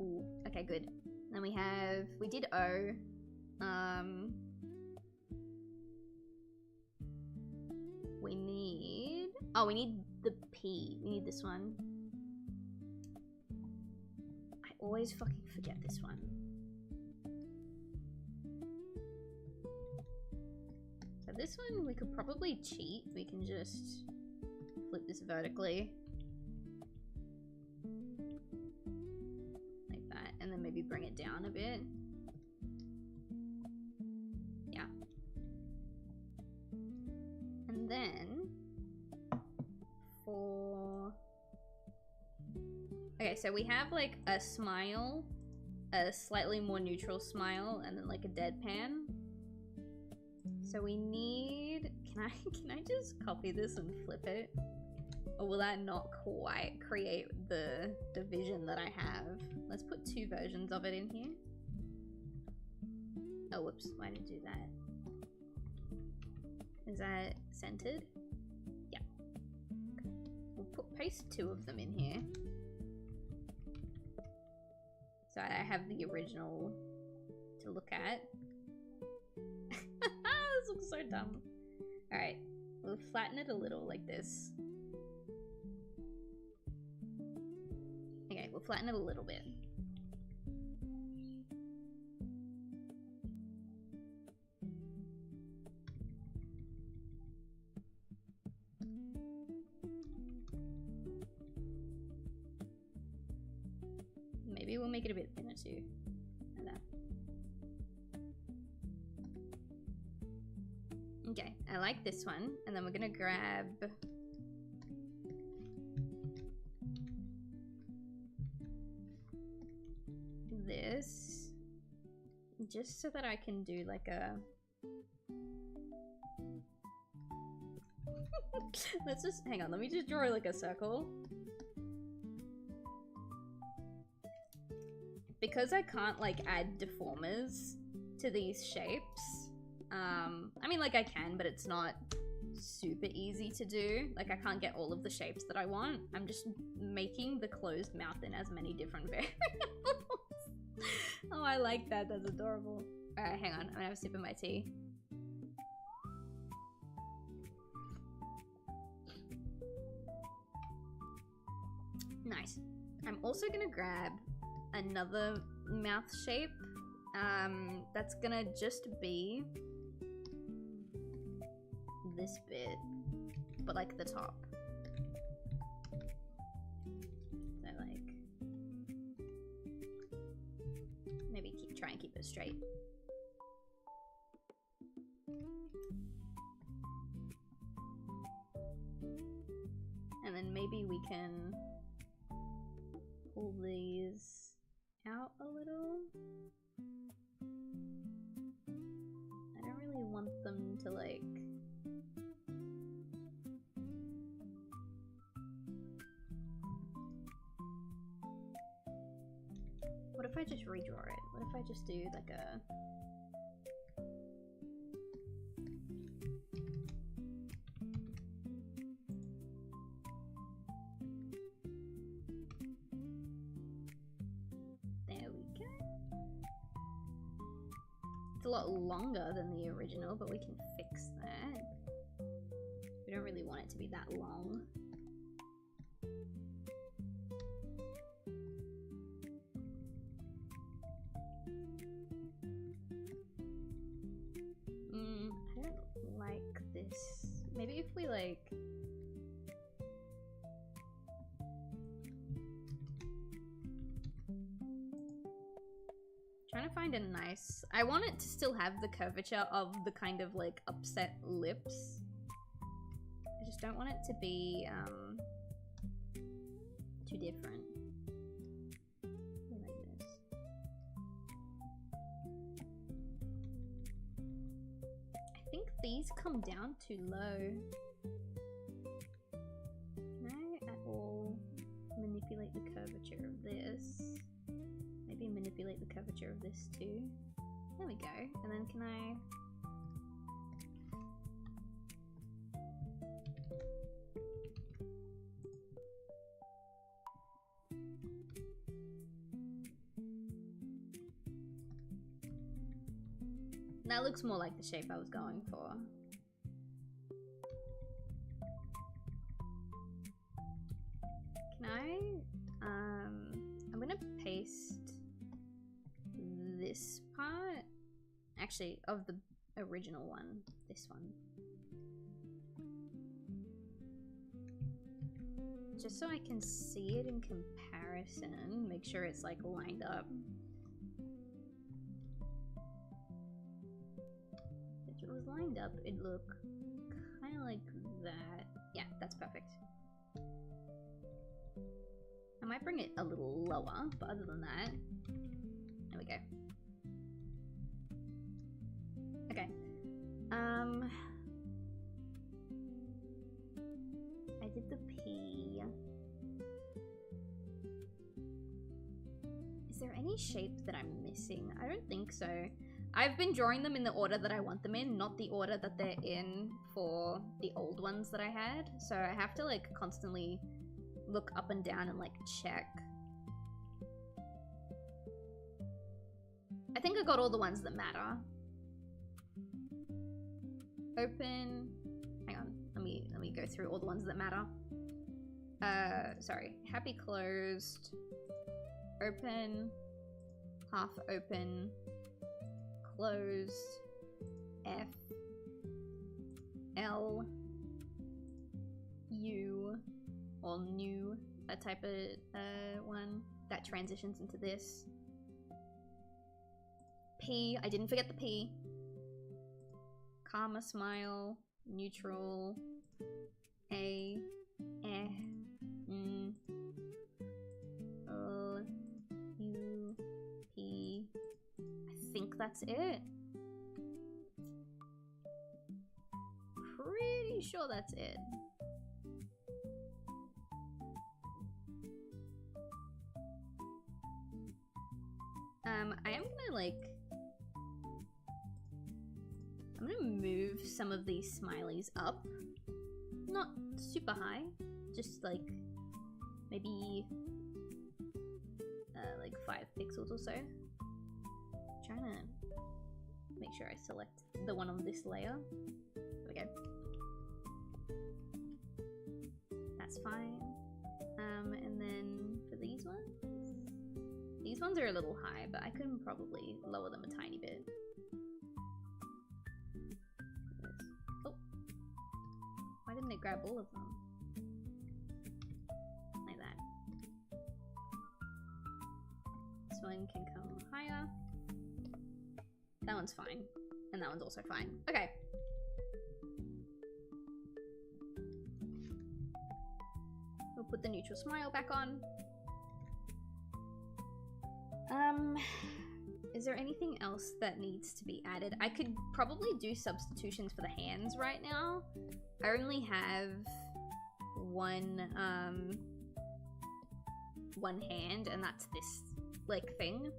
S2: Ooh, okay, good. Then we did O. We need the P. We need this one. I always fucking forget this one. So this one, we could probably cheat. We can just flip this vertically. Like that. And then maybe bring it down a bit. Yeah. And then for... Okay, so we have like a smile, a slightly more neutral smile, and then like a deadpan. So we need... Can I just copy this and flip it? Or will that not quite create the vision that I have? Let's put two versions of it in here. Oh, whoops. Why did I do that? Is that centered? Yeah. Okay. We'll paste two of them in here. So I have the original to look at. This looks so dumb. Alright, we'll flatten it a little like this. Okay, we'll flatten it a little bit. Maybe we'll make it a bit thinner too. Like that. Okay, I like this one, and then we're gonna grab this just so that I can do like a let's just hang on, let me just draw like a circle. Because I can't like add deformers to these shapes, I mean like I can, but it's not super easy to do. Like I can't get all of the shapes that I want. I'm just making the closed mouth in as many different variables. Oh, I like that, that's adorable. Alright, hang on, I'm gonna have a sip of my tea. Nice. I'm also gonna grab another mouth shape that's gonna just be this bit, but like the top. So like maybe try and keep it straight. And then maybe we can pull these out a little. I don't really want them to like... What if I just redraw it? What if I just do like a... It's a lot longer than the original, but we can fix that. We don't really want it to be that long. I don't like this. Maybe if we like... Trying to find a nice... I want it to still have the curvature of the kind of like upset lips. I just don't want it to be too different. Like this. I think these come down too low. Can I at all manipulate the curvature of this? Maybe manipulate the curvature of this too. There we go. And then can I... That looks more like the shape I was going for. Can I? I'm gonna paste this part. Actually, of the original one, this one. Just so I can see it in comparison, make sure it's like lined up. If it was lined up, it'd look kind of like that. Yeah, that's perfect. I might bring it a little lower, but other than that, there we go. Okay. I did the P. Is there any shape that I'm missing? I don't think so. I've been drawing them in the order that I want them in, not the order that they're in for the old ones that I had. So I have to like constantly look up and down and like check. I think I got all the ones that matter. Open. Hang on. Let me go through all the ones that matter. Sorry. Happy closed. Open. Half open. Closed. F. L. U. Or new. That type of one. That transitions into this. P. I didn't forget the P. Karma smile. Neutral. A. Eh. O. U. P. I think that's it. Pretty sure that's it. I am gonna like... I'm gonna move some of these smileys up. Not super high, just like maybe like 5 pixels or so. Trying to make sure I select the one on this layer. There we go. That's fine. And then for these ones are a little high, but I can probably lower them a tiny bit. Oh, why didn't it grab all of them? Like that. This one can come higher. That one's fine. And that one's also fine. Okay. We'll put the neutral smile back on. Is there anything else that needs to be added? I could probably do substitutions for the hands right now. I only have one hand, and that's this like thing.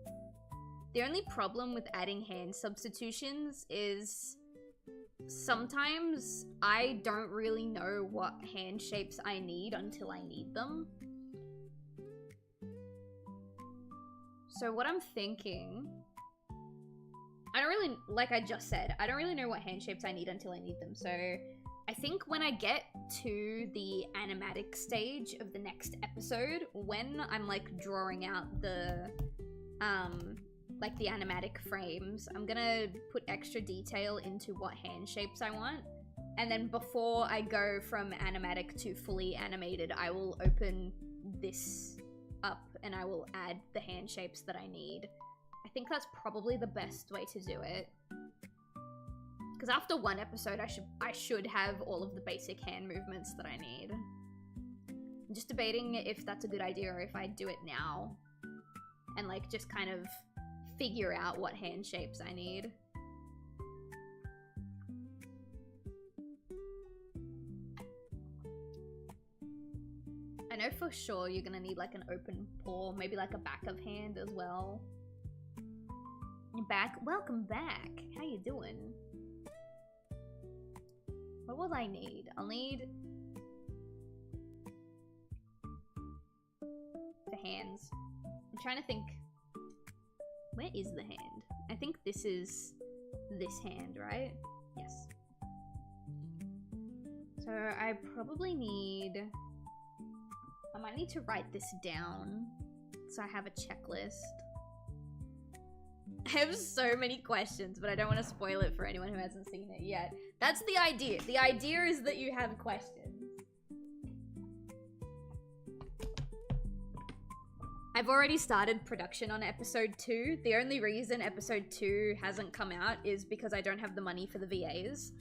S2: The only problem with adding hand substitutions is sometimes I don't really know what hand shapes I need until I need them. So what I'm thinking, I don't really, like I just said, I don't really know what hand shapes I need until I need them. So I think when I get to the animatic stage of the next episode, when I'm like drawing out the, like the animatic frames, I'm gonna put extra detail into what hand shapes I want. And then before I go from animatic to fully animated, I will open this up and I will add the hand shapes that I need. I think that's probably the best way to do it. Because after one episode, I should have all of the basic hand movements that I need. I'm just debating if that's a good idea or if I do it now. And like just kind of figure out what hand shapes I need. I know for sure you're gonna need like an open paw, maybe like a back of hand as well. You're back? Welcome back! How you doing? What will I need? I'll need the hands. I'm trying to think. Where is the hand? I think this is this hand, right? Yes. So I probably need... I might need to write this down so I have a checklist. I have so many questions, but I don't want to spoil it for anyone who hasn't seen it yet. That's the idea. The idea is that you have questions. I've already started production on episode 2. The only reason episode 2 hasn't come out is because I don't have the money for the VAs.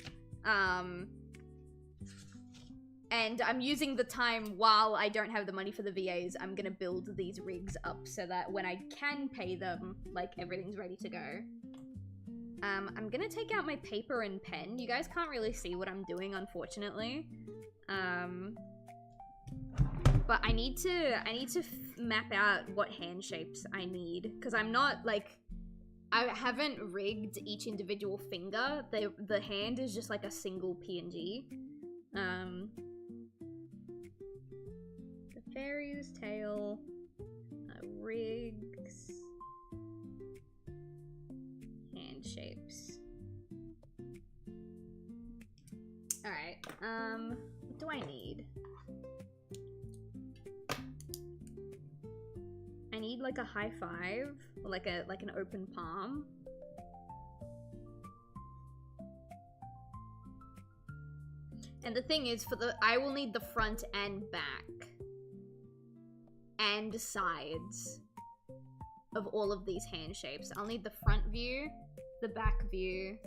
S2: And I'm using the time while I don't have the money for the VAs, I'm gonna build these rigs up so that when I can pay them, like, everything's ready to go. I'm gonna take out my paper and pen. You guys can't really see what I'm doing, unfortunately. But I need to map out what hand shapes I need, because I'm not, like, I haven't rigged each individual finger. The hand is just like a single PNG. The fairy's tail, rigs, hand shapes. Alright, what do I need? I need like a high five, or like an open palm. And the thing is, I will need the front and back and sides of all of these hand shapes. I'll need the front view, the back view,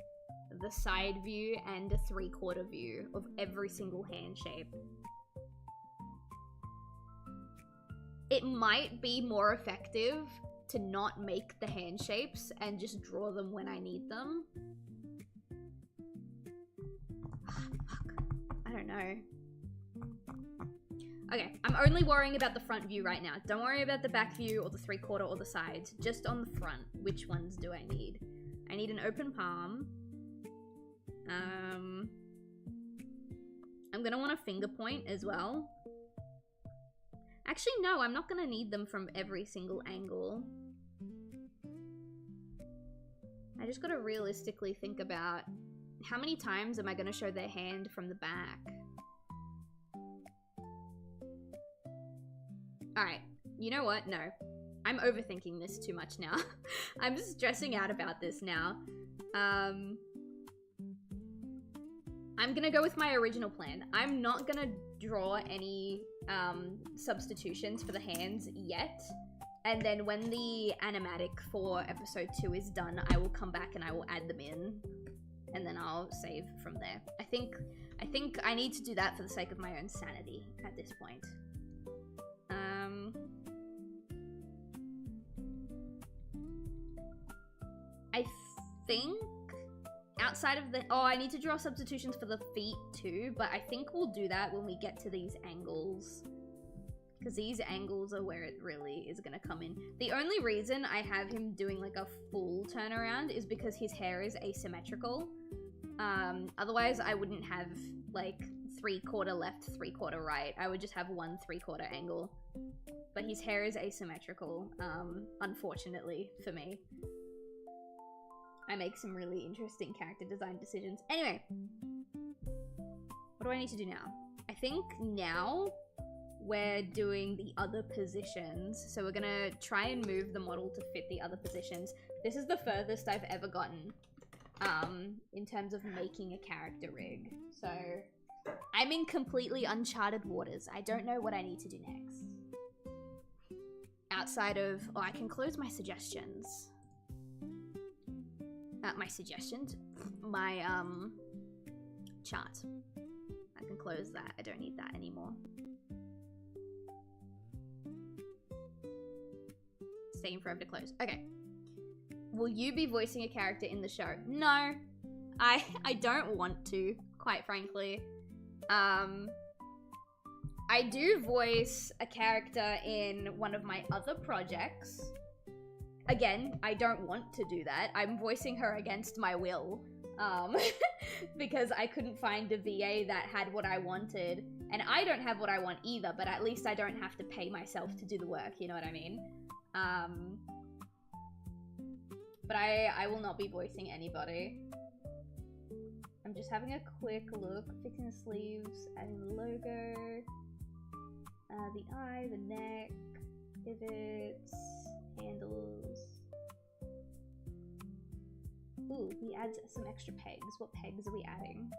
S2: the side view, and a 3/4 view of every single hand shape. It might be more effective to not make the hand shapes and just draw them when I need them. Fuck. I don't know. Okay, I'm only worrying about the front view right now. Don't worry about the back view or the 3/4 or the sides. Just on the front. Which ones do I need? I need an open palm. I'm gonna want a finger point as well. Actually, no, I'm not gonna need them from every single angle. I just gotta realistically think about how many times am I gonna show their hand from the back? Alright, you know what? No. I'm overthinking this too much now. I'm stressing out about this now. I'm gonna go with my original plan. I'm not gonna draw any substitutions for the hands yet. And then when the animatic for episode 2 is done, I will come back and I will add them in. And then I'll save from there. I think I need to do that for the sake of my own sanity at this point. I think outside of the... Oh, I need to draw substitutions for the feet too, but I think we'll do that when we get to these angles. Because these angles are where it really is going to come in. The only reason I have him doing like a full turnaround is because his hair is asymmetrical. Otherwise, I wouldn't have like 3/4 left, 3/4 right. I would just have one 3/4 angle. But his hair is asymmetrical, unfortunately for me. I make some really interesting character design decisions. Anyway, what do I need to do now? I think now we're doing the other positions. So we're gonna try and move the model to fit the other positions. This is the furthest I've ever gotten in terms of making a character rig. So I'm in completely uncharted waters. I don't know what I need to do next. Outside of, oh, I can close my suggestions. My chart. I can close that. I don't need that anymore. Staying forever to close. Okay. Will you be voicing a character in the show? No. I don't want to, quite frankly. I do voice a character in one of my other projects. Again, I don't want to do that. I'm voicing her against my will. because I couldn't find a VA that had what I wanted, and I don't have what I want either, but at least I don't have to pay myself to do the work, you know what I mean? But I will not be voicing anybody. I'm just having a quick look, fixing the sleeves, adding the logo, the eye, the neck, pivots, handles. Ooh, he adds some extra pegs. What pegs are we adding?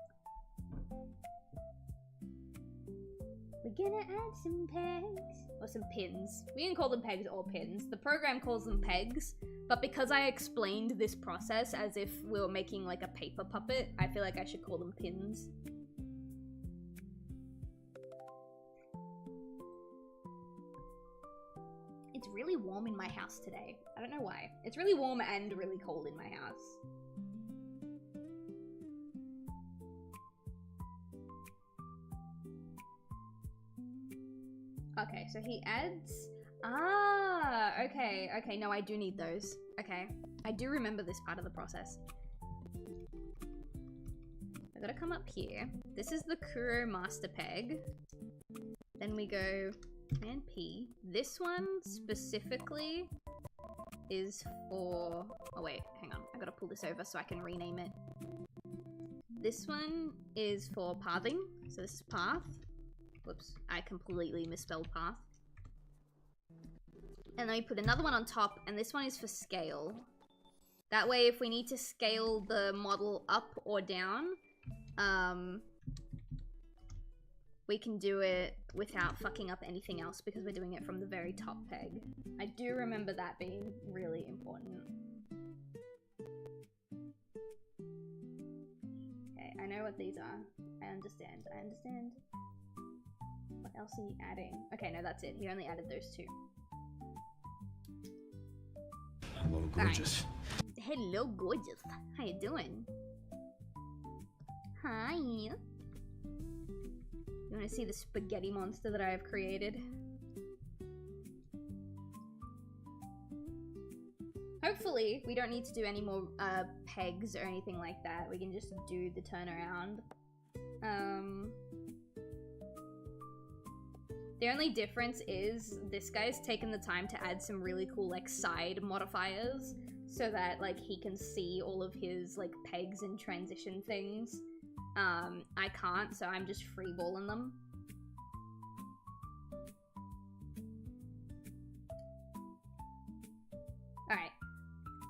S2: We're gonna add some pegs. Or some pins. We can call them pegs or pins. The program calls them pegs, but because I explained this process as if we were making like a paper puppet, I feel like I should call them pins. It's really warm in my house today. I don't know why. It's really warm and really cold in my house. Okay, so he adds... Ah, okay, okay. No, I do need those. Okay, I do remember this part of the process. I gotta come up here. This is the Kuro Master Peg. Then we go and P. This one specifically is for... Oh wait, hang on. I gotta pull this over so I can rename it. This one is for pathing. So this is path. Whoops, I completely misspelled path. And then we put another one on top, and this one is for scale. That way, if we need to scale the model up or down, we can do it without fucking up anything else because we're doing it from the very top peg. I do remember that being really important. Okay, I know what these are. I understand. I understand. What else are you adding? Okay, no, that's it. He only added those two.
S1: Hello, gorgeous.
S2: Right. Hello, gorgeous. How you doing? Hi. You want to see the spaghetti monster that I have created? Hopefully, we don't need to do any more pegs or anything like that. We can just do the turnaround. The only difference is this guy's taken the time to add some really cool like side modifiers so that like he can see all of his like pegs and transition things. I can't, so I'm just freeballing them. Alright.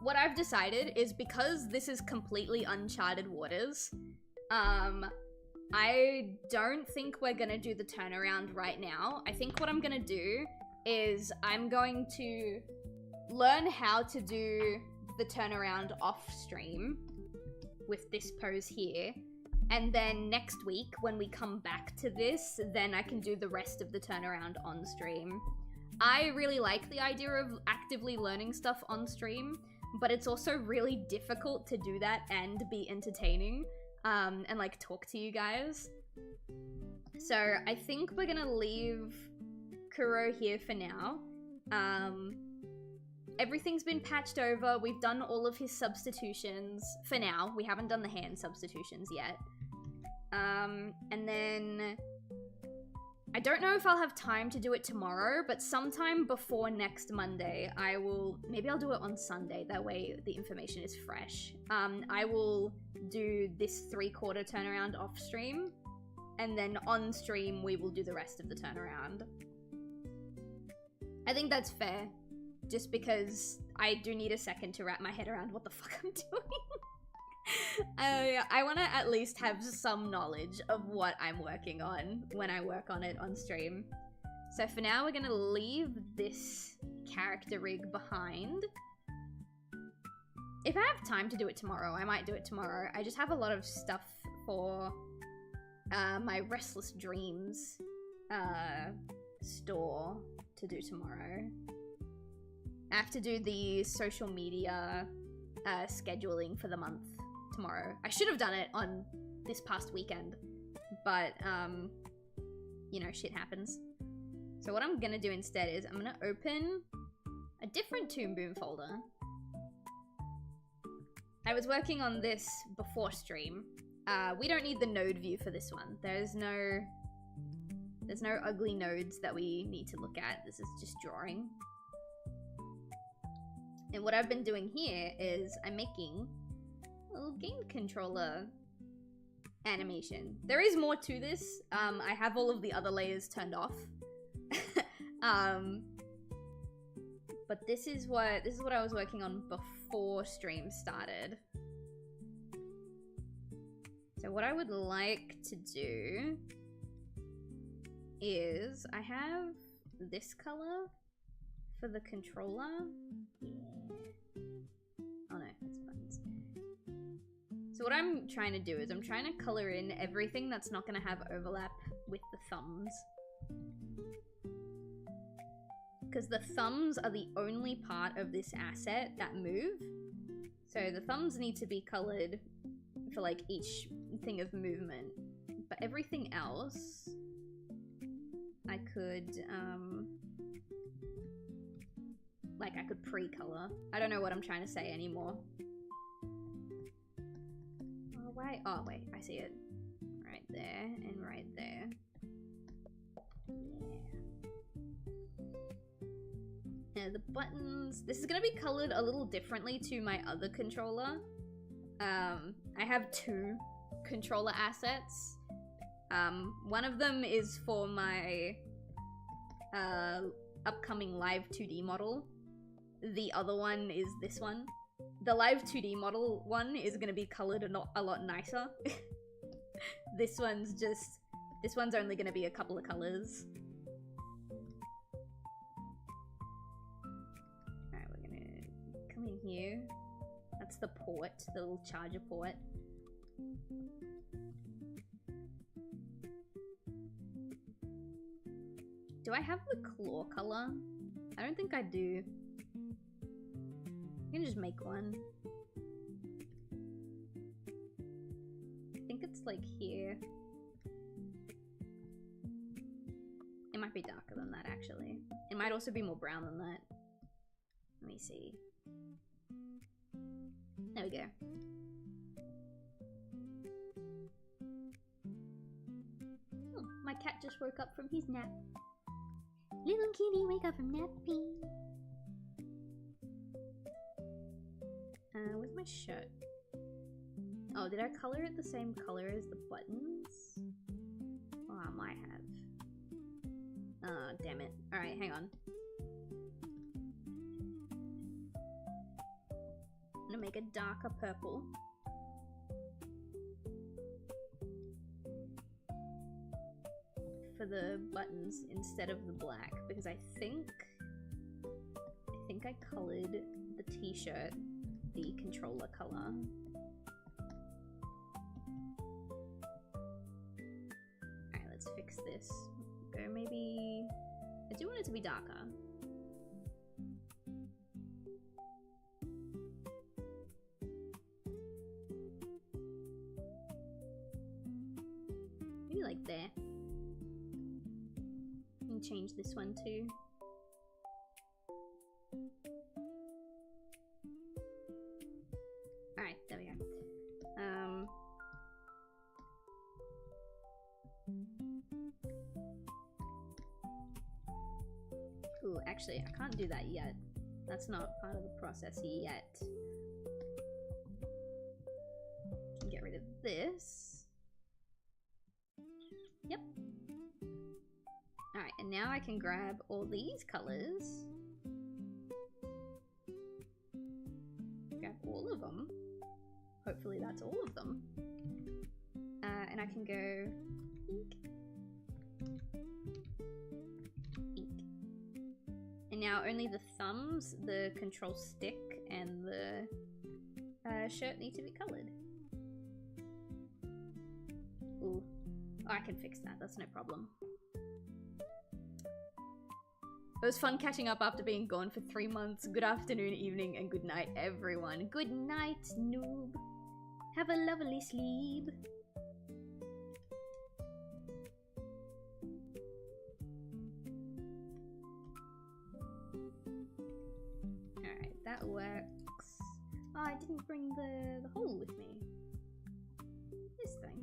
S2: What I've decided is because this is completely uncharted waters, I don't think we're gonna do the turnaround right now. I think what I'm gonna do is I'm going to learn how to do the turnaround off stream with this pose here. And then next week, when we come back to this, then I can do the rest of the turnaround on stream. I really like the idea of actively learning stuff on stream, but it's also really difficult to do that and be entertaining. And like talk to you guys. So I think we're gonna leave Kuro here for now. Everything's been patched over. We've done all of his substitutions for now. We haven't done the hand substitutions yet. And then I don't know if I'll have time to do it tomorrow, but sometime before next Monday, maybe I'll do it on Sunday. That way the information is fresh. I will do this 3/4 turnaround off stream, and then on stream, we will do the rest of the turnaround. I think that's fair, just because I do need a second to wrap my head around what the fuck I'm doing. I want to at least have some knowledge of what I'm working on when I work on it on stream. So for now, we're going to leave this character rig behind. If I have time to do it tomorrow, I might do it tomorrow. I just have a lot of stuff for my Restless Dreams store to do tomorrow. I have to do the social media scheduling for the month tomorrow. I should have done it on this past weekend, but you know, shit happens. So what I'm gonna do instead is I'm gonna open a different Toon Boom folder. I was working on this before stream. We don't need the node view for this one. There's no ugly nodes that we need to look at. This is just drawing. And what I've been doing here is I'm making a little game controller animation. There is more to this. I have all of the other layers turned off. But this is what I was working on before stream started. So what I would like to do is I have this color for the controller. Yeah. Oh no, that's buttons. So what I'm trying to do is I'm trying to color in everything that's not going to have overlap with the thumbs. Because the thumbs are the only part of this asset that move. So the thumbs need to be colored for like each thing of movement. But everything else, I could, like I could pre-color. I don't know what I'm trying to say anymore. Oh, wait. Oh, wait. I see it. Right there and right there. Yeah, the buttons. This is gonna be colored a little differently to my other controller. I have two controller assets. One of them is for my upcoming live 2D model. The other one is this one. The live 2D model one is gonna be colored a lot nicer. This one's only gonna be a couple of colors. Alright, we're gonna come in here. That's the port, the little charger port. Do I have the claw color? I don't think I do. I can just make one. I think it's like here. It might be darker than that actually. It might also be more brown than that. Let me see. There we go. Oh, my cat just woke up from his nap. Little kitty, wake up from napping. Where's my shirt? Oh, did I color it the same color as the buttons? Oh, I might have. Oh, damn it. Alright, hang on. I'm gonna make a darker purple. For the buttons instead of the black, because I think I colored the t-shirt the controller color. Alright, let's fix this. Go maybe... I do want it to be darker. Maybe like there. And change this one too. Alright, there we go. Ooh, actually, I can't do that yet. That's not part of the process yet. Get rid of this. Yep. Alright, and now I can grab all these colors. Grab all of them. Hopefully that's all of them. And I can go ink. Ink. And now only the thumbs, the control stick, and the shirt need to be colored. Ooh. Oh, I can fix that, that's no problem. It was fun catching up after being gone for 3 months. Good afternoon, evening, and good night, everyone. Good night, noob. Have a lovely sleep. Alright, that works. Oh, I didn't bring the hole with me. This thing.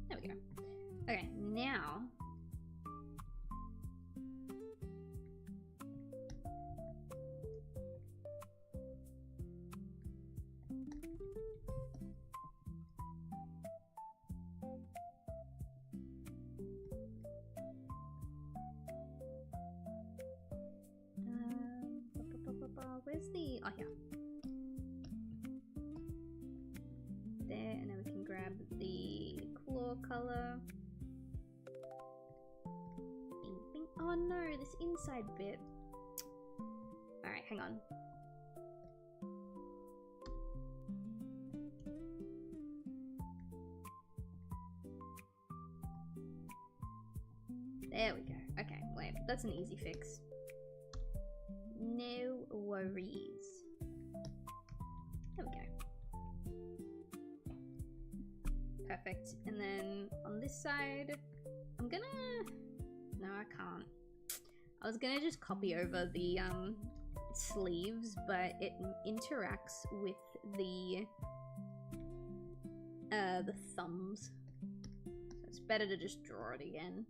S2: There we go. Okay, now... where's the... oh, here. There, and then we can grab the claw color. Bing, bing. Oh no, this inside bit. Alright, hang on. There we go. Okay, wait, that's an easy fix. No worries. There we go. Perfect. And then on this side, I'm gonna... no, I can't. I was gonna just copy over the sleeves, but it interacts with the thumbs. So it's better to just draw it again.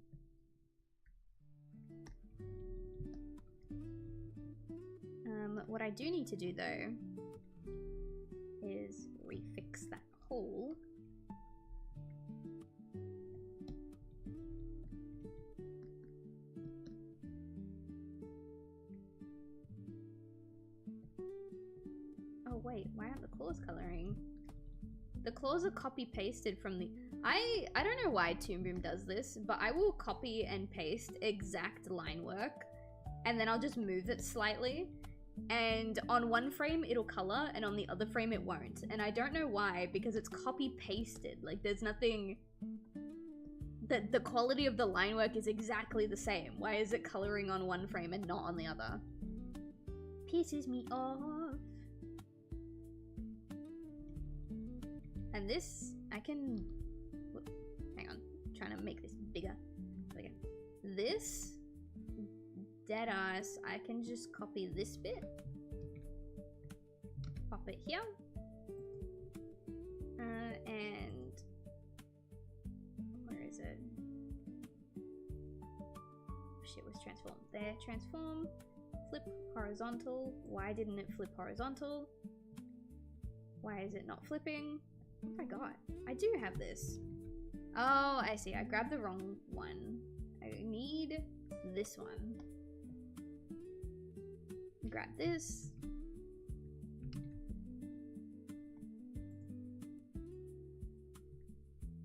S2: What I do need to do though is refix that hole. Oh wait, why aren't the claws coloring? The claws are copy pasted from the... I don't know why Toon Boom does this, but I will copy and paste exact line work and then I'll just move it slightly. And on one frame it'll color and on the other frame it won't, and I don't know why, because it's copy pasted. Like there's nothing, the quality of the line work is exactly the same. Why is it coloring on one frame and not on the other? Pisses me off. And this I can, hang on, I'm trying to make this bigger. Okay, this deadass, I can just copy this bit, pop it here, and where is it? Shit was transformed. There, transform, flip horizontal. Why didn't it flip horizontal? Why is it not flipping? What have I got? I do have this. Oh, I see. I grabbed the wrong one. I need this one. Grab this.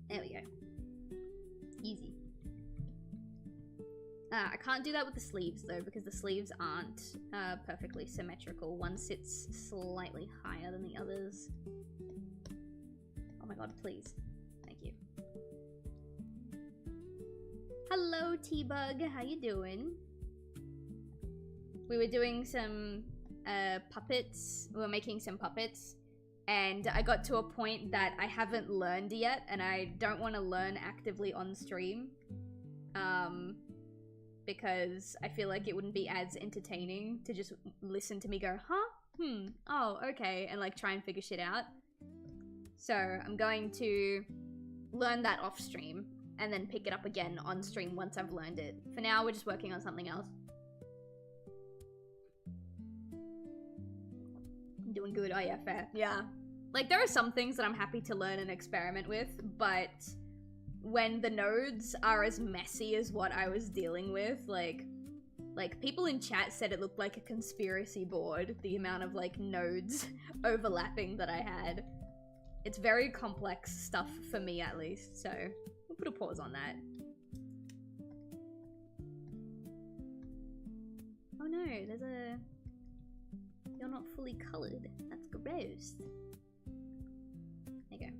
S2: There we go. Easy. I can't do that with the sleeves though, because the sleeves aren't perfectly symmetrical. One sits slightly higher than the others. Oh my god, please. Thank you. Hello, T-Bug. How you doing? We were doing some puppets. We were making some puppets. And I got to a point that I haven't learned yet, and I don't want to learn actively on stream. Because I feel like it wouldn't be as entertaining to just listen to me go, huh? Oh, okay, and like try and figure shit out. So I'm going to learn that off stream, and then pick it up again on stream once I've learned it. For now, we're just working on something else. Doing good. Oh yeah, fair. Yeah. Like, there are some things that I'm happy to learn and experiment with, but when the nodes are as messy as what I was dealing with, like people in chat said it looked like a conspiracy board, the amount of like nodes overlapping that I had. It's very complex stuff for me, at least, so we'll put a pause on that. Oh no, there's a... You're not fully colored. That's gross. There you go.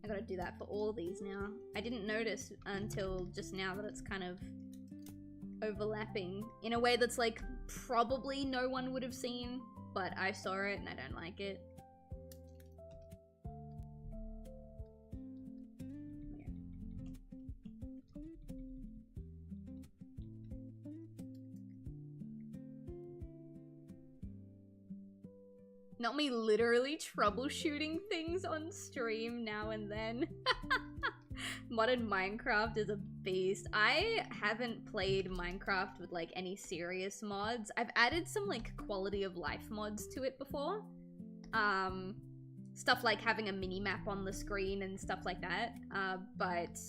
S2: I gotta do that for all these now. I didn't notice until just now that it's kind of overlapping in a way that's like probably no one would have seen, but I saw it and I don't like it. Not me literally troubleshooting things on stream now and then. Modern Minecraft is a beast. I haven't played Minecraft with like any serious mods. I've added some like quality of life mods to it before. Stuff like having a mini map on the screen and stuff like that. But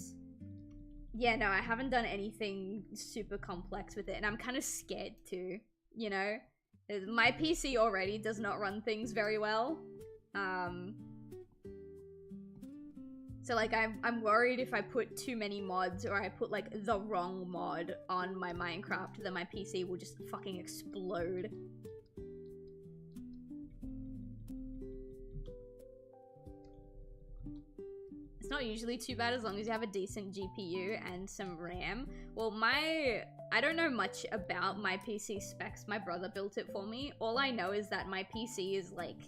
S2: yeah, no, I haven't done anything super complex with it, and I'm kind of scared to, you know? My PC already does not run things very well. So like I'm worried if I put too many mods or I put like the wrong mod on my Minecraft, then my PC will just fucking explode. It's not usually too bad as long as you have a decent GPU and some RAM. Well, I don't know much about my PC specs. My brother built it for me. All I know is that my PC is like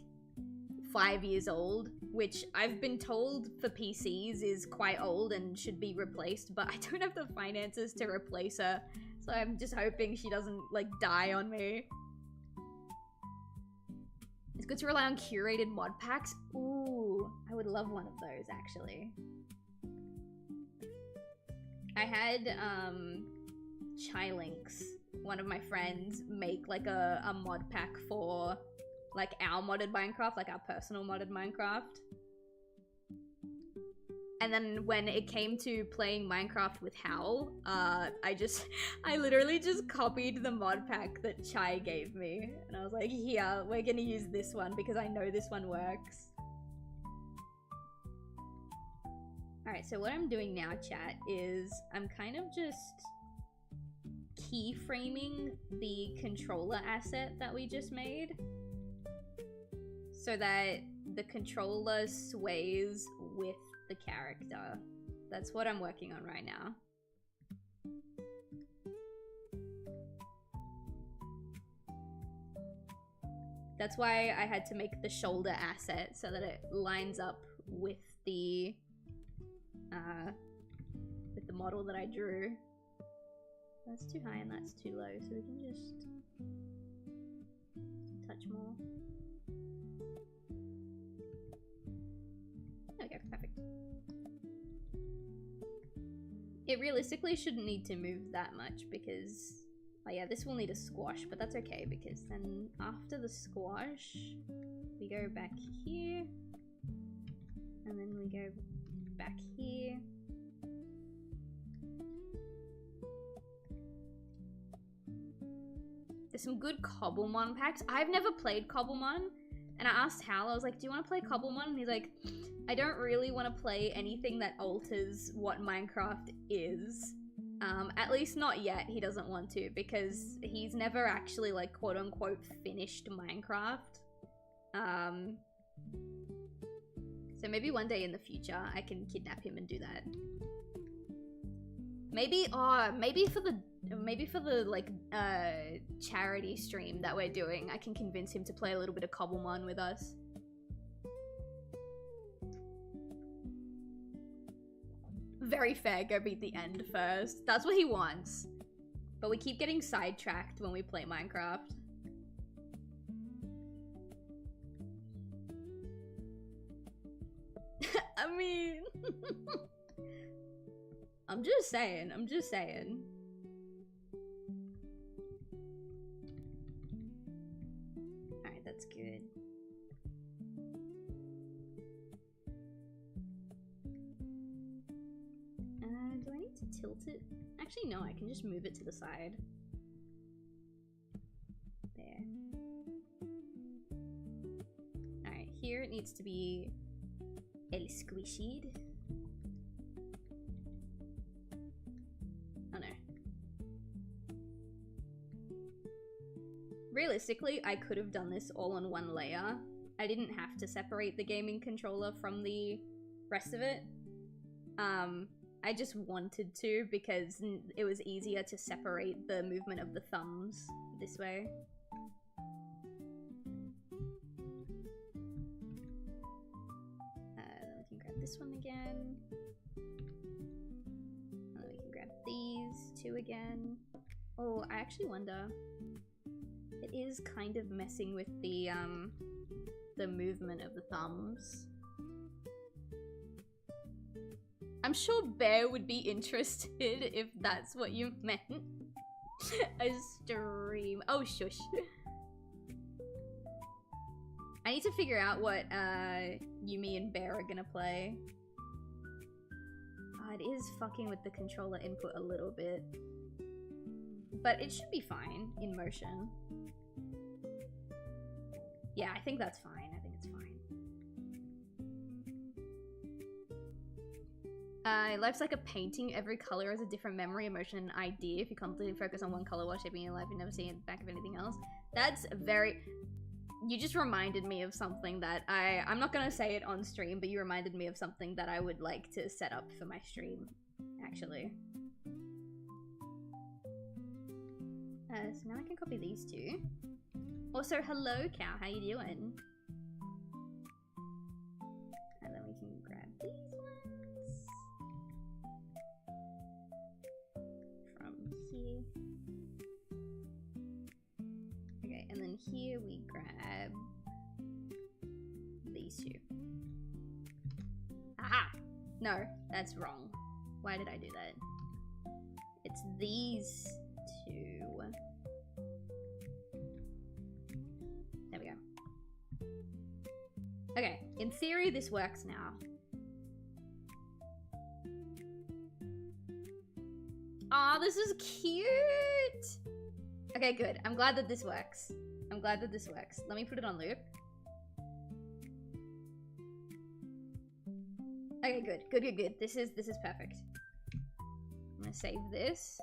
S2: 5 years old, which I've been told for PCs is quite old and should be replaced, but I don't have the finances to replace her. So I'm just hoping she doesn't like die on me. It's good to rely on curated mod packs. Ooh, I would love one of those actually. I had Chilinks, one of my friends, make like a mod pack for like our modded Minecraft, like our personal modded Minecraft. And then when it came to playing Minecraft with Howl, I literally just copied the mod pack that Chai gave me. And I was like, here, we're gonna use this one because I know this one works. Alright, so what I'm doing now, chat, is I'm kind of just keyframing the controller asset that we just made so that the controller sways with the character. That's what I'm working on right now. That's why I had to make the shoulder asset so that it lines up with the model that I drew. That's too high and that's too low, so we can just touch more. There we go, perfect. It realistically shouldn't need to move that much because, oh yeah, this will need a squash, but that's okay because then after the squash, we go back here, and then we go back here. There's some good Cobblemon packs. I've never played Cobblemon, and I asked Hal, I was like, do you want to play Cobblemon? And he's like, I don't really want to play anything that alters what Minecraft is. At least not yet, he doesn't want to, because he's never actually, like, quote-unquote finished Minecraft. So maybe one day in the future, I can kidnap him and do that. Maybe for the like charity stream that we're doing, I can convince him to play a little bit of Cobblemon with us. Very fair, go beat the end first. That's what he wants. But we keep getting sidetracked when we play Minecraft. I mean... I'm just saying. Alright, that's good. Do I need to tilt it? Actually, no, I can just move it to the side. There. Alright, here it needs to be el squishied. Oh no. Realistically, I could have done this all on one layer. I didn't have to separate the gaming controller from the rest of it. I just wanted to because it was easier to separate the movement of the thumbs this way. Then we can grab this one again. And then we can grab these two again. Oh, I actually wonder. It is kind of messing with the movement of the thumbs. I'm sure Bear would be interested if that's what you meant. A stream. Oh, shush. I need to figure out what Yumi and Bear are gonna play. Oh, it is fucking with the controller input a little bit. But it should be fine in motion. Yeah, I think that's fine. I think it's fine. Life's like a painting. Every color has a different memory, emotion, and idea. If you constantly focus on one color while shaping your life, you never see the back of anything else. That's very... You just reminded me of something that I'm not gonna say it on stream, but you reminded me of something that I would like to set up for my stream, actually. So now I can copy these two. Also, hello, Cow. How you doing? And then we can grab these ones from here. Okay, and then here we grab these two. Aha! No, that's wrong. Why did I do that? It's these two. There we go. Okay, in theory, this works now. Aw, this is cute! Okay, good. I'm glad that this works. I'm glad that this works. Let me put it on loop. Okay, good. Good, good, good. This is perfect. I'm gonna save this.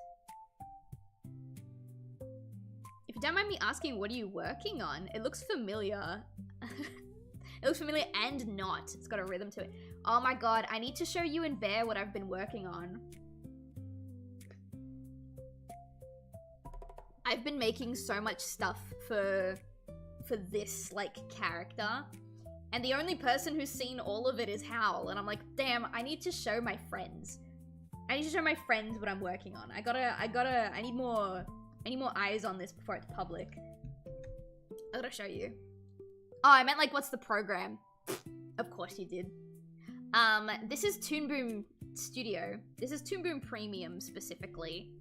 S2: If you don't mind me asking, what are you working on? It looks familiar. It looks familiar and not. It's got a rhythm to it. Oh my god, I need to show you and Bear what I've been working on. I've been making so much stuff for this, like, character. And the only person who's seen all of it is Howl. And I'm like, damn, I need to show my friends. I need to show my friends what I'm working on. I need more eyes on this before it's public. I gotta show you. Oh, I meant like, what's the program? Of course you did. This is Toon Boom Studio. This is Toon Boom Premium specifically.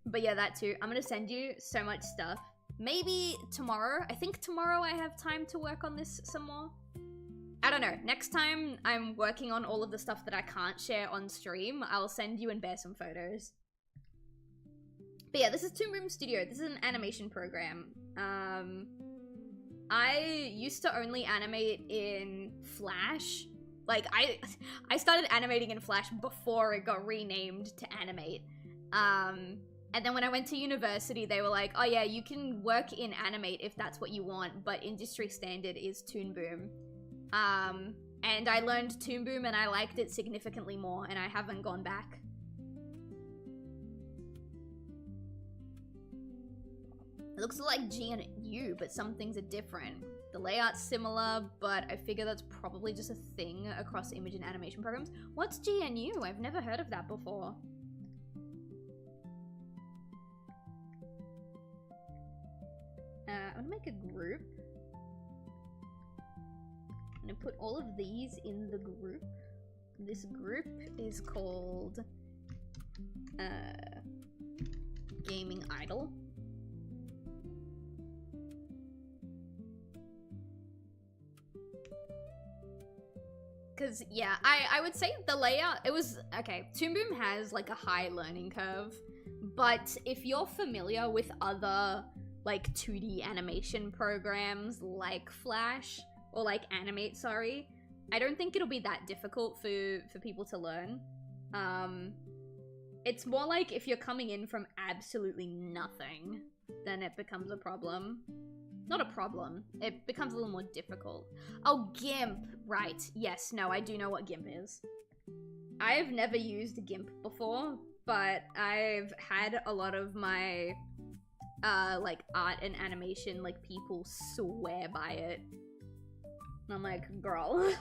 S2: But yeah, that too. I'm gonna send you so much stuff. Maybe tomorrow. I think tomorrow I have time to work on this some more. I don't know. Next time I'm working on all of the stuff that I can't share on stream, I'll send you and Bear some photos. But yeah, this is Toon Boom Studio. This is an animation program. I used to only animate in Flash. Like, I started animating in Flash before it got renamed to Animate. And then when I went to university, they were like, oh yeah, you can work in Animate if that's what you want, but industry standard is Toon Boom. And I learned Toon Boom and I liked it significantly more, and I haven't gone back. It looks like GNU, but some things are different. The layout's similar, but I figure that's probably just a thing across image and animation programs. What's GNU? I've never heard of that before. I'm gonna make a group. I'm gonna put all of these in the group. This group is called Gaming Idol. Because, yeah, I would say the layout, it was, okay, Toon Boom has, like, a high learning curve, but if you're familiar with other, like, 2D animation programs like Flash, or like Animate, sorry, I don't think it'll be that difficult for people to learn. It's more like if you're coming in from absolutely nothing, then it becomes a problem. Not a problem. It becomes a little more difficult. Oh, GIMP. Right. Yes. No, I do know what GIMP is. I've never used GIMP before, but I've had a lot of my, like, art and animation, like, people swear by it. And I'm like, girl,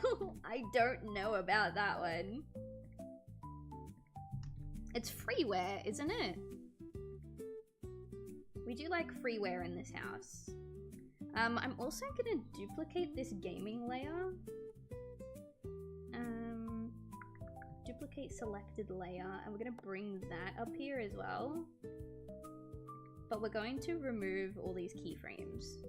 S2: I don't know about that one. It's freeware, isn't it? We do like freeware in this house. I'm also gonna duplicate this gaming layer. Duplicate selected layer, and we're gonna bring that up here as well. But we're going to remove all these keyframes.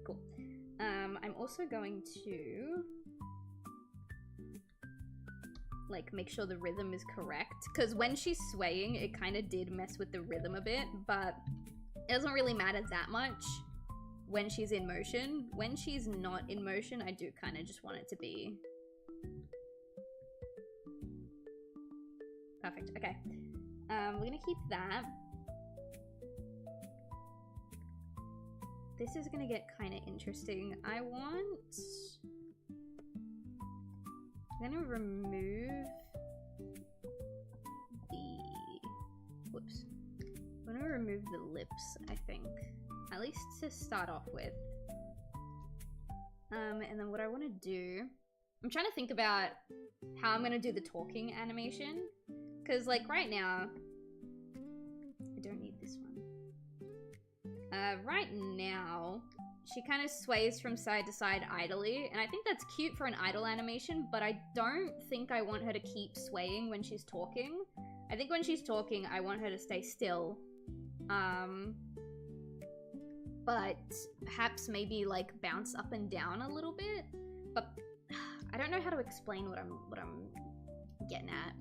S2: Cool. I'm also going to like make sure the rhythm is correct, because when she's swaying it kind of did mess with the rhythm a bit, but it doesn't really matter that much when she's in motion. When she's not in motion, I do kind of just want it to be perfect. Okay, we're gonna keep that. This is gonna get kind of interesting. I'm gonna remove the, whoops. I'm gonna remove the lips, I think. At least to start off with. And then what I wanna do, I'm trying to think about how I'm gonna do the talking animation. Cause like right now, I don't need this one. Right now, she kind of sways from side to side idly, and I think that's cute for an idle animation, but I don't think I want her to keep swaying when she's talking. I think when she's talking, I want her to stay still. But perhaps maybe like bounce up and down a little bit, but I don't know how to explain what I'm getting at.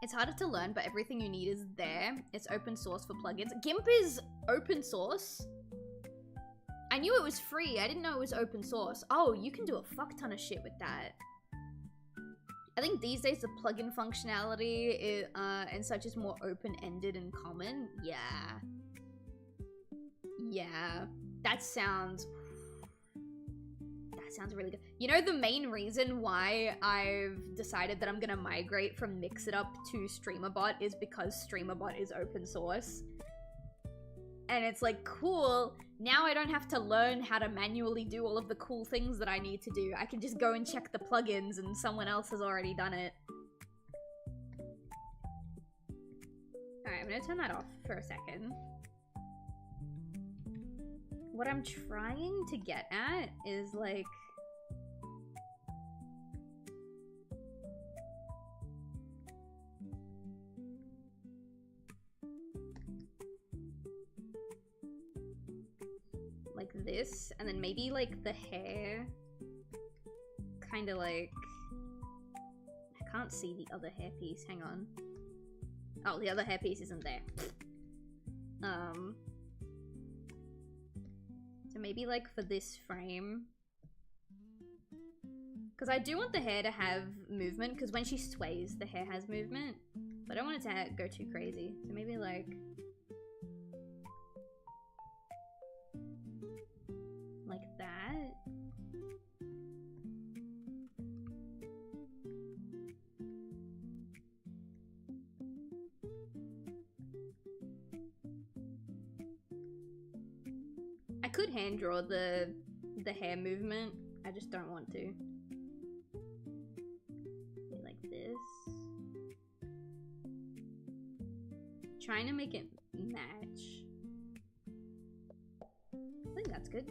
S2: It's harder to learn, but everything you need is there. It's open source for plugins. GIMP is open source? I knew it was free. I didn't know it was open source. Oh, you can do a fuck ton of shit with that. I think these days the plugin functionality and such is more open-ended and common. Yeah. Yeah. That sounds really good. You know, the main reason why I've decided that I'm gonna migrate from Mixitup to StreamerBot is because StreamerBot is open source. And it's like, cool, now I don't have to learn how to manually do all of the cool things that I need to do. I can just go and check the plugins and someone else has already done it. Alright, I'm gonna turn that off for a second. What I'm trying to get at is like, this, and then maybe like the hair kind of like, I can't see the other hairpiece, hang on. Oh, the other hairpiece isn't there. So maybe like for this frame, because I do want the hair to have movement, because when she sways the hair has movement, but I don't want it to go too crazy. So maybe like that. I could hand draw the hair movement. I just don't want to. Like this. Trying to make it match. I think that's good.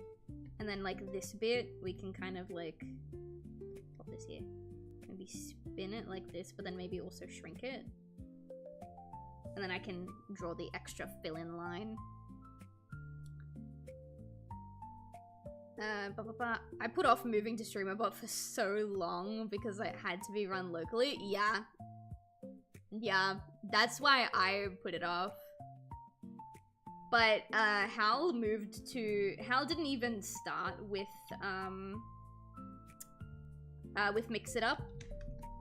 S2: And then like this bit, we can kind of like pop this here. Maybe spin it like this, but then maybe also shrink it. And then I can draw the extra fill-in line. I put off moving to StreamerBot for so long because it had to be run locally. Yeah. Yeah, that's why I put it off. But Hal didn't even start with Mixitup.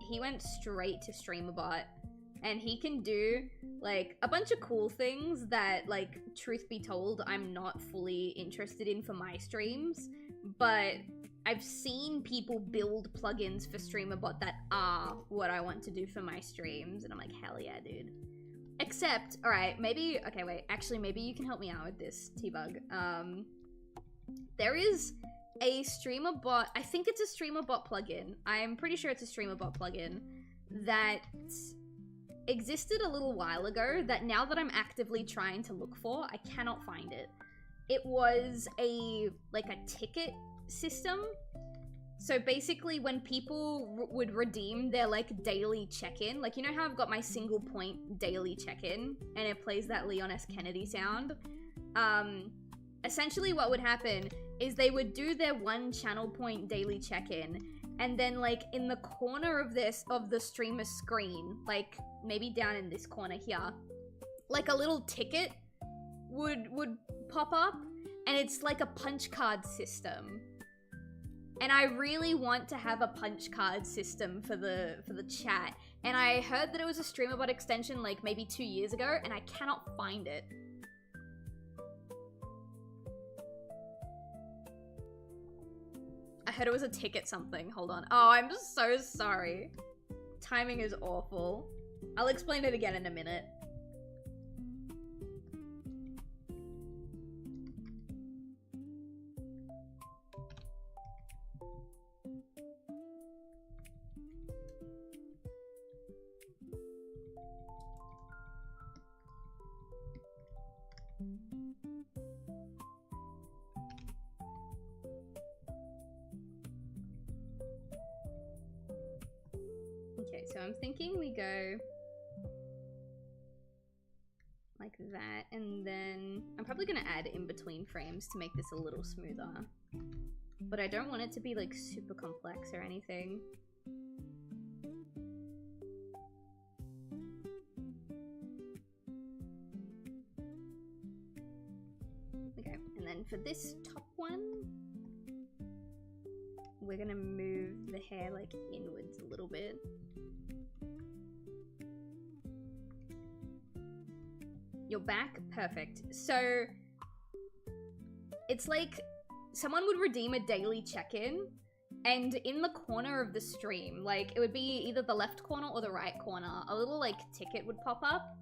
S2: He went straight to StreamerBot, and he can do like a bunch of cool things that, like, truth be told, I'm not fully interested in for my streams, but I've seen people build plugins for StreamerBot that are what I want to do for my streams, and I'm like, hell yeah, dude. Except, alright, maybe, okay, wait, actually, maybe you can help me out with this, T-Bug. There is a streamer bot, I think it's a streamer bot plugin. I'm pretty sure it's a streamer bot plugin that existed a little while ago that now that I'm actively trying to look for, I cannot find it. It was like a ticket system. So basically when people would redeem their like daily check-in, like you know how I've got my single point daily check-in and it plays that Leon S. Kennedy sound? Essentially what would happen is they would do their 1 channel point daily check-in, and then like in the corner of the streamer screen, like maybe down in this corner here, like a little ticket would pop up, and it's like a punch card system. And I really want to have a punch card system for the chat. And I heard that it was a StreamerBot extension like maybe 2 years ago, and I cannot find it. I heard it was a ticket something. Hold on. Oh, I'm just so sorry. Timing is awful. I'll explain it again in a minute. Okay, so I'm thinking we go like that, and then I'm probably gonna add in between frames to make this a little smoother. But I don't want it to be like super complex or anything. Okay, and then for this top one, we're gonna move the hair like inwards a little bit. You're back? Perfect. So, it's like someone would redeem a daily check-in, and in the corner of the stream, like it would be either the left corner or the right corner, a little like ticket would pop up,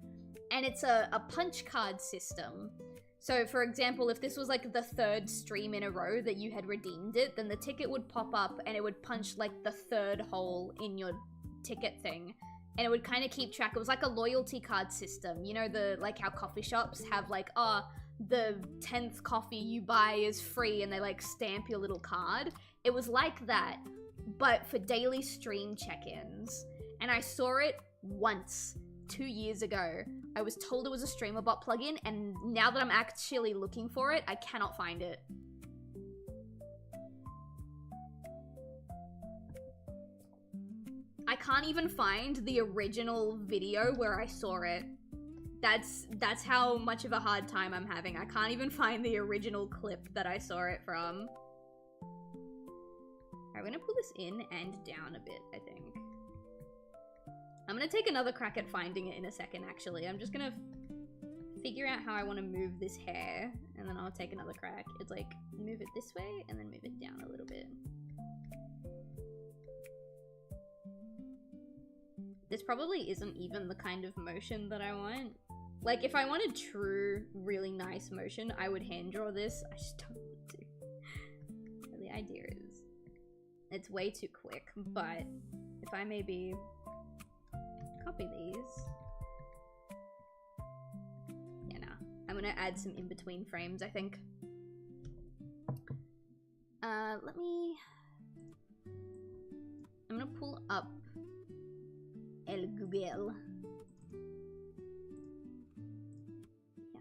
S2: and it's a punch card system. So for example, if this was like the 3rd stream in a row that you had redeemed it, then the ticket would pop up and it would punch like the 3rd hole in your ticket thing. And it would kind of keep track. It was like a loyalty card system. You know, like how coffee shops have like, oh, the 10th coffee you buy is free, and they like stamp your little card. It was like that, but for daily stream check-ins. And I saw it once 2 years ago. I was told it was a StreamerBot plugin, and now that I'm actually looking for it, I cannot find it. I can't even find the original video where I saw it. That's how much of a hard time I'm having. I can't even find the original clip that I saw it from. I'm gonna pull this in and down a bit, I think. I'm gonna take another crack at finding it in a second, actually. I'm just gonna figure out how I want to move this hair, and then I'll take another crack. It's like, move it this way, and then move it down a little bit. This probably isn't even the kind of motion that I want. Like, if I wanted true, really nice motion, I would hand draw this. I just don't want to. So the idea is, it's way too quick, but if I maybe copy these. Yeah, nah. I'm gonna add some in-between frames, I think. Let me... I'm gonna pull up El Google. Yeah.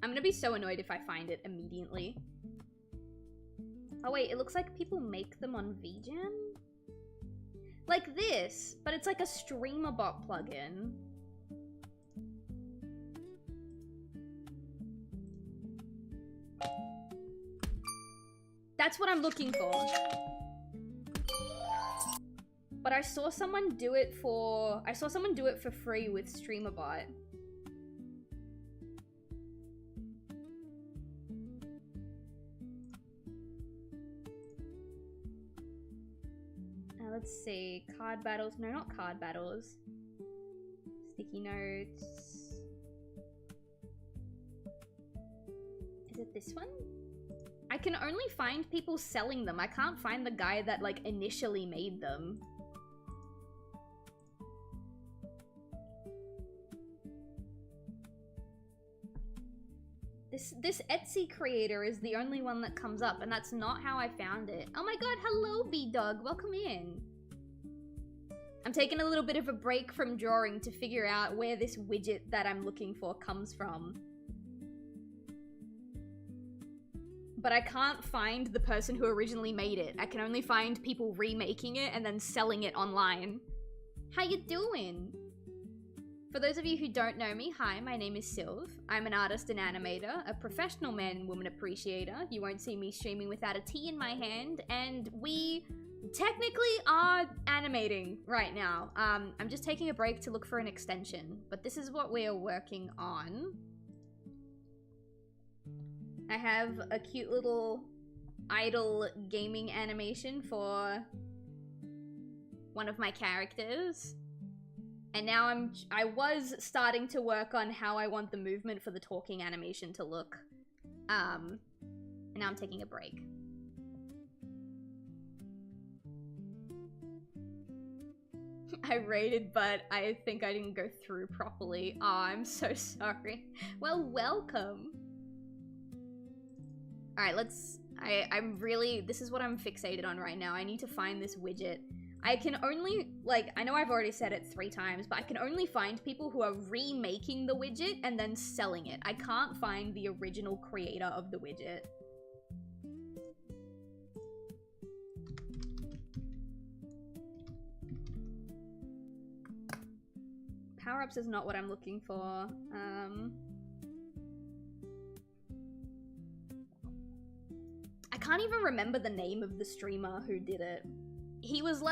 S2: I'm gonna be so annoyed if I find it immediately. Oh wait, it looks like people make them on VGen? Like this, but it's like a StreamerBot plugin. That's what I'm looking for. But I saw someone do it for free with StreamerBot. let's see. Card battles. No, not card battles. Sticky notes. Is it this one? I can only find people selling them. I can't find the guy that, like, initially made them. This Etsy creator is the only one that comes up, and that's not how I found it. Oh my god, hello, B-Dog. Welcome in. I'm taking a little bit of a break from drawing to figure out where this widget that I'm looking for comes from. But I can't find the person who originally made it. I can only find people remaking it and then selling it online. How you doing? For those of you who don't know me, hi, my name is Sylv. I'm an artist and animator, a professional man and woman appreciator. You won't see me streaming without a tea in my hand, and we technically are animating right now. I'm just taking a break to look for an extension, but this is what we are working on. I have a cute little idle gaming animation for one of my characters. And now I was starting to work on how I want the movement for the talking animation to look. And now I'm taking a break. I raided, but I think I didn't go through properly. Oh, I'm so sorry. Well, welcome. Alright, I'm really, this is what I'm fixated on right now. I need to find this widget. I can only, like, I know I've already said it 3 times, but I can only find people who are remaking the widget and then selling it. I can't find the original creator of the widget. Power-ups is not what I'm looking for. I can't even remember the name of the streamer who did it. He was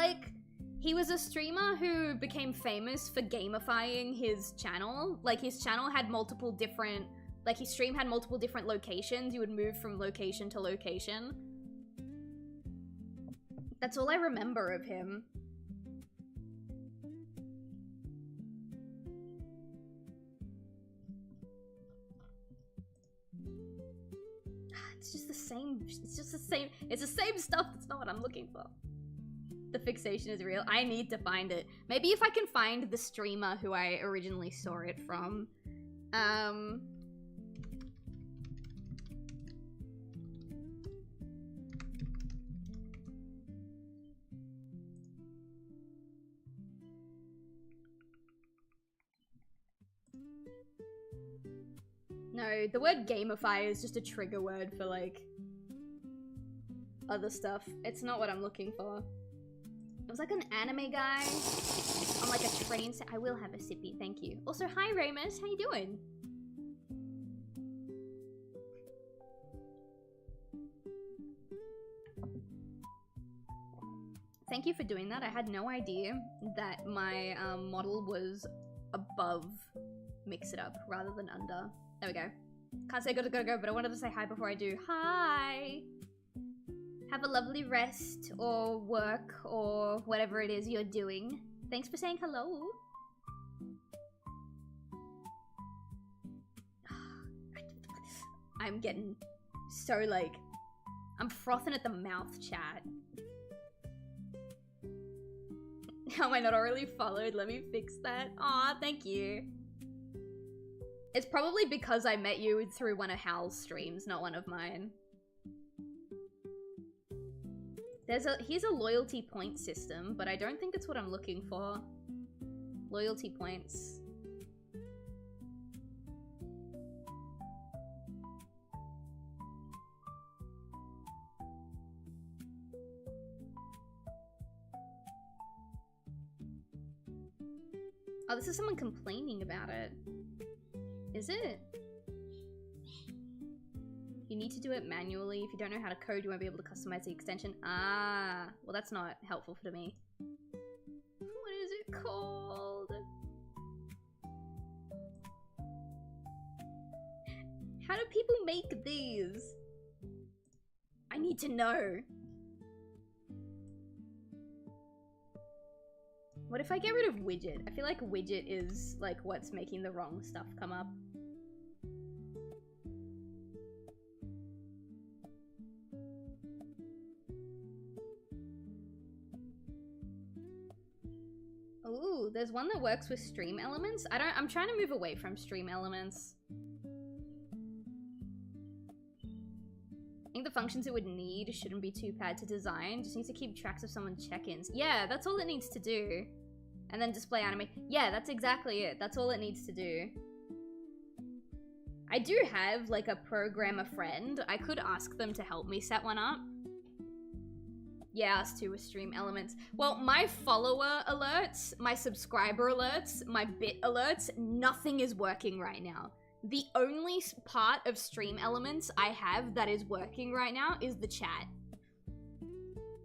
S2: a streamer who became famous for gamifying his channel. Like, his channel had multiple different, like, his stream had multiple different locations. You would move from location to location. That's all I remember of him. It's just the same, it's the same stuff. That's not what I'm looking for. The fixation is real. I need to find it. Maybe if I can find the streamer who I originally saw it from. No, the word gamify is just a trigger word for, like, other stuff. It's not what I'm looking for. It was like an anime guy on like a train set. I will have a sippy, thank you. Also, hi Ramus, how you doing? Thank you for doing that. I had no idea that my model was above Mix It Up rather than under. There we go. Can't say gotta go, but I wanted to say hi before I do. Hi! Have a lovely rest or work or whatever it is you're doing. Thanks for saying hello. I'm getting so, like, I'm frothing at the mouth, chat. How am I not already followed? Let me fix that. Aw, thank you. It's probably because I met you through one of Hal's streams, not one of mine. Here's a loyalty point system, but I don't think it's what I'm looking for. Loyalty points. Oh, this is someone complaining about it. Is it? You need to do it manually. If you don't know how to code, you won't be able to customize the extension. Ah, well, that's not helpful for me. What is it called? How do people make these? I need to know. What if I get rid of widget? I feel like widget is like what's making the wrong stuff come up. Ooh, there's one that works with stream elements. I'm trying to move away from stream elements. I think the functions it would need shouldn't be too bad to design. Just needs to keep tracks of someone's check-ins. Yeah, that's all it needs to do. And then display anime. Yeah, that's exactly it. That's all it needs to do. I do have like a programmer friend. I could ask them to help me set one up. Yeah, us too with stream elements. Well, my follower alerts, my subscriber alerts, my bit alerts, nothing is working right now. The only part of stream elements I have that is working right now is the chat.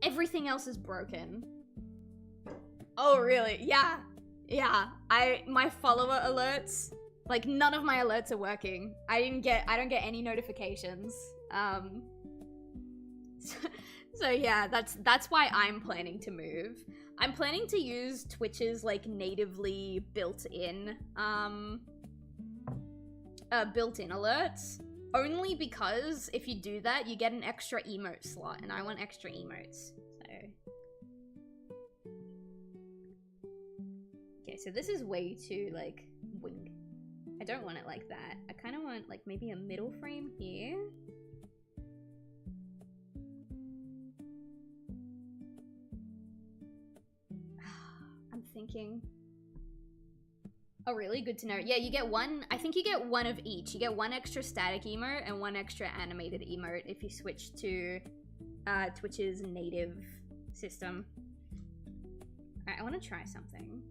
S2: Everything else is broken. Oh, really? Yeah. Yeah. My follower alerts, like none of my alerts are working. I don't get any notifications. So yeah, that's why I'm planning to move. I'm planning to use Twitch's like natively built-in alerts, only because if you do that, you get an extra emote slot, and I want extra emotes. Okay, so this is way too like wing. I don't want it like that. I kind of want like maybe a middle frame here. I'm thinking. Oh, really? Good to know. Yeah, you get one. I think you get one of each. You get one extra static emote and one extra animated emote if you switch to Twitch's native system. Alright, I want to try something.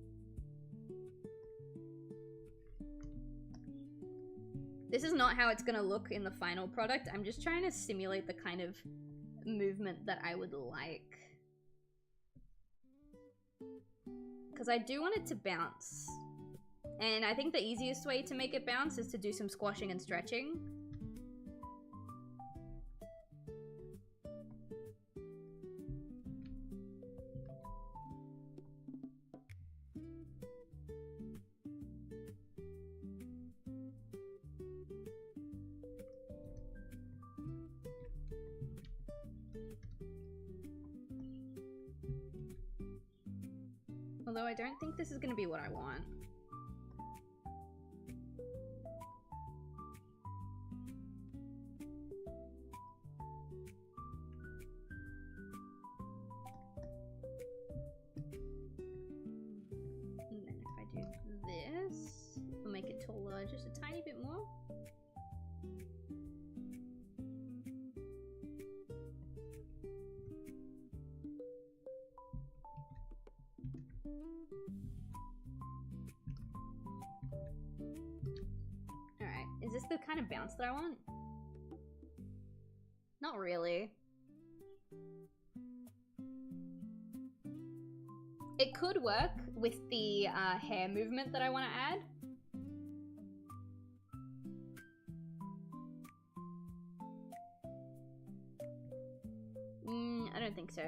S2: This is not how it's gonna look in the final product. I'm just trying to simulate the kind of movement that I would like. Because I do want it to bounce. And I think the easiest way to make it bounce is to do some squashing and stretching. Although I don't think this is going to be what I want. And then if I do this, I'll make it taller just a tiny bit more. Alright, is this the kind of bounce that I want? Not really. It could work with the hair movement that I want to add. I don't think so.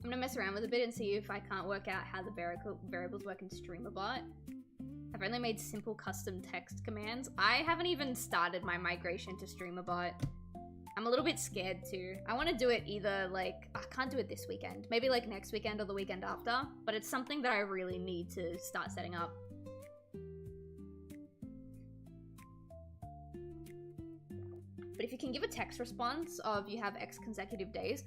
S2: I'm gonna mess around with a bit and see if I can't work out how the variables work in StreamerBot. I've only made simple custom text commands. I haven't even started my migration to StreamerBot. I'm a little bit scared too. I want to do it either like, I can't do it this weekend. Maybe like next weekend or the weekend after. But it's something that I really need to start setting up. But if you can give a text response of you have X consecutive days,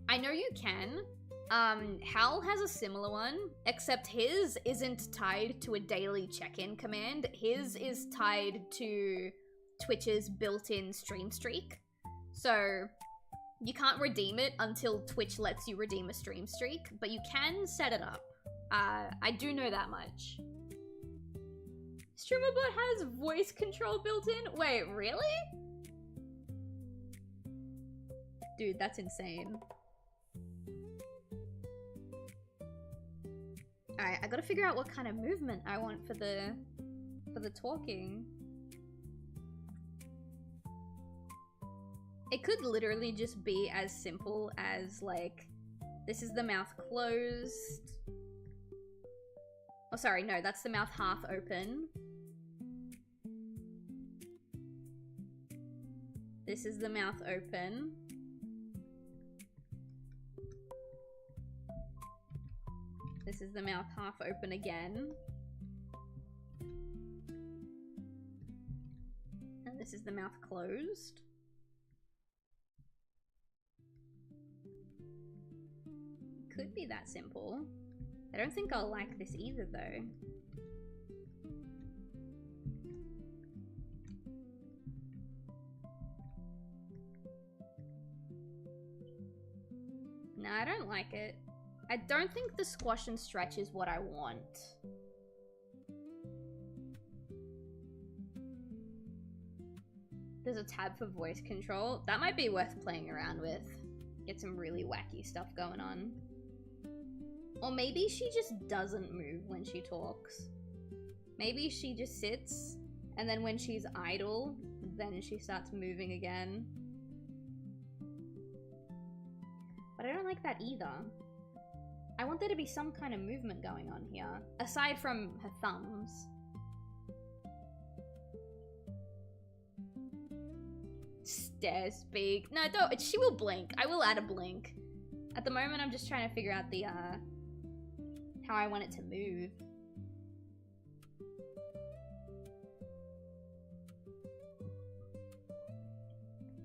S2: I know you can. Hal has a similar one, except his isn't tied to a daily check-in command. His is tied to Twitch's built-in stream streak. So you can't redeem it until Twitch lets you redeem a stream streak, but you can set it up. I do know that much. StreamerBot has voice control built in? Wait, really? Dude, that's insane. Alright, I gotta figure out what kind of movement I want for the talking. It could literally just be as simple as, like, this is the mouth closed. Oh, sorry, no, that's the mouth half open. This is the mouth open. This is the mouth half open again. And this is the mouth closed. Could be that simple. I don't think I'll like this either, though. No, I don't like it. I don't think the squash and stretch is what I want. There's a tab for voice control. That might be worth playing around with. Get some really wacky stuff going on. Or maybe she just doesn't move when she talks. Maybe she just sits, and then when she's idle, then she starts moving again. But I don't like that either. I want there to be some kind of movement going on here, aside from her thumbs. Stare, speak. No, don't. She will blink. I will add a blink. At the moment, I'm just trying to figure out the, how I want it to move.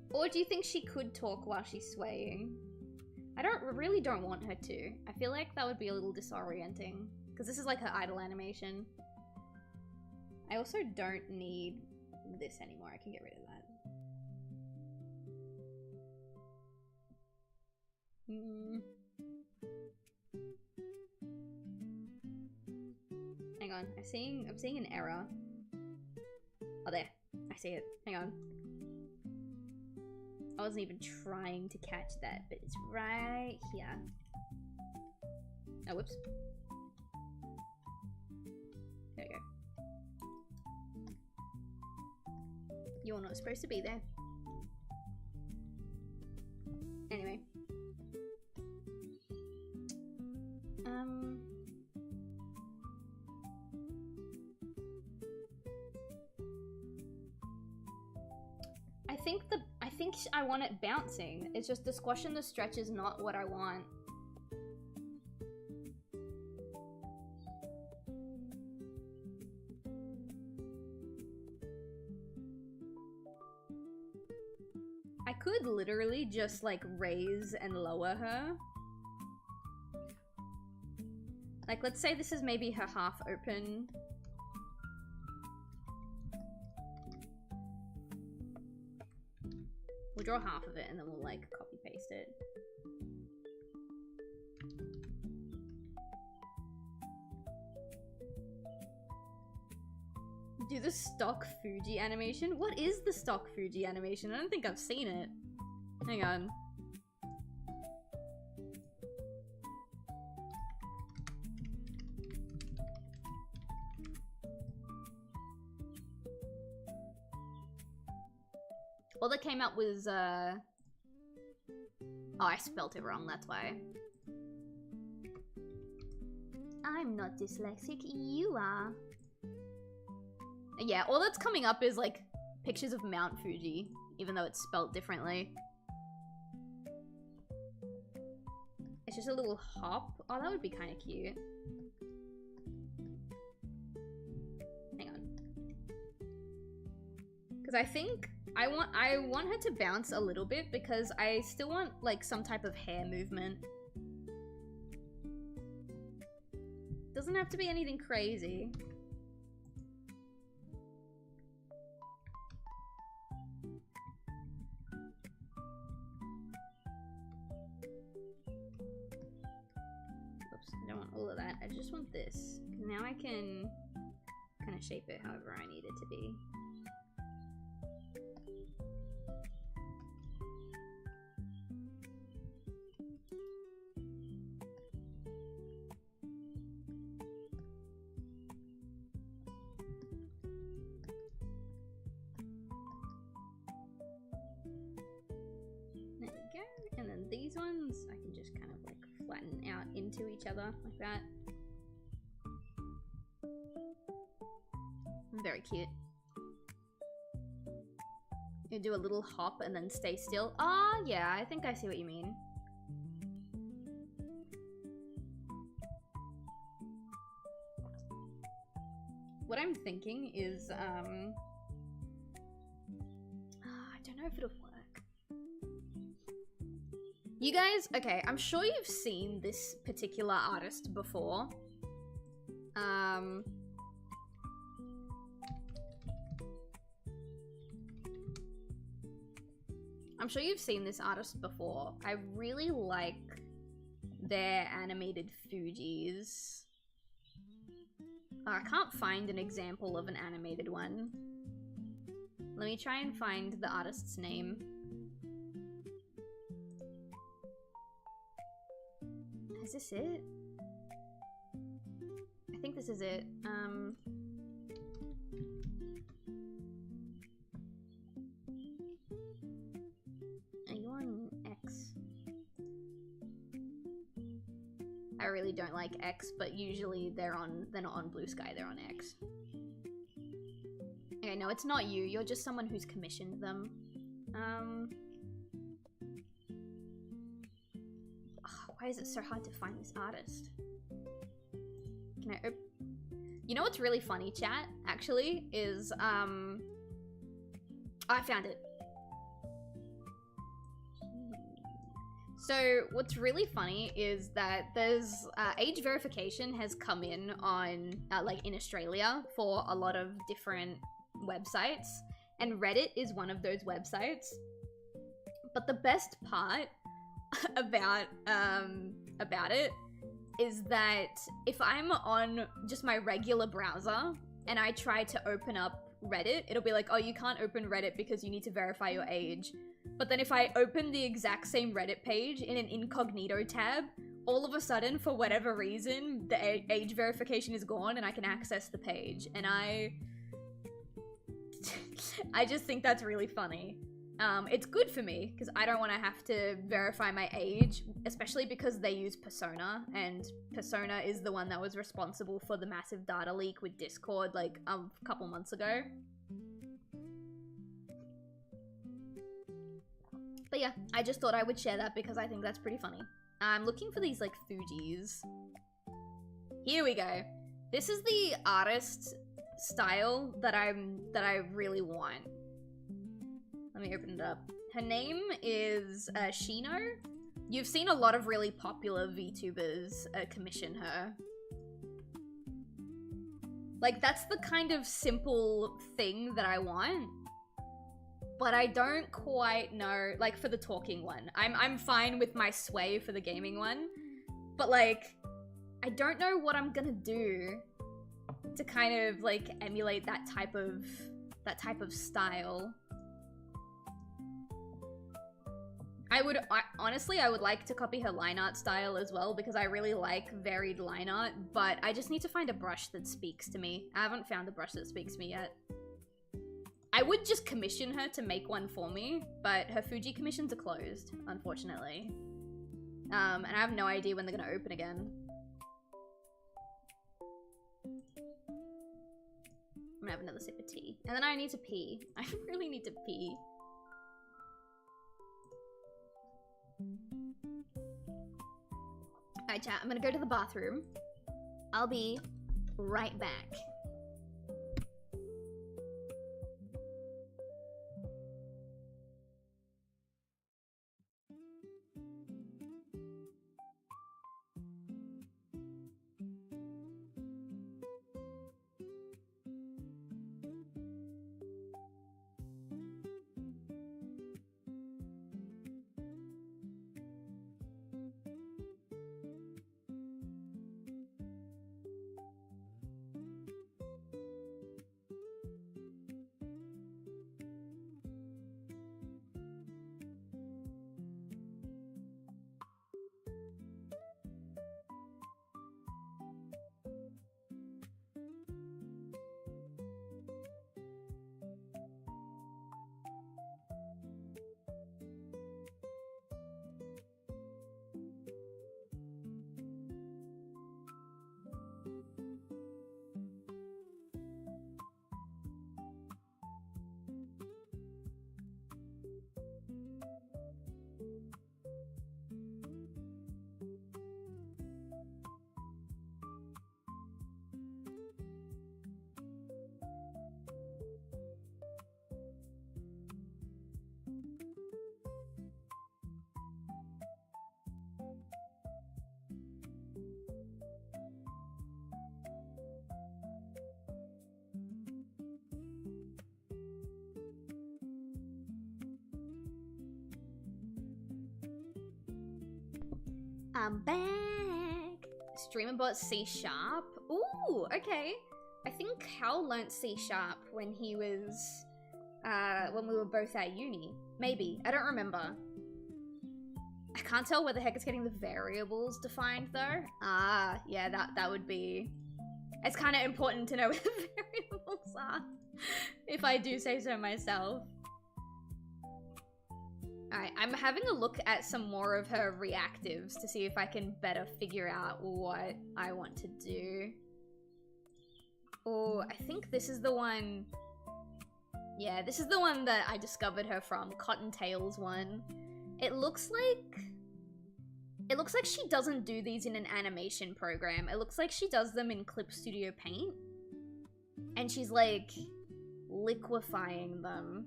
S2: Or do you think she could talk while she's swaying? I really don't want her to. I feel like that would be a little disorienting. Because this is like her idle animation. I also don't need this anymore. I can get rid of that. Hang on, I'm seeing an error. Oh, there. I see it. Hang on. I wasn't even trying to catch that, but it's right here. Oh, whoops. There we go. You're not supposed to be there. Anyway. I think I want it bouncing. It's just the squash and the stretch is not what I want. I could literally just like raise and lower her. Like, let's say this is maybe her half open. We'll draw half of it and then we'll like copy paste it. Do the stock Fuji animation? What is the stock Fuji animation? I don't think I've seen it. Hang on. All that came up was, oh, I spelt it wrong, that's why. I'm not dyslexic, you are. Yeah, all that's coming up is, like, pictures of Mount Fuji, even though it's spelt differently. It's just a little hop. Oh, that would be kind of cute. Hang on. Because I think I want her to bounce a little bit because I still want like some type of hair movement. Doesn't have to be anything crazy. Oops, I don't want all of that. I just want this. Now I can kind of shape it however I need it to be. flatten out into each other like that. Very cute. You do a little hop and then stay still. Ah, yeah, I think I see what you mean. What I'm thinking is, I don't know if it'll work. You guys, okay, I'm sure you've seen this particular artist before. I'm sure you've seen this artist before. I really like their animated Fugees. I can't find an example of an animated one. Let me try and find the artist's name. Is this it? I think this is it. Are you on X? I really don't like X, but usually they're not on Bluesky, they're on X. Okay, no, it's not you. You're just someone who's commissioned them. Why is it so hard to find this artist? Can I You know what's really funny, chat, actually, is, I found it. So what's really funny is that there's age verification has come in on like in Australia for a lot of different websites, and Reddit is one of those websites. But the best part about it is that if I'm on just my regular browser and I try to open up Reddit, it'll be like, oh, you can't open Reddit because you need to verify your age. But then if I open the exact same Reddit page in an incognito tab, all of a sudden, for whatever reason, the age verification is gone and I can access the page. And I just think that's really funny. It's good for me because I don't want to have to verify my age, especially because they use Persona, and Persona is the one that was responsible for the massive data leak with Discord like a couple months ago. But yeah, I just thought I would share that because I think that's pretty funny. I'm looking for these like Fugees. Here we go. This is the artist style that I really want. Let me open it up. Her name is Shino. You've seen a lot of really popular VTubers commission her. Like, that's the kind of simple thing that I want. But I don't quite know, like, for the talking one. I'm fine with my Sway for the gaming one. But, like, I don't know what I'm gonna do to kind of, like, emulate that type of style. Honestly, I would like to copy her line art style as well because I really like varied line art, but I just need to find a brush that speaks to me. I haven't found a brush that speaks to me yet. I would just commission her to make one for me, but her Fuji commissions are closed, unfortunately. And I have no idea when they're gonna open again. I'm gonna have another sip of tea. And then I need to pee. I really need to pee. Alright, chat, I'm gonna go to the bathroom. I'll be right back. I'm back. Streamer bot C#. Ooh, okay. I think Hal learnt C# when he was, when we were both at uni. Maybe, I don't remember. I can't tell where the heck it's getting the variables defined though. Ah, yeah, that would be... It's kind of important to know where the variables are, if I do say so myself. Alright, I'm having a look at some more of her reactives to see if I can better figure out what I want to do. Oh, I think this is the one... Yeah, this is the one that I discovered her from, Cottontail's one. It looks like she doesn't do these in an animation program. It looks like she does them in Clip Studio Paint. And she's like liquefying them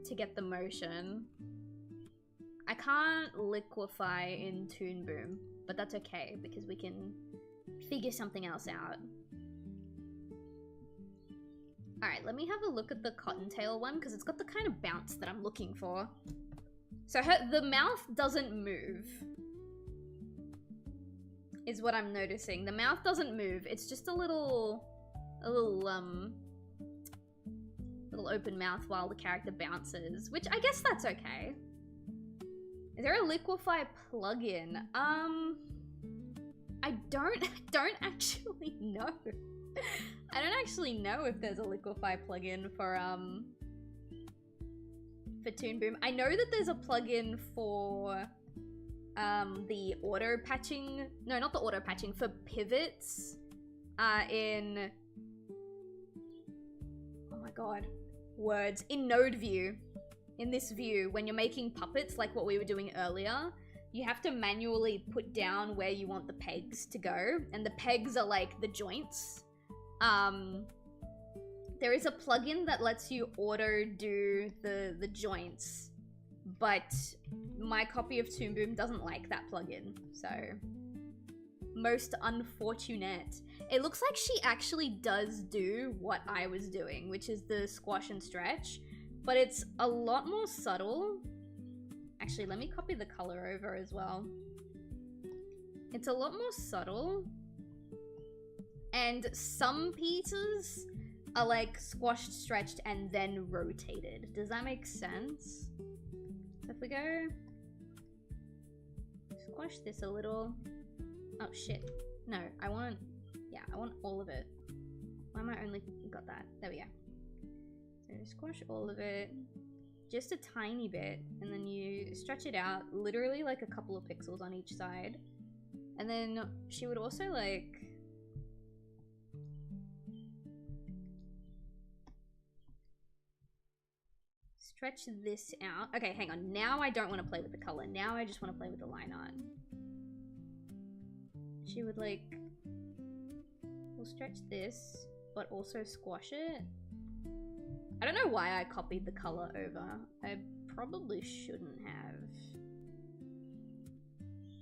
S2: to get the motion. I can't liquefy in Toon Boom, but that's okay because we can figure something else out. Alright, let me have a look at the Cottontail one because it's got the kind of bounce that I'm looking for. So the mouth doesn't move, is what I'm noticing. The mouth doesn't move. It's just a little open mouth while the character bounces, which I guess that's okay. Is there a liquefy plugin? I don't actually know. I don't actually know if there's a liquefy plugin for Toon Boom. I know that there's a plugin for the auto patching. No, not the auto patching, for pivots in, oh my god, words, in node view. In this view, when you're making puppets like what we were doing earlier, you have to manually put down where you want the pegs to go, and the pegs are like the joints. There is a plugin that lets you auto do the joints, but my copy of Toon Boom doesn't like that plugin, so most unfortunate. It looks like she actually does do what I was doing, which is the squash and stretch, but it's a lot more subtle. Actually, let me copy the color over as well. It's a lot more subtle, and some pieces are like squashed, stretched, and then rotated. Does that make sense? So if we go squash this a little. Oh shit. No, I want all of it. Why am I only got that? There we go. So squash all of it, just a tiny bit, and then you stretch it out literally like a couple of pixels on each side. And then she would also like stretch this out. Okay, hang on. Now I don't want to play with the color. Now I just want to play with the line art. She would like, we'll stretch this, but also squash it. I don't know why I copied the color over. I probably shouldn't have.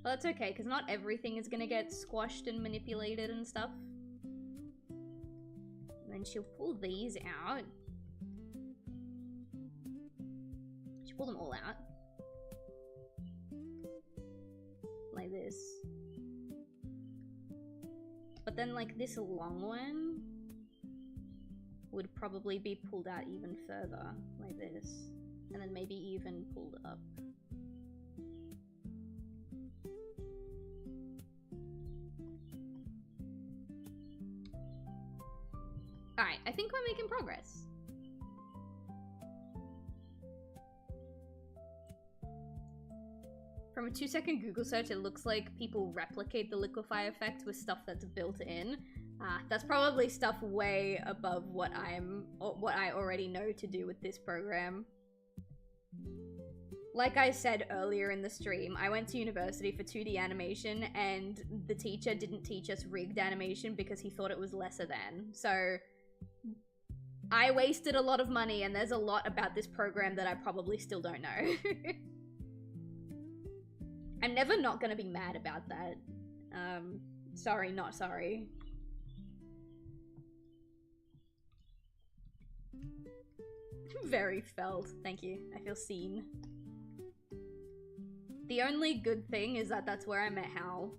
S2: But that's okay, because not everything is gonna get squashed and manipulated and stuff. And then she'll pull these out. She'll pull them all out. Like this. But then like this long one would probably be pulled out even further, like this. And then maybe even pulled up. Alright, I think we're making progress. From a 2-second Google search, it looks like people replicate the liquefy effect with stuff that's built in. That's probably stuff way above what I already know to do with this program. Like I said earlier in the stream, I went to university for 2D animation, and the teacher didn't teach us rigged animation because he thought it was lesser than. So I wasted a lot of money, and there's a lot about this program that I probably still don't know. I'm never not gonna be mad about that. Sorry, not sorry. Very felt. Thank you. I feel seen. The only good thing is that that's where I met Hal.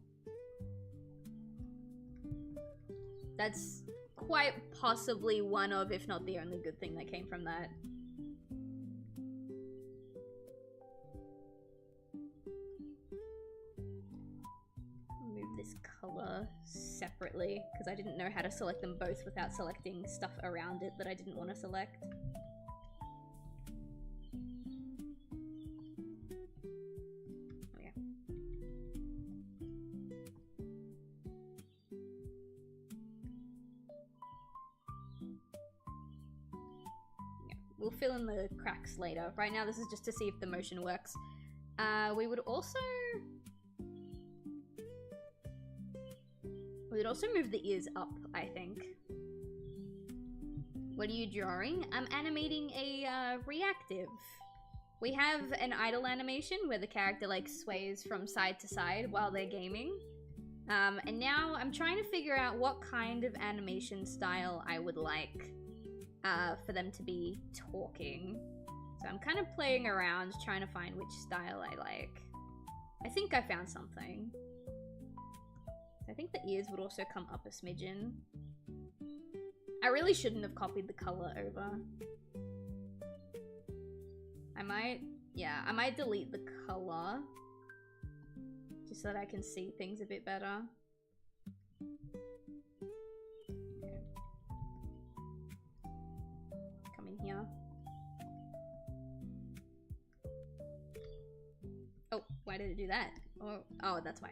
S2: That's quite possibly one of, if not the only good thing that came from that. Move this color separately, because I didn't know how to select them both without selecting stuff around it that I didn't want to select. We'll fill in the cracks later. Right now, this is just to see if the motion works. We would also move the ears up, I think. What are you drawing? I'm animating a reactive. We have an idle animation where the character like sways from side to side while they're gaming. And now I'm trying to figure out what kind of animation style I would like for them to be talking. So I'm kind of playing around trying to find which style I like. I think I found something. I think the ears would also come up a smidgen. I really shouldn't have copied the color over. I might delete the color just so that I can see things a bit better. Come in here. Oh, why did it do that? Oh, that's why.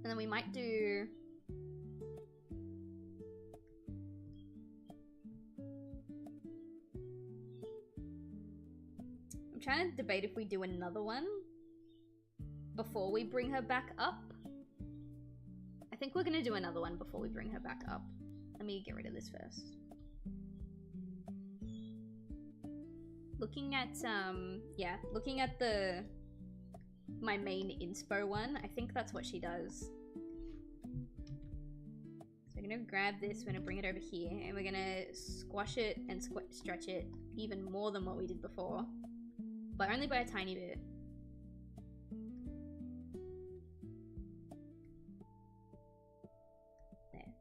S2: And then we might do... I'm trying to debate if we do another one before we bring her back up. I think we're gonna do another one before we bring her back up. Let me get rid of this first. Looking at, yeah, looking at my main inspo one, I think that's what she does. So we're gonna grab this, we're gonna bring it over here, and we're gonna squash it and stretch it even more than what we did before. But only by a tiny bit. There.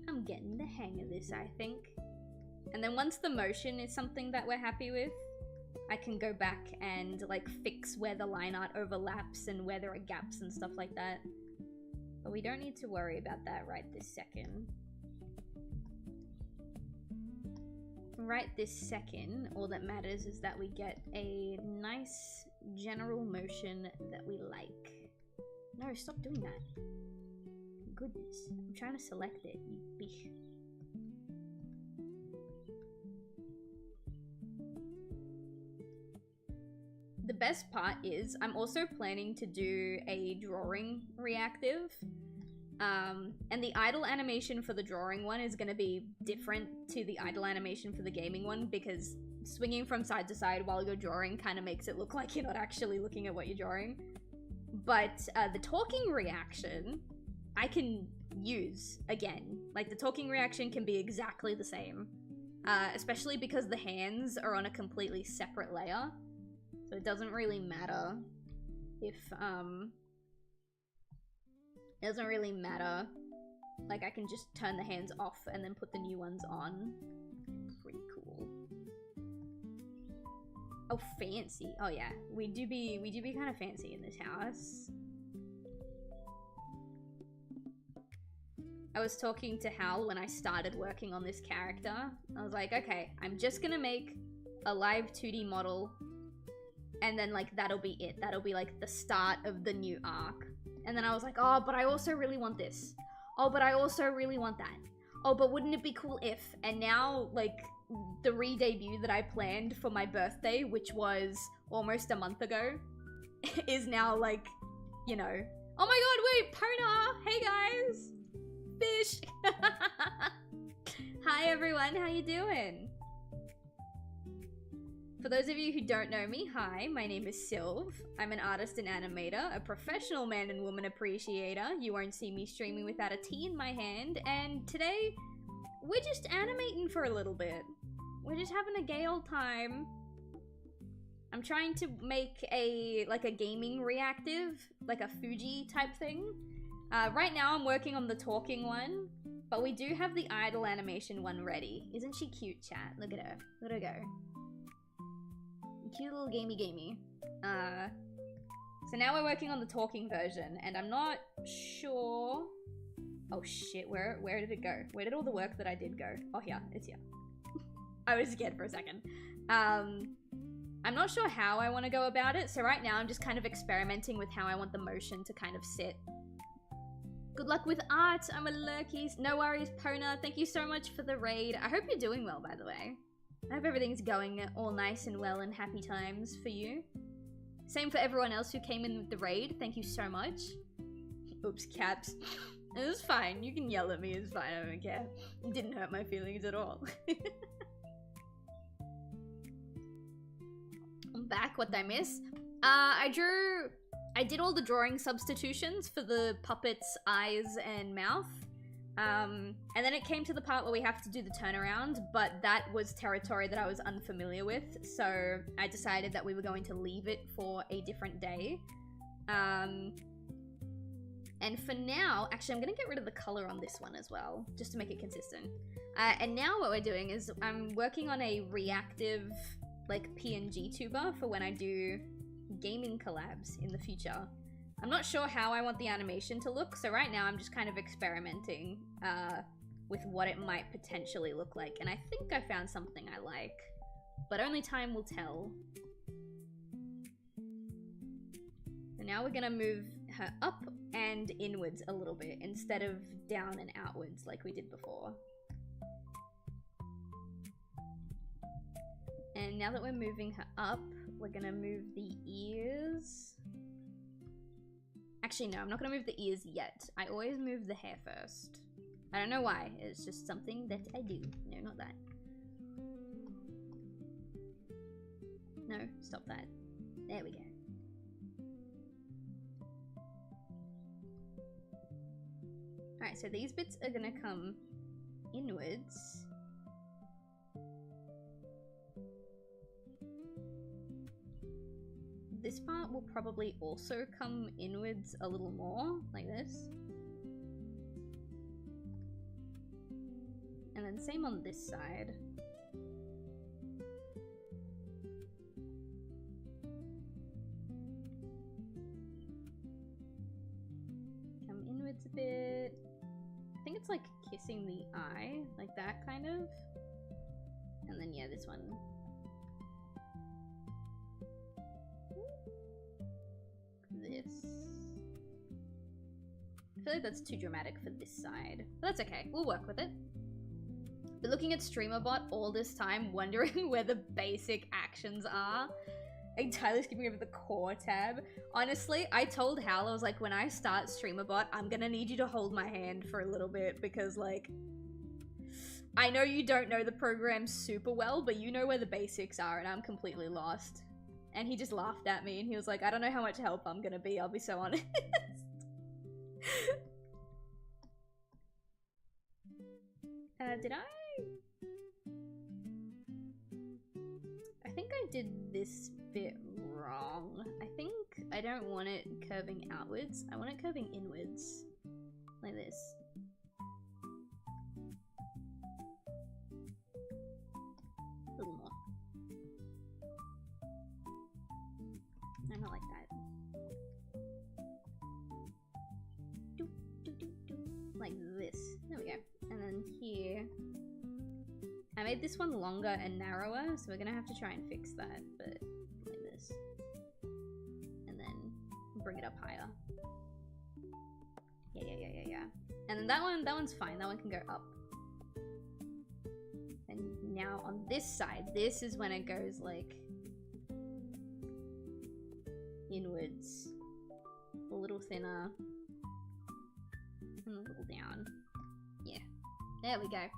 S2: I'm getting the hang of this, I think. And then once the motion is something that we're happy with, I can go back and like fix where the line art overlaps and where there are gaps and stuff like that. But we don't need to worry about that right this second. Right this second, all that matters is that we get a nice general motion that we like. No, stop doing that. Goodness, I'm trying to select it, you bitch. The best part is I'm also planning to do a drawing reactive. And the idle animation for the drawing one is going to be different to the idle animation for the gaming one because swinging from side to side while you're drawing kind of makes it look like you're not actually looking at what you're drawing. But the talking reaction I can use again. Like the talking reaction can be exactly the same, especially because the hands are on a completely separate layer. So it doesn't really matter if, it doesn't really matter. Like, I can just turn the hands off and then put the new ones on. Pretty cool. Oh, fancy. Oh, yeah. We do be kind of fancy in this house. I was talking to Hal when I started working on this character. I was like, okay, I'm just gonna make a live 2D model and then like that'll be it. That'll be like the start of the new arc. And then I was like, oh, but I also really want this. Oh, but I also really want that. Oh, but wouldn't it be cool if? And now like the re-debut that I planned for my birthday, which was almost a month ago, is now like, you know, oh my god, wait, Pona! Hey guys! Fish! Hi everyone, how you doing? For those of you who don't know me, hi, my name is Sylv. I'm an artist and animator, a professional man and woman appreciator. You won't see me streaming without a tea in my hand, and today, we're just animating for a little bit. We're just having a gay old time. I'm trying to make a gaming reactive, like a Fuji type thing. Right now I'm working on the talking one, but we do have the idle animation one ready. Isn't she cute, chat? Look at her. Let her go. Cute little gamey. So now we're working on the talking version, and I'm not sure... Oh shit, where did it go? Where did all the work that I did go? Oh, here. It's here. I was scared for a second. I'm not sure how I want to go about it, so right now I'm just kind of experimenting with how I want the motion to kind of sit. Good luck with art, I'm a lurkies. No worries, Pona. Thank you so much for the raid. I hope you're doing well, by the way. I hope everything's going all nice and well and happy times for you. Same for everyone else who came in with the raid. Thank you so much. Oops, caps. It's fine. You can yell at me. It's fine. I don't care. It didn't hurt my feelings at all. I'm back. What did I miss? I did all the drawing substitutions for the puppet's eyes and mouth. And then it came to the part where we have to do the turnaround, but that was territory that I was unfamiliar with, so I decided that we were going to leave it for a different day. And for now, actually I'm gonna get rid of the color on this one as well, just to make it consistent. And now what we're doing is I'm working on a reactive, like, PNG tuber for when I do gaming collabs in the future. I'm not sure how I want the animation to look, so right now I'm just kind of experimenting with what it might potentially look like, and I think I found something I like, but only time will tell. So now we're gonna move her up and inwards a little bit, instead of down and outwards like we did before. And now that we're moving her up, we're gonna move the ears. Actually, no, I'm not gonna move the ears yet. I always move the hair first. I don't know why, it's just something that I do. No, not that. No, stop that. There we go. Alright, so these bits are gonna come inwards. This part will probably also come inwards a little more, like this. And then same on this side. Come inwards a bit. I think it's like kissing the eye, like that kind of. And then yeah, this one. This. I feel like that's too dramatic for this side, but that's okay, we'll work with it. Been looking at StreamerBot all this time, wondering where the basic actions are. Entirely skipping over the core tab. Honestly, I told Hal, I was like, when I start StreamerBot, I'm gonna need you to hold my hand for a little bit, because like, I know you don't know the program super well, but you know where the basics are, and I'm completely lost. And he just laughed at me, and he was like, I don't know how much help I'm gonna be, I'll be so honest. Did I? I think I did this bit wrong. I think I don't want it curving outwards. I want it curving inwards. Like this. A little more. No, not like that. Do, do, do, do. Like this. There we go. And then here. I made this one longer and narrower, so we're gonna have to try and fix that, but like this. And then bring it up higher. Yeah. And then that one's fine, that one can go up. And now on this side, this is when it goes like inwards. A little thinner. And a little down. Yeah. There we go.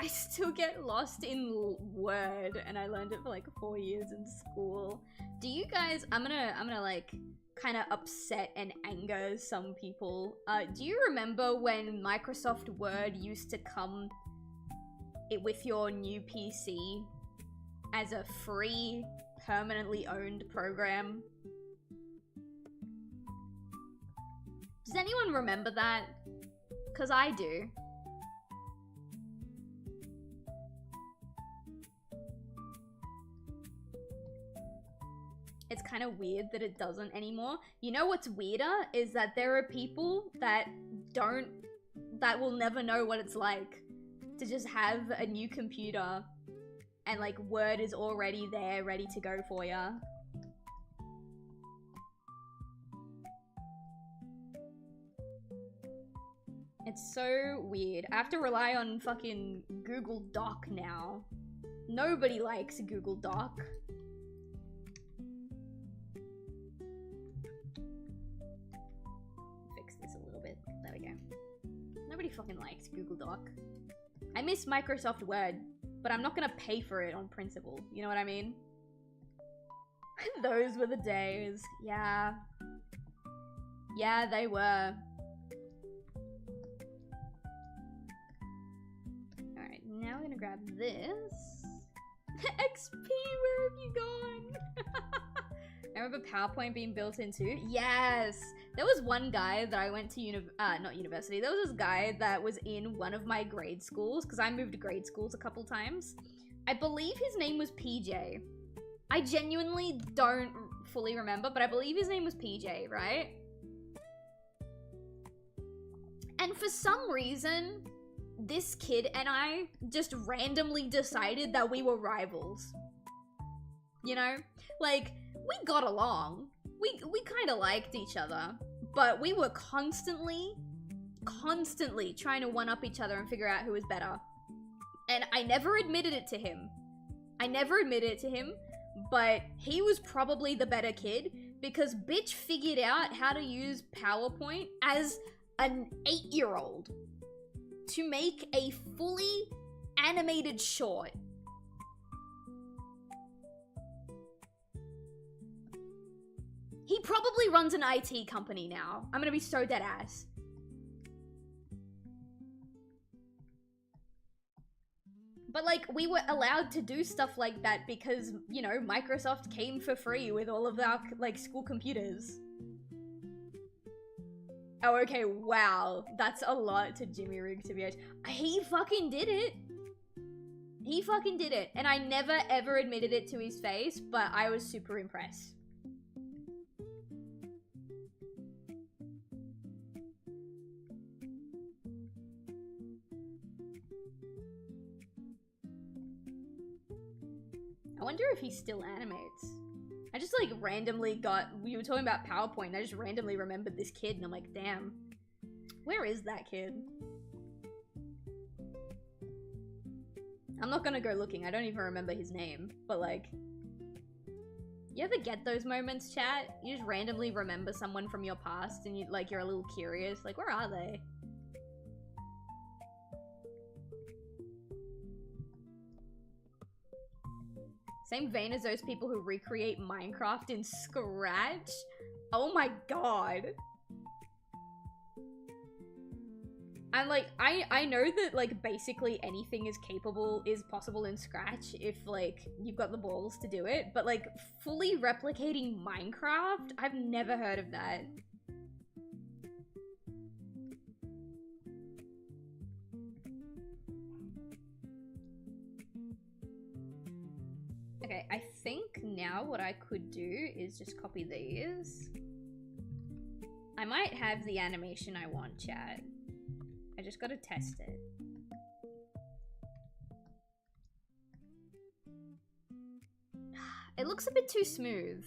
S2: I still get lost in Word, and I learned it for like 4 years in school. Do you guys, I'm gonna like kind of upset and anger some people. Do you remember when Microsoft Word used to come with your new PC as a free, permanently owned program? Does anyone remember that? 'Cause I do. It's kind of weird that it doesn't anymore. You know what's weirder is that there are people that will never know what it's like to just have a new computer and like Word is already there, ready to go for ya. It's so weird. I have to rely on fucking Google Doc now. Nobody likes Google Doc. Fix this a little bit. There we go. Nobody fucking likes Google Doc. I miss Microsoft Word, but I'm not gonna pay for it on principle. You know what I mean? Those were the days. Yeah. Yeah, they were. Alright, now we're gonna grab this. XP, where have you gone? I remember PowerPoint being built into. Yes! There was one guy that I went to not university. There was this guy that was in one of my grade schools, because I moved grade schools a couple times. I believe his name was PJ. I genuinely don't fully remember, but I believe his name was PJ, right? And for some reason, this kid and I just randomly decided that we were rivals. You know? Like, we got along. We kind of liked each other, but we were constantly trying to one-up each other and figure out who was better. And I never admitted it to him. But he was probably the better kid because bitch figured out how to use PowerPoint as an 8-year-old to make a fully animated short. He probably runs an IT company now. I'm gonna be so dead ass. But like, we were allowed to do stuff like that because, you know, Microsoft came for free with all of our, like, school computers. Oh, okay, wow. That's a lot to Jimmy Rig, to be honest. He fucking did it. He fucking did it. And I never ever admitted it to his face, but I was super impressed. I wonder if he still animates. I just like randomly we were talking about PowerPoint and I just randomly remembered this kid and I'm like, damn, where is that kid? I'm not gonna go looking, I don't even remember his name, but like, you ever get those moments, chat? You just randomly remember someone from your past and you're a little curious, like, where are they? Same vein as those people who recreate Minecraft in Scratch. Oh my god. I'm like, I know that like basically anything is possible in Scratch if like you've got the balls to do it, but like fully replicating Minecraft? I've never heard of that. Okay, I think now what I could do is just copy these. I might have the animation I want, chat. I just gotta test it. It looks a bit too smooth.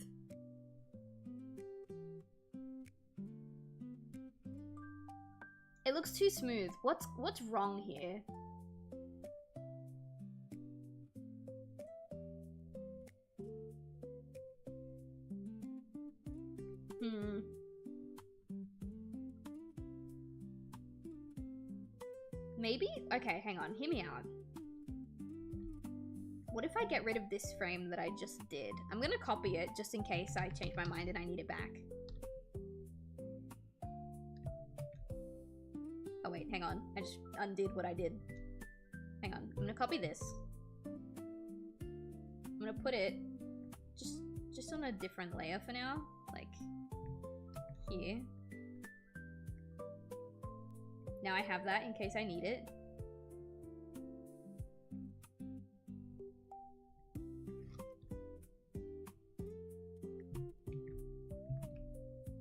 S2: It looks too smooth. What's wrong here? Maybe? Okay, hang on. Hear me out. What if I get rid of this frame that I just did? I'm gonna copy it just in case I change my mind and I need it back. Oh wait, hang on. I just undid what I did. Hang on. I'm gonna copy this. I'm gonna put it just on a different layer for now. Like here. Now I have that in case I need it.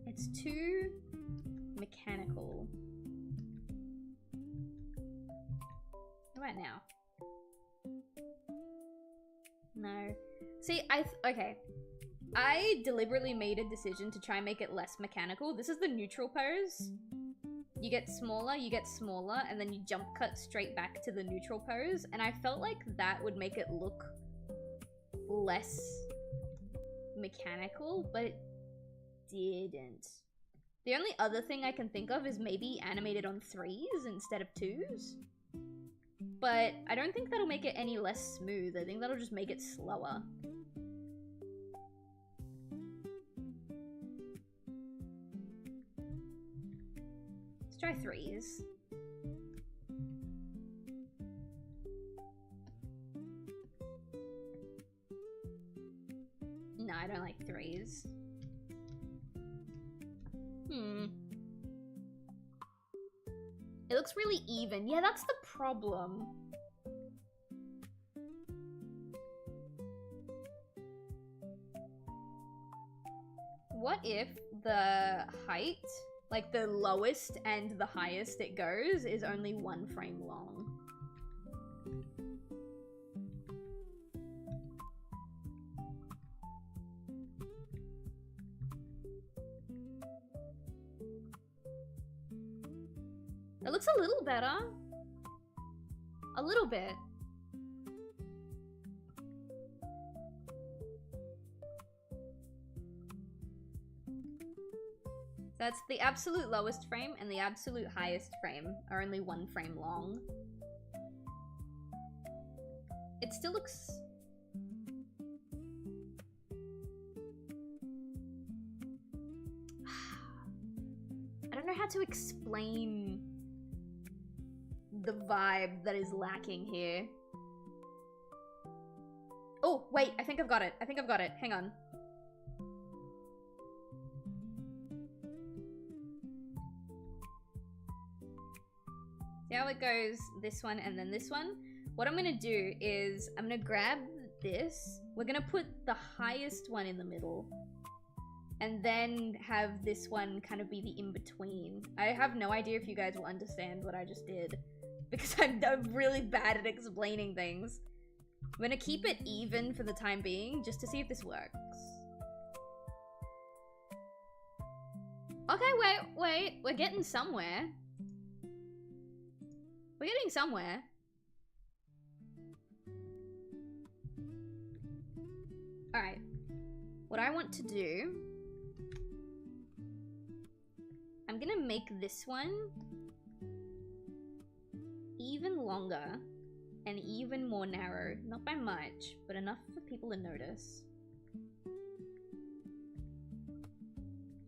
S2: It's too mechanical. What about now? No. See, okay. I deliberately made a decision to try and make it less mechanical. This is the neutral pose. You get smaller, and then you jump cut straight back to the neutral pose. And I felt like that would make it look less mechanical, but it didn't. The only other thing I can think of is maybe animated on 3s instead of 2s. But I don't think that'll make it any less smooth. I think that'll just make it slower. Let's try 3s. No, I don't like 3s. It looks really even. Yeah, that's the problem. What if the height, like the lowest and the highest it goes, is only 1 frame long? It looks a little better. A little bit. That's the absolute lowest frame and the absolute highest frame are only 1 frame long. It still looks... I don't know how to explain the vibe that is lacking here. Oh, wait, I think I've got it. Hang on. See how it goes, this one and then this one? What I'm gonna do is, I'm gonna grab this. We're gonna put the highest one in the middle. And then have this one kind of be the in-between. I have no idea if you guys will understand what I just did, because I'm really bad at explaining things. I'm gonna keep it even for the time being, just to see if this works. Okay, wait, we're getting somewhere. We're getting somewhere. Alright. What I want to do... I'm gonna make this one even longer and even more narrow. Not by much, but enough for people to notice.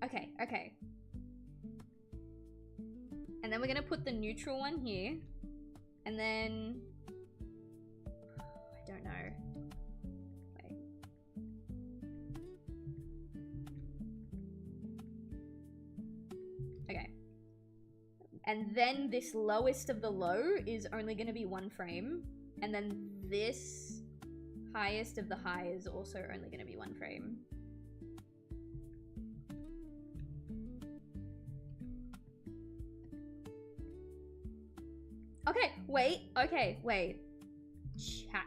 S2: Okay, okay. And then we're gonna put the neutral one here. And then... I don't know. Wait. Okay. And then this lowest of the low is only going to be 1 frame. And then this highest of the high is also only going to be 1 frame. Okay, wait. Okay, wait. Chat.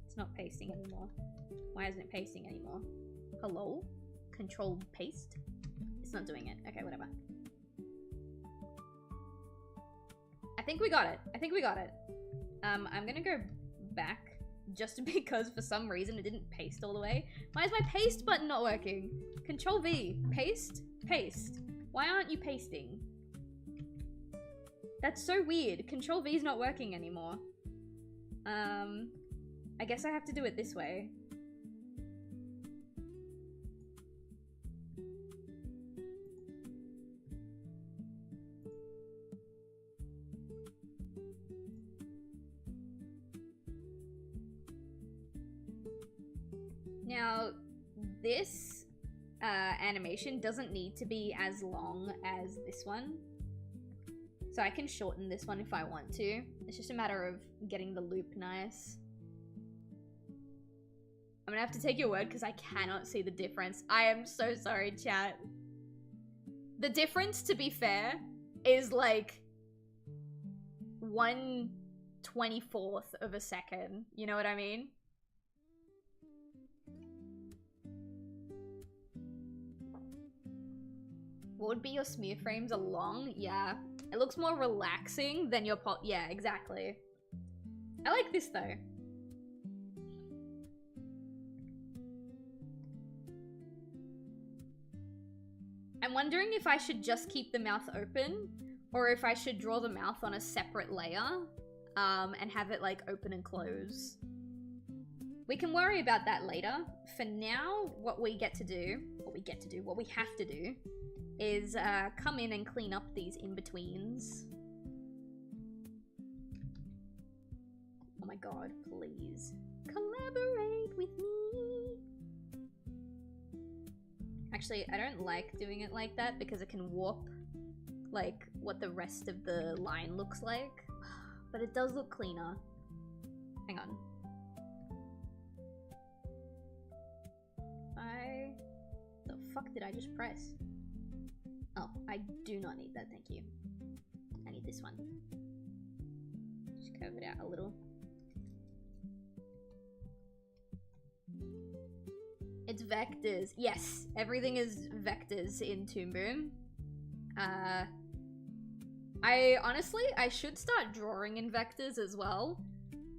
S2: It's not pasting anymore. Why isn't it pasting anymore? Hello? Control paste? It's not doing it. Okay, whatever. I think we got it. I'm gonna go back just because for some reason it didn't paste all the way. Why is my paste button not working? Control V. Paste? Paste. Why aren't you pasting? That's so weird. Control V is not working anymore. I guess I have to do it this way. Now, this animation doesn't need to be as long as this one. So I can shorten this one if I want to. It's just a matter of getting the loop nice. I'm gonna have to take your word because I cannot see the difference. I am so sorry, chat. The difference, to be fair, is like 1/24th of a second. You know what I mean? What would be your smear frames along? Yeah. It looks more relaxing than your pop. Yeah, exactly. I like this though. I'm wondering if I should just keep the mouth open or if I should draw the mouth on a separate layer and have it like open and close. We can worry about that later. For now, what we have to do is come in and clean up these in-betweens. Oh my god, please. Collaborate with me. Actually, I don't like doing it like that because it can warp like what the rest of the line looks like. But it does look cleaner. Hang on. The fuck did I just press? Oh, I do not need that, thank you. I need this one. Just curve it out a little. It's vectors. Yes, everything is vectors in Toon Boom. I should start drawing in vectors as well,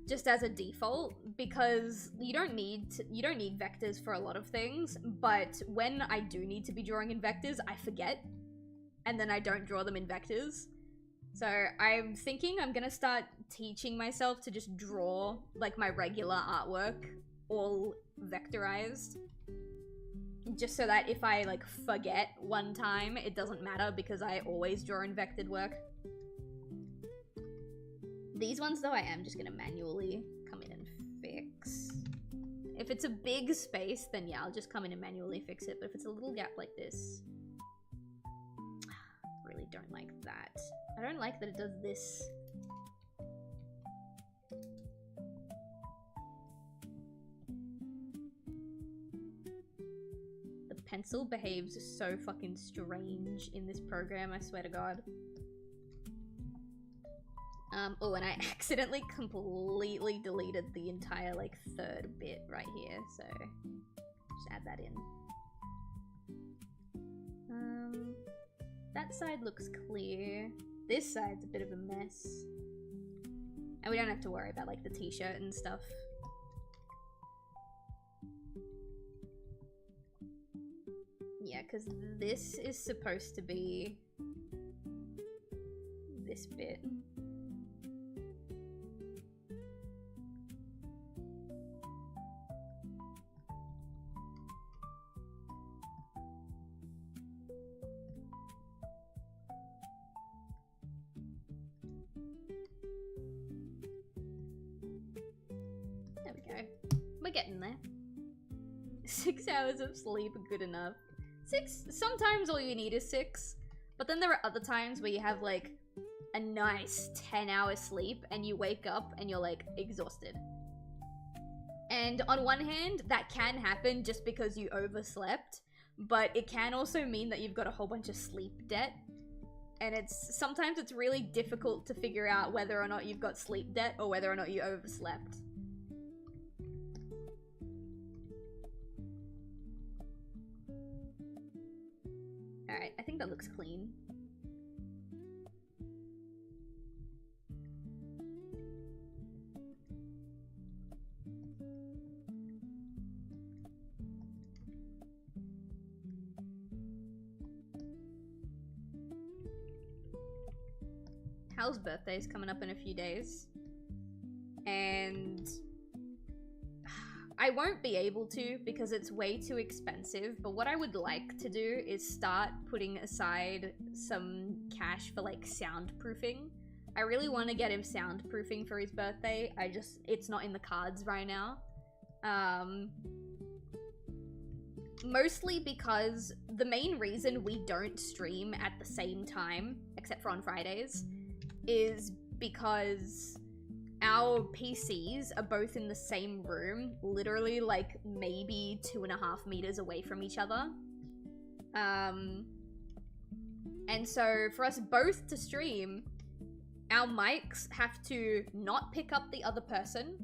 S2: just as a default, because you don't need vectors for a lot of things, but when I do need to be drawing in vectors, I forget, and then I don't draw them in vectors. So I'm thinking I'm gonna start teaching myself to just draw like my regular artwork all vectorized, just so that if I like forget one time, it doesn't matter because I always draw in vectored work. These ones though, I am just gonna manually come in and fix. If it's a big space, then yeah, I'll just come in and manually fix it. But if it's a little gap like this, really don't like that. I don't like that it does this. The pencil behaves so fucking strange in this program, I swear to God. Oh, and I accidentally completely deleted the entire, like, third bit right here, so just add that in. That side looks clear. This side's a bit of a mess. And we don't have to worry about, like, the t-shirt and stuff. Yeah, because this is supposed to be this bit. There we go. We're getting there. 6 hours of sleep are good enough. 6, sometimes all you need is 6, but then there are other times where you have like a nice 10-hour sleep and you wake up and you're like exhausted. And on one hand, that can happen just because you overslept, but it can also mean that you've got a whole bunch of sleep debt. And sometimes it's really difficult to figure out whether or not you've got sleep debt or whether or not you overslept. Alright, I think that looks clean. Hal's birthday's coming up in a few days. And I won't be able to because it's way too expensive, but what I would like to do is start putting aside some cash for like soundproofing. I really want to get him soundproofing for his birthday. It's not in the cards right now. Mostly because the main reason we don't stream at the same time, except for on Fridays, is because our PCs are both in the same room, literally like maybe 2.5 meters away from each other. And so for us both to stream, our mics have to not pick up the other person,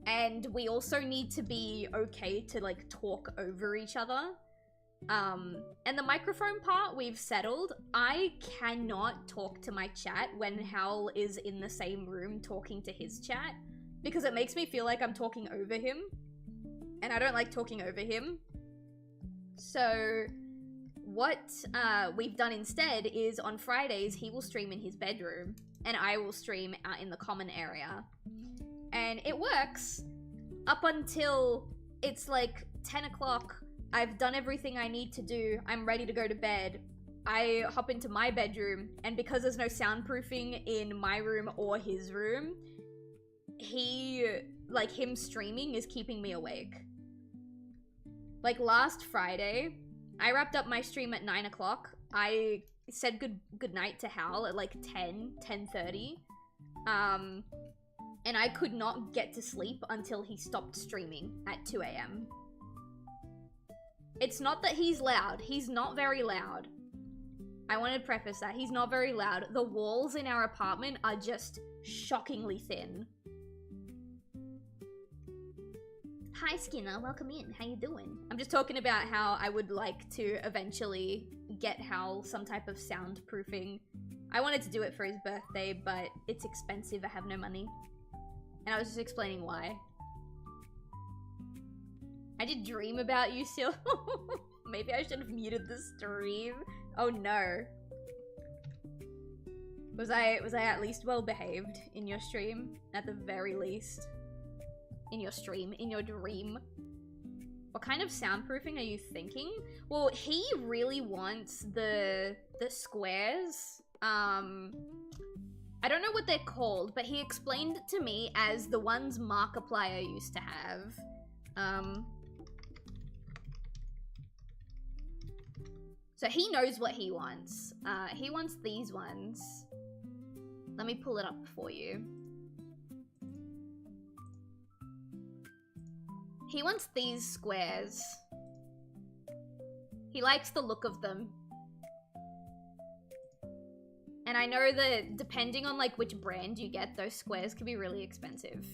S2: and we also need to be okay to like talk over each other. And the microphone part we've settled. I cannot talk to my chat when Hal is in the same room talking to his chat because it makes me feel like I'm talking over him, and I don't like talking over him. So what we've done instead is on Fridays he will stream in his bedroom and I will stream out in the common area. And it works up until it's like 10 o'clock. I've done everything I need to do. I'm ready to go to bed. I hop into my bedroom, and because there's no soundproofing in my room or his room, him streaming is keeping me awake. Like last Friday, I wrapped up my stream at 9 o'clock. I said good night to Hal at like 10:30. And I could not get to sleep until he stopped streaming at 2 a.m. It's not that he's loud. He's not very loud. I want to preface that. He's not very loud. The walls in our apartment are just shockingly thin. Hi, Skinner. Welcome in. How you doing? I'm just talking about how I would like to eventually get Hal some type of soundproofing. I wanted to do it for his birthday, but it's expensive. I have no money. And I was just explaining why. I did dream about you, Sil. Maybe I should have muted the stream. Oh no. Was I at least well behaved in your stream? At the very least. In your stream, in your dream. What kind of soundproofing are you thinking? Well, he really wants the squares. I don't know what they're called, but he explained it to me as the ones Markiplier used to have. So he knows what he wants. He wants these ones. Let me pull it up for you. He wants these squares. He likes the look of them. And I know that depending on like which brand you get, those squares can be really expensive.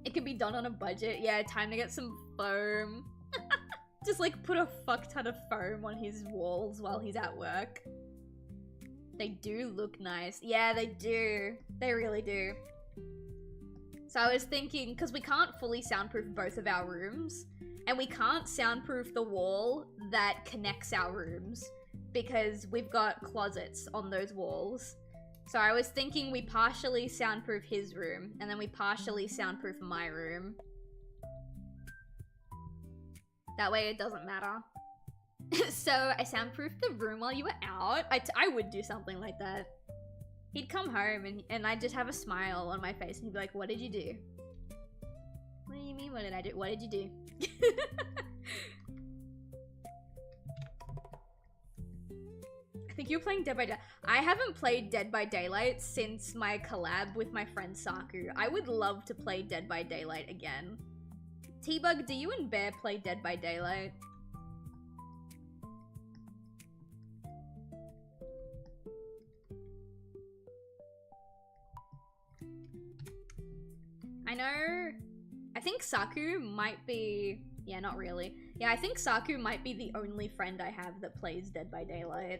S2: It could be done on a budget. Yeah, time to get some foam. Just like put a fuck ton of foam on his walls while he's at work. They do look nice. Yeah, they do. They really do. So I was thinking, because we can't fully soundproof both of our rooms, and we can't soundproof the wall that connects our rooms, because we've got closets on those walls. So I was thinking we partially soundproof his room, and then we partially soundproof my room. That way it doesn't matter. So I soundproofed the room while you were out. I would do something like that. He'd come home and I'd just have a smile on my face and he'd be like, what did you do? What do you mean, what did I do? What did you do? I think you were playing Dead by Daylight. I haven't played Dead by Daylight since my collab with my friend Saku. I would love to play Dead by Daylight again. T-Bug, do you and Bear play Dead by Daylight? I think Saku might be, yeah, not really. Yeah, I think Saku might be the only friend I have that plays Dead by Daylight.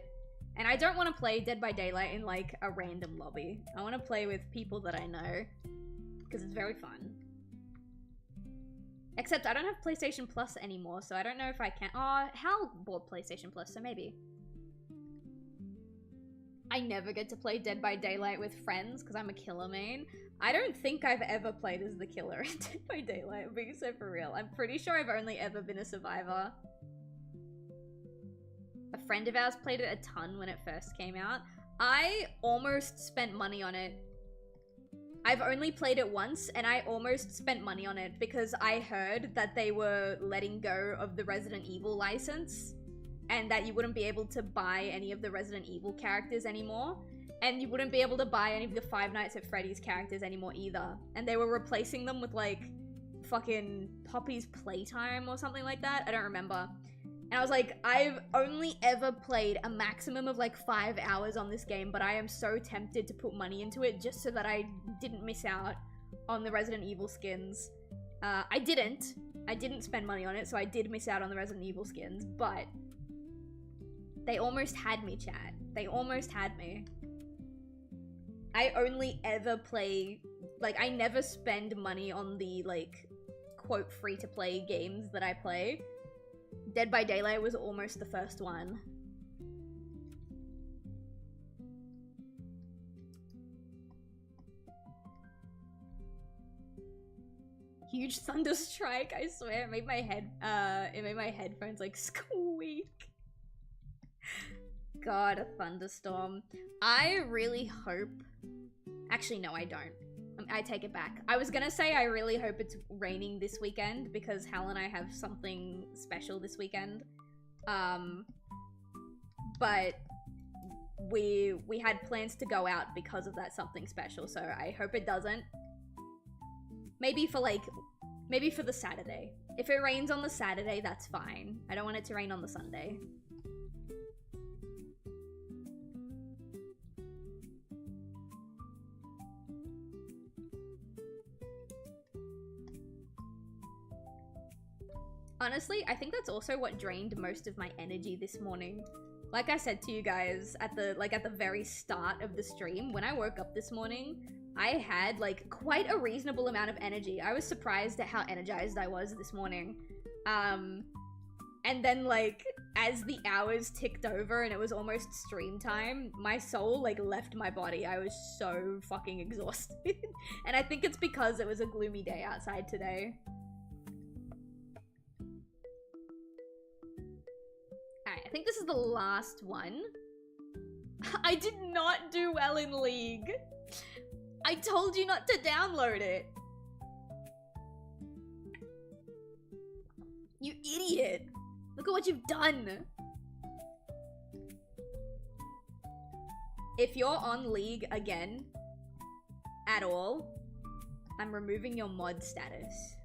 S2: And I don't want to play Dead by Daylight in like a random lobby. I want to play with people that I know, because it's very fun. Except I don't have PlayStation Plus anymore, so I don't know if I can. Oh, Hal bought PlayStation Plus, so maybe. I never get to play Dead by Daylight with friends because I'm a killer main. I don't think I've ever played as the killer in Dead by Daylight, being so for real. I'm pretty sure I've only ever been a survivor. A friend of ours played it a ton when it first came out. I almost spent money on it. I've only played it once, and I almost spent money on it because I heard that they were letting go of the Resident Evil license and that you wouldn't be able to buy any of the Resident Evil characters anymore, and you wouldn't be able to buy any of the Five Nights at Freddy's characters anymore either. And they were replacing them with, like, fucking Poppy's Playtime or something like that. I don't remember. And I was like, I've only ever played a maximum of like 5 hours on this game, but I am so tempted to put money into it just so that I didn't miss out on the Resident Evil skins. I didn't spend money on it, so I did miss out on the Resident Evil skins, but they almost had me, chat. They almost had me. I only ever play, like, I never spend money on the, like, quote, free-to-play games that I play. Dead by Daylight was almost the first one. Huge thunder strike, I swear. It made my headphones like squeak. God, a thunderstorm. I really hope... Actually, no, I don't. I take it back. I was gonna say I really hope it's raining this weekend because Hal and I have something special this weekend. But we had plans to go out because of that something special, so I hope it doesn't. Maybe for the Saturday. If it rains on the Saturday, that's fine. I don't want it to rain on the Sunday. Honestly, I think that's also what drained most of my energy this morning. Like I said to you guys at the very start of the stream, when I woke up this morning, I had like quite a reasonable amount of energy. I was surprised at how energized I was this morning. And then like as the hours ticked over and it was almost stream time, my soul like left my body. I was so fucking exhausted. And I think it's because it was a gloomy day outside today. Alright, I think this is the last one. I did not do well in League. I told you not to download it. You idiot. Look at what you've done. If you're on League again, at all, I'm removing your mod status.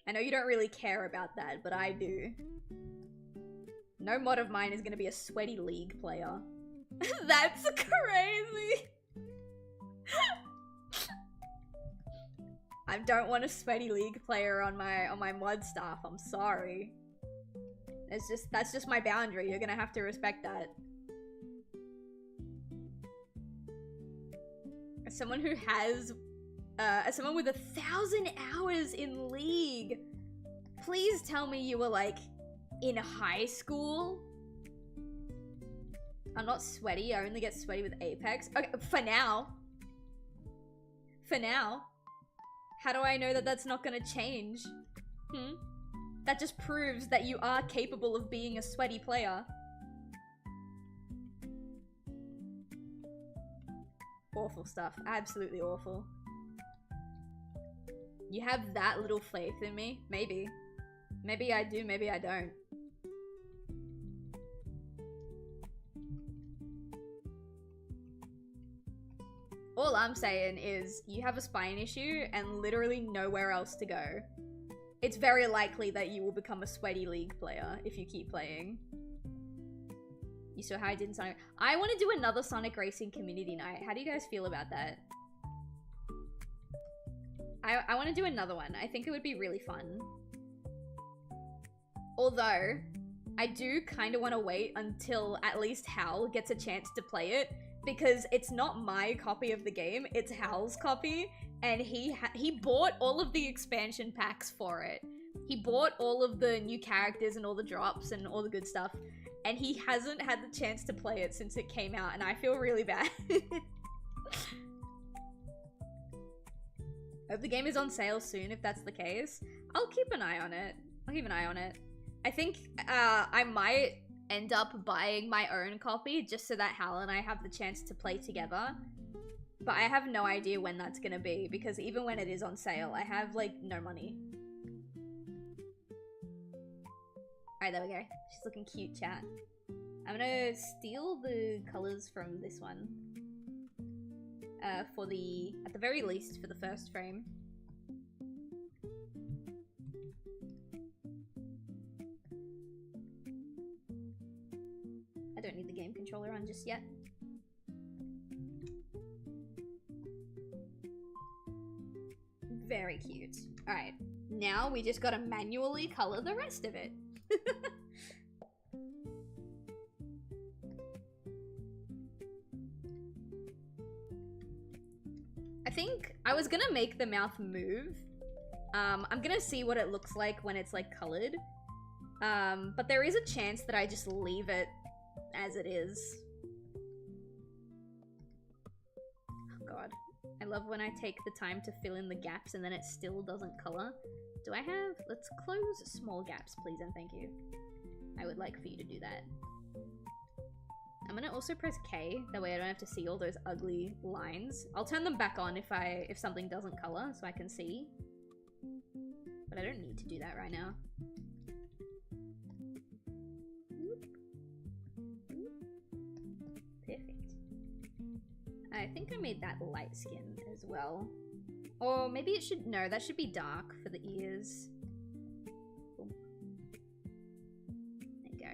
S2: I know you don't really care about that, but I do. No mod of mine is gonna be a sweaty League player. That's crazy! I don't want a sweaty League player on my mod staff, I'm sorry. That's just my boundary, you're gonna have to respect that. As someone who has as someone with 1,000 hours in League, please tell me you were like in high school. I'm not sweaty, I only get sweaty with Apex. Okay, for now. For now. How do I know that that's not gonna change? That just proves that you are capable of being a sweaty player. Awful stuff, absolutely awful. You have that little faith in me? Maybe. Maybe I do, maybe I don't. All I'm saying is, you have a spine issue and literally nowhere else to go. It's very likely that you will become a sweaty League player if you keep playing. You saw how I did in Sonic. I want to do another Sonic Racing community night. How do you guys feel about that? I want to do another one. I think it would be really fun. Although, I do kind of want to wait until at least Hal gets a chance to play it, because it's not my copy of the game, it's Hal's copy, and he bought all of the expansion packs for it. He bought all of the new characters and all the drops and all the good stuff, and he hasn't had the chance to play it since it came out, and I feel really bad. Hope the game is on sale soon if that's the case. I'll keep an eye on it. I'll keep an eye on it. I think I might end up buying my own copy just so that Hal and I have the chance to play together. But I have no idea when that's gonna be, because even when it is on sale, I have, like, no money. Alright, there we go. She's looking cute, chat. I'm gonna steal the colors from this one. At the very least, for the first frame. I don't need the game controller on just yet. Very cute. Alright, now we just gotta manually color the rest of it. I think I was gonna make the mouth move. I'm gonna see what it looks like when it's, like, colored. But there is a chance that I just leave it as it is. Oh god. I love when I take the time to fill in the gaps and then it still doesn't color. Do I have... Let's close small gaps, please, and thank you. I would like for you to do that. I'm gonna also press K, that way I don't have to see all those ugly lines. I'll turn them back on if something doesn't color, so I can see. But I don't need to do that right now. Perfect. I think I made that light skin as well. Or maybe it should... No, that should be dark for the ears. Boom. There you go.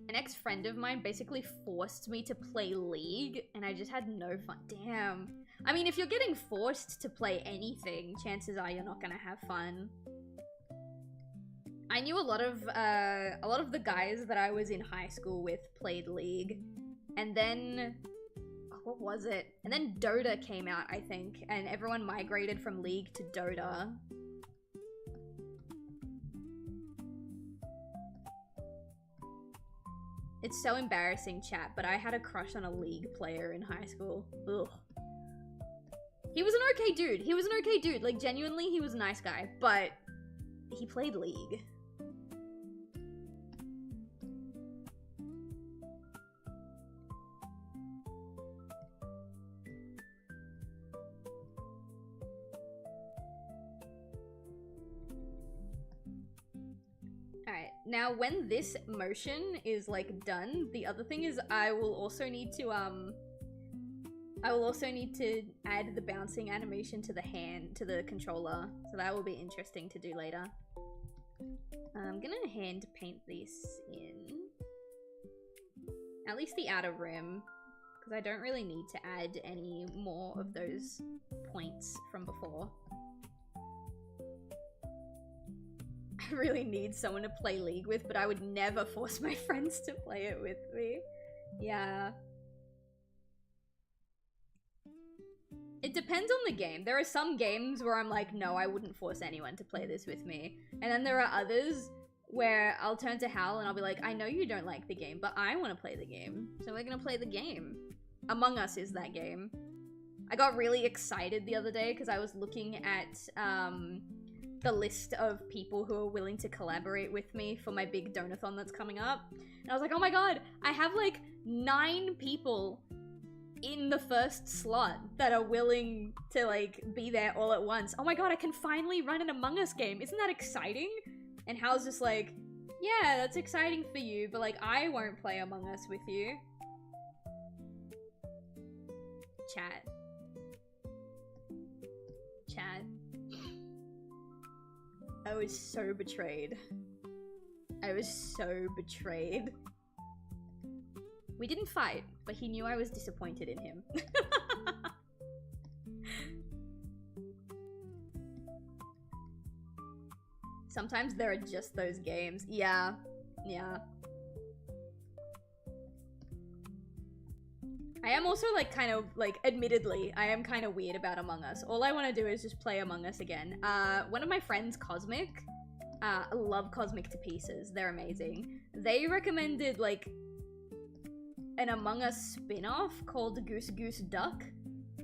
S2: An ex-friend of mine basically forced me to play League, and I just had no fun. Damn. I mean, if you're getting forced to play anything, chances are you're not gonna have fun. I knew a lot of the guys that I was in high school with played League, and then... Oh, what was it? And then Dota came out, I think, and everyone migrated from League to Dota. It's so embarrassing, chat, but I had a crush on a League player in high school. Ugh. He was an okay dude. He was an okay dude. Like, genuinely, he was a nice guy, but he played League. Alright, now when this motion is, like, done, the other thing is I will also need to add the bouncing animation to the hand, to the controller, so that will be interesting to do later. I'm gonna hand paint this in. At least the outer rim, because I don't really need to add any more of those points from before. I really need someone to play League with, but I would never force my friends to play it with me. Yeah. It depends on the game. There are some games where I'm like, no, I wouldn't force anyone to play this with me. And then there are others where I'll turn to Hal and I'll be like, I know you don't like the game, but I want to play the game. So we're gonna play the game. Among Us is that game. I got really excited the other day because I was looking at the list of people who are willing to collaborate with me for my big donathon that's coming up. And I was like, oh my god, I have like 9 people in the first slot that are willing to, like, be there all at once. Oh my god, I can finally run an Among Us game. Isn't that exciting? And Hal's just like, yeah, that's exciting for you, but, like, I won't play Among Us with you. Chat. Chat. I was so betrayed. I was so betrayed. We didn't fight, but he knew I was disappointed in him. Sometimes there are just those games. Yeah. Yeah. I am also like kind of like, admittedly, I am kind of weird about Among Us. All I want to do is just play Among Us again. One of my friends, Cosmic, I love Cosmic to pieces. They're amazing. They recommended like an Among Us spin-off called Goose Goose Duck.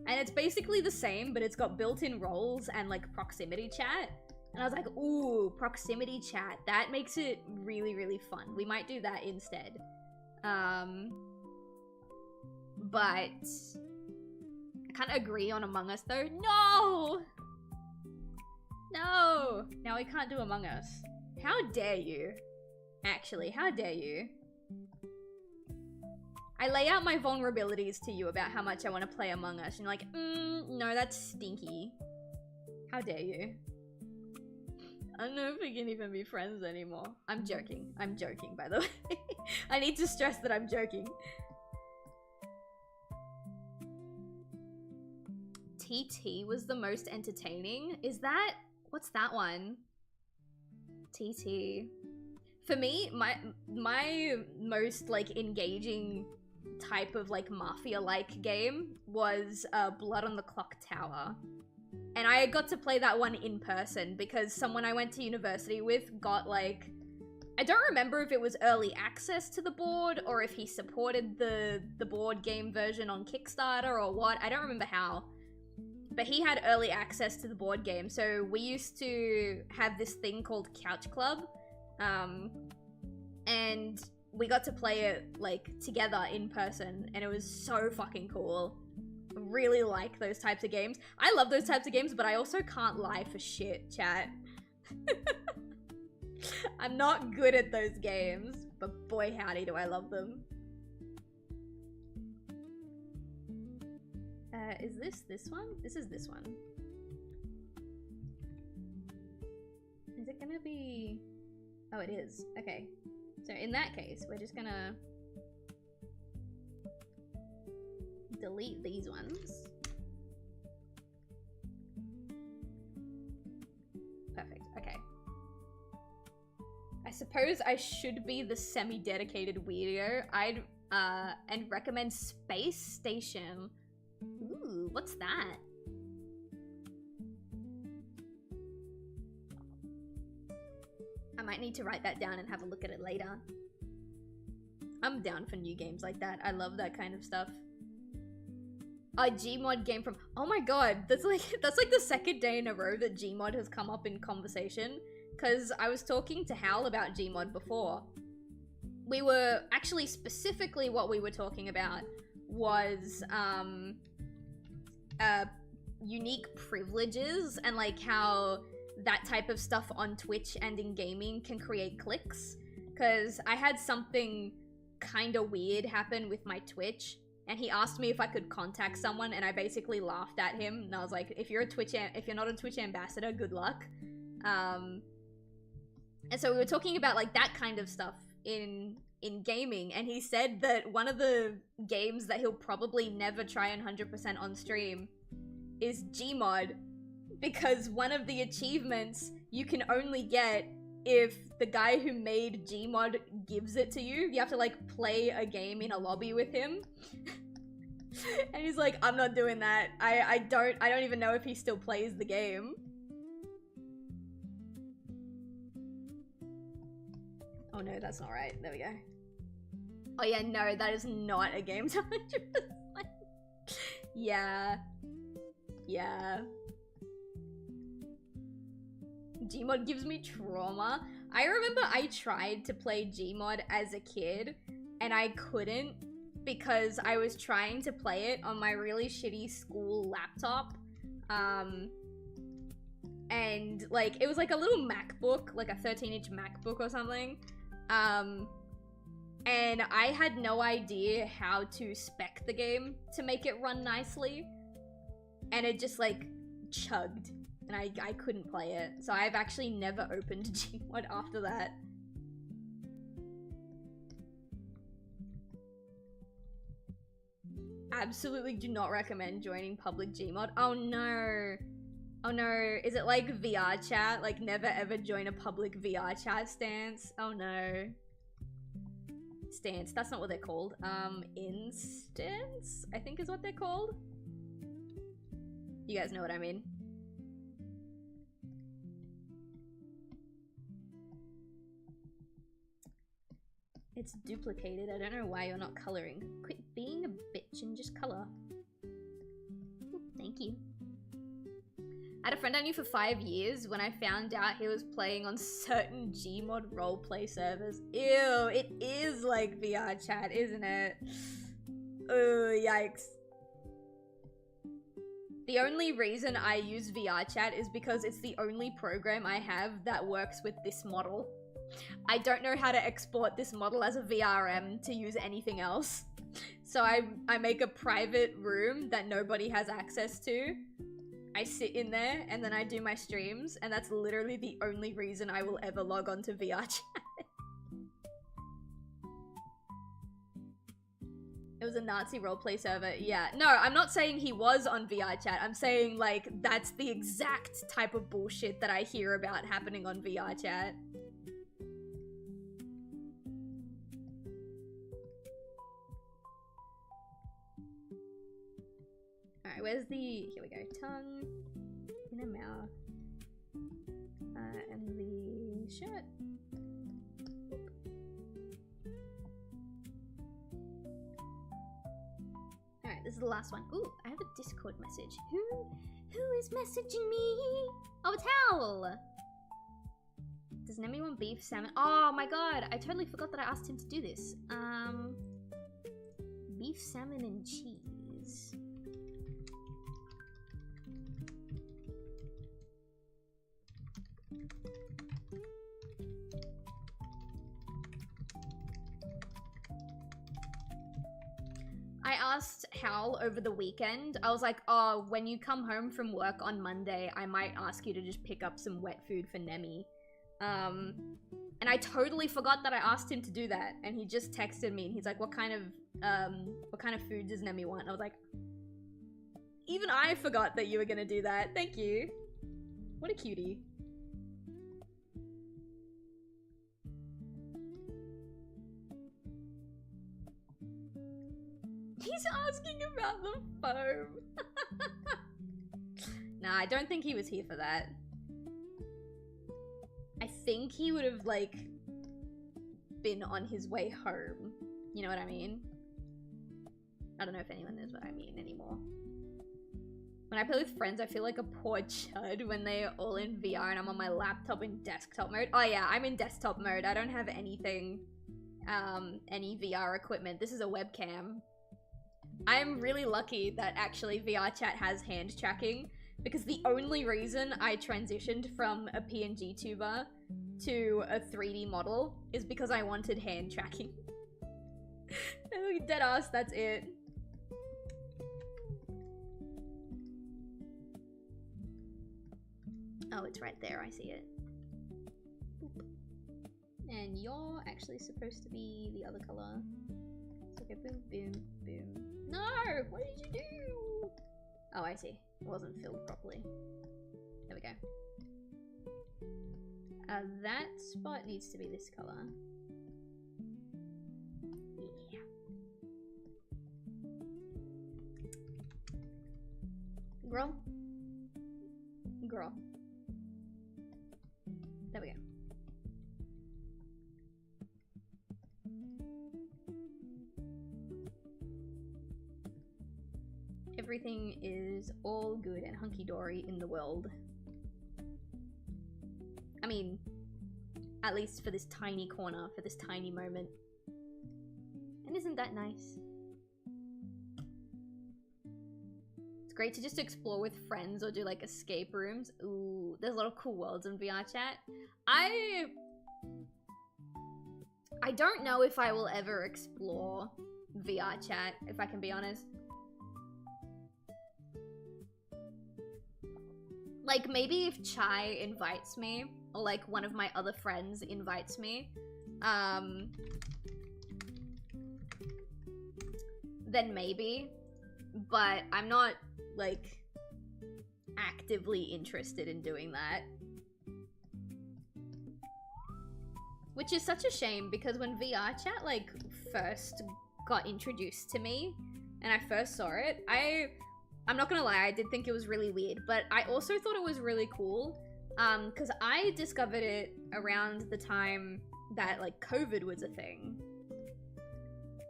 S2: And it's basically the same, but it's got built-in roles and like proximity chat. And I was like, ooh, proximity chat. That makes it really, really fun. We might do that instead. But I can't agree on Among Us though. No! No! Now we can't do Among Us. How dare you? Actually, how dare you? I lay out my vulnerabilities to you about how much I want to play Among Us, and you're like, no, that's stinky. How dare you? I don't know if we can even be friends anymore. I'm joking. I'm joking, by the way. I need to stress that I'm joking. TT was the most entertaining. Is that... What's that one? TT. For me, my most, like, engaging type of, like, Mafia-like game was Blood on the Clock Tower. And I got to play that one in person because someone I went to university with got, like... I don't remember if it was early access to the board or if he supported the board game version on Kickstarter or what. I don't remember how. But he had early access to the board game, so we used to have this thing called Couch Club. And we got to play it, like, together in person, and it was so fucking cool. Really like those types of games. I love those types of games, but I also can't lie for shit, chat. I'm not good at those games, but boy howdy do I love them. Is this one? This is this one. Is it gonna be... Oh, it is. Okay. So in that case, we're just gonna delete these ones. Perfect. Okay. I suppose I should be the semi-dedicated weirdo. I'd and recommend Space Station. Ooh, what's that? I might need to write that down and have a look at it later. I'm down for new games like that. I love that kind of stuff. A Gmod game from... Oh my god, that's like the second day in a row that Gmod has come up in conversation. Because I was talking to Hal about Gmod before. We were... Actually, specifically what we were talking about was, unique privileges and like how that type of stuff on Twitch and in gaming can create cliques. Because I had something kind of weird happen with my Twitch, and he asked me if I could contact someone, and I basically laughed at him, and I was like, if you're not a Twitch ambassador, good luck. And so we were talking about like that kind of stuff in gaming, and he said that one of the games that he'll probably never try 100% on stream is Gmod, because one of the achievements you can only get if the guy who made Gmod gives it to you. You have to like play a game in a lobby with him. And he's like, I'm not doing that. I don't even know if he still plays the game. Oh no, that's not right. There we go. Oh yeah, no, that is not a game to 100%. Yeah. Yeah. Gmod gives me trauma. I remember I tried to play Gmod as a kid, and I couldn't because I was trying to play it on my really shitty school laptop. And like, it was like a little MacBook, like a 13-inch MacBook or something. And I had no idea how to spec the game to make it run nicely. And it just like chugged, and I couldn't play it. So I've actually never opened Gmod after that. Absolutely do not recommend joining public Gmod. Oh no. Oh no, is it like VR chat? Like never ever join a public VR chat stance? Oh no. Stance, that's not what they're called. Instance? I think is what they're called. You guys know what I mean. It's duplicated. I don't know why you're not coloring. Quit being a bitch and just color. Ooh, thank you. I had a friend I knew for 5 years. When I found out he was playing on certain Gmod roleplay servers. Ew, it is like VR chat, isn't it? Oh, yikes. The only reason I use VR chat is because it's the only program I have that works with this model. I don't know how to export this model as a VRM to use anything else. So I make a private room that nobody has access to. I sit in there and then I do my streams, and that's literally the only reason I will ever log on to VR chat. It was a Nazi roleplay server. Yeah, no, I'm not saying he was on VR chat. I'm saying like that's the exact type of bullshit that I hear about happening on VR chat. Alright, where's the... Here we go. Tongue, inner mouth, and the shirt. Alright, this is the last one. Ooh, I have a Discord message. Who is messaging me? Oh, it's Hal! Does Nemi want beef salmon? Oh my god, I totally forgot that I asked him to do this. Beef salmon and cheese. I asked Hal over the weekend, I was like, oh, when you come home from work on Monday, I might ask you to just pick up some wet food for Nemi. And I totally forgot that I asked him to do that, and he just texted me and he's like, what kind of food does Nemi want? And I was like, even I forgot that you were gonna do that. Thank you. What a cutie. He's asking about the foam. Nah, I don't think he was here for that. I think he would have, like, been on his way home. You know what I mean? I don't know if anyone knows what I mean anymore. When I play with friends, I feel like a poor chud when they're all in VR and I'm on my laptop in desktop mode. Oh yeah, I'm in desktop mode. I don't have anything, any VR equipment. This is a webcam. I'm really lucky that actually VR chat has hand tracking, because the only reason I transitioned from a PNG tuber to a 3D model is because I wanted hand tracking. Dead ass, that's it. Oh, it's right there, I see it. Boop. And you're actually supposed to be the other color. So okay, boom, boom, boom. No! What did you do? Oh, I see. It wasn't filled properly. There we go. That spot needs to be this color. Yeah. Girl. Girl. There we go. Everything is all good and hunky-dory in the world. I mean, at least for this tiny corner, for this tiny moment. And isn't that nice? It's great to just explore with friends or do like escape rooms. Ooh, there's a lot of cool worlds in VR chat. I don't know if I will ever explore VR chat, if I can be honest. Like, maybe if Chai invites me, or like one of my other friends invites me, then maybe. But I'm not, like, actively interested in doing that. Which is such a shame because when VR chat like first got introduced to me and I first saw it, I'm not gonna lie, I did think it was really weird, but I also thought it was really cool because I discovered it around the time that like COVID was a thing.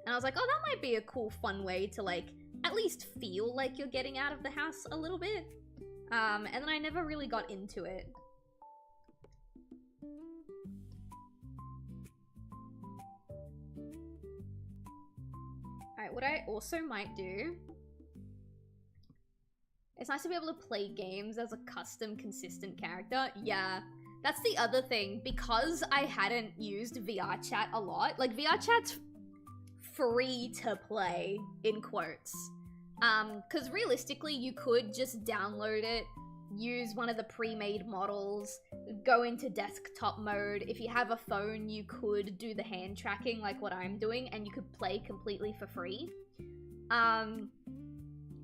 S2: And I was like, oh, that might be a cool, fun way to like at least feel like you're getting out of the house a little bit. And then I never really got into it. Alright, what I also might do... It's nice to be able to play games as a custom, consistent character. Yeah, that's the other thing. Because I hadn't used VR chat a lot, like VR chat's free to play, in quotes. Because realistically, you could just download it, use one of the pre-made models, go into desktop mode. If you have a phone, you could do the hand tracking like what I'm doing, and you could play completely for free.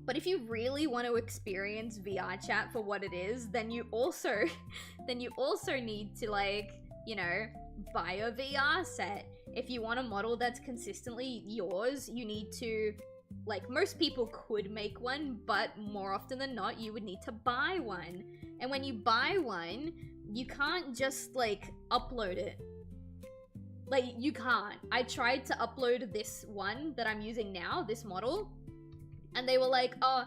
S2: But if you really want to experience VR chat for what it is, then you also need to, like, you know, buy a VR set. If you want a model that's consistently yours, you need to, like, most people could make one, but more often than not, you would need to buy one. And when you buy one, you can't just, like, upload it. Like, you can't. I tried to upload this one that I'm using now, this model, and they were like, oh,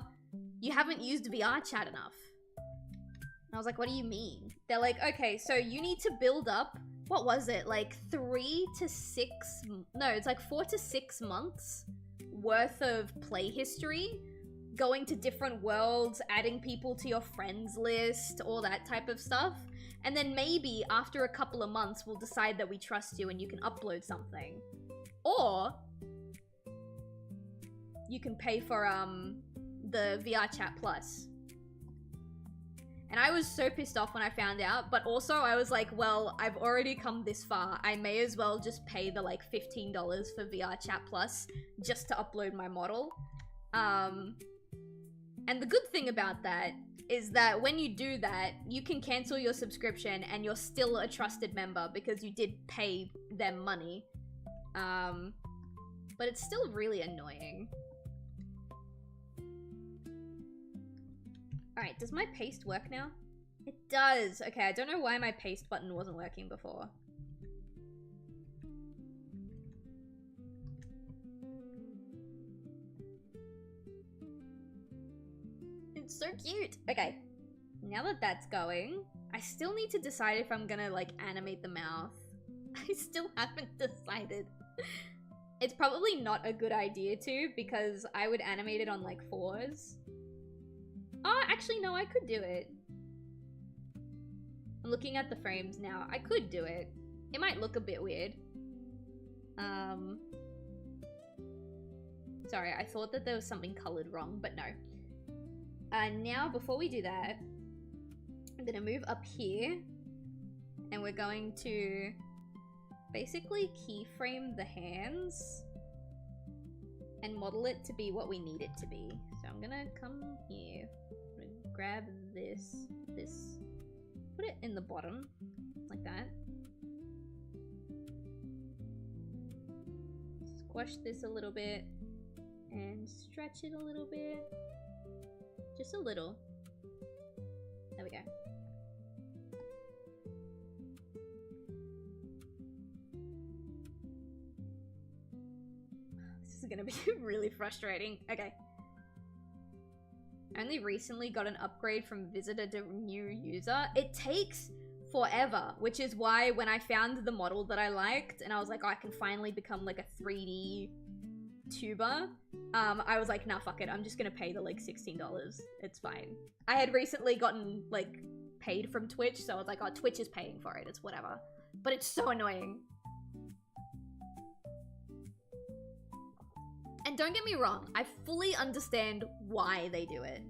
S2: you haven't used VR chat enough. And I was like, what do you mean? They're like, okay, so you need to build up, what was it? Like 4 to 6 months worth of play history, going to different worlds, adding people to your friends list, all that type of stuff. And then maybe after a couple of months, we'll decide that we trust you and you can upload something. Or you can pay for the VR chat plus. And I was so pissed off when I found out, but also I was like, well, I've already come this far. I may as well just pay the like $15 for VR chat plus just to upload my model. And the good thing about that is that when you do that, you can cancel your subscription and you're still a trusted member because you did pay them money. But it's still really annoying. Alright, does my paste work now? It does! Okay, I don't know why my paste button wasn't working before. It's so cute! Okay, now that that's going, I still need to decide if I'm gonna, like, animate the mouth. I still haven't decided. It's probably not a good idea to, because I would animate it on, like, 4s. Oh, actually, no, I could do it. I'm looking at the frames now. I could do it. It might look a bit weird. Sorry, I thought that there was something colored wrong, but no. Now, before we do that, I'm gonna move up here, and we're going to basically keyframe the hands and model it to be what we need it to be. So I'm gonna come here, I'm gonna grab this, put it in the bottom, like that. Squash this a little bit, and stretch it a little bit. Just a little. There we go. This is gonna be really frustrating. Okay. I only recently got an upgrade from visitor to new user. It takes forever, which is why when I found the model that I liked and I was like, oh, I can finally become like a 3D tuber, I was like, nah, fuck it. I'm just gonna pay the like $16. It's fine. I had recently gotten like paid from Twitch, so I was like, oh, Twitch is paying for it. It's whatever. But it's so annoying. And don't get me wrong, I fully understand why they do it.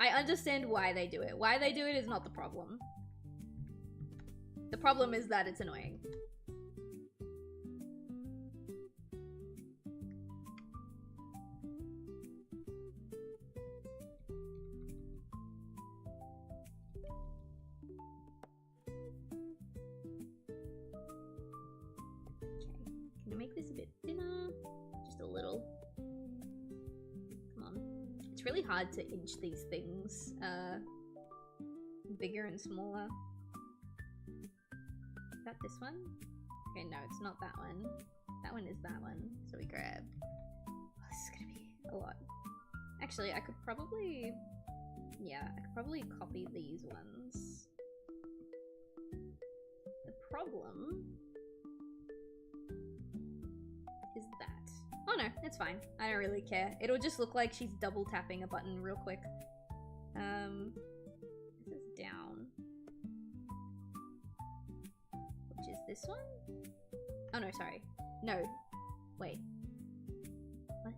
S2: I understand why they do it. Why they do it is not the problem. The problem is that it's annoying. It's really hard to inch these things bigger and smaller. Is that this one? Okay, no, it's not that one. That one is that one. So we grab... Oh, this is gonna be a lot. Actually, I could probably... Yeah, I could probably copy these ones. The problem is that. Oh no, it's fine. I don't really care. It'll just look like she's double tapping a button real quick. This is down. Which is this one? Oh no, sorry. No. Wait. What?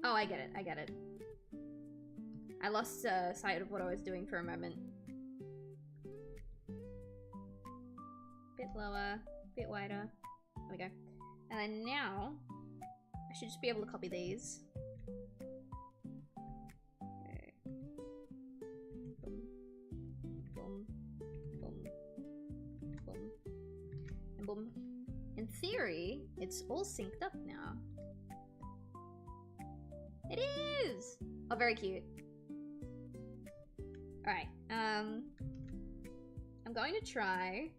S2: Oh, I get it. I get it. I lost sight of what I was doing for a moment. Bit lower, bit wider. There we go. And then now, I should just be able to copy these. Okay. Boom. Boom. Boom. Boom. And boom. In theory, it's all synced up now. It is! Oh, very cute. Alright, I'm going to try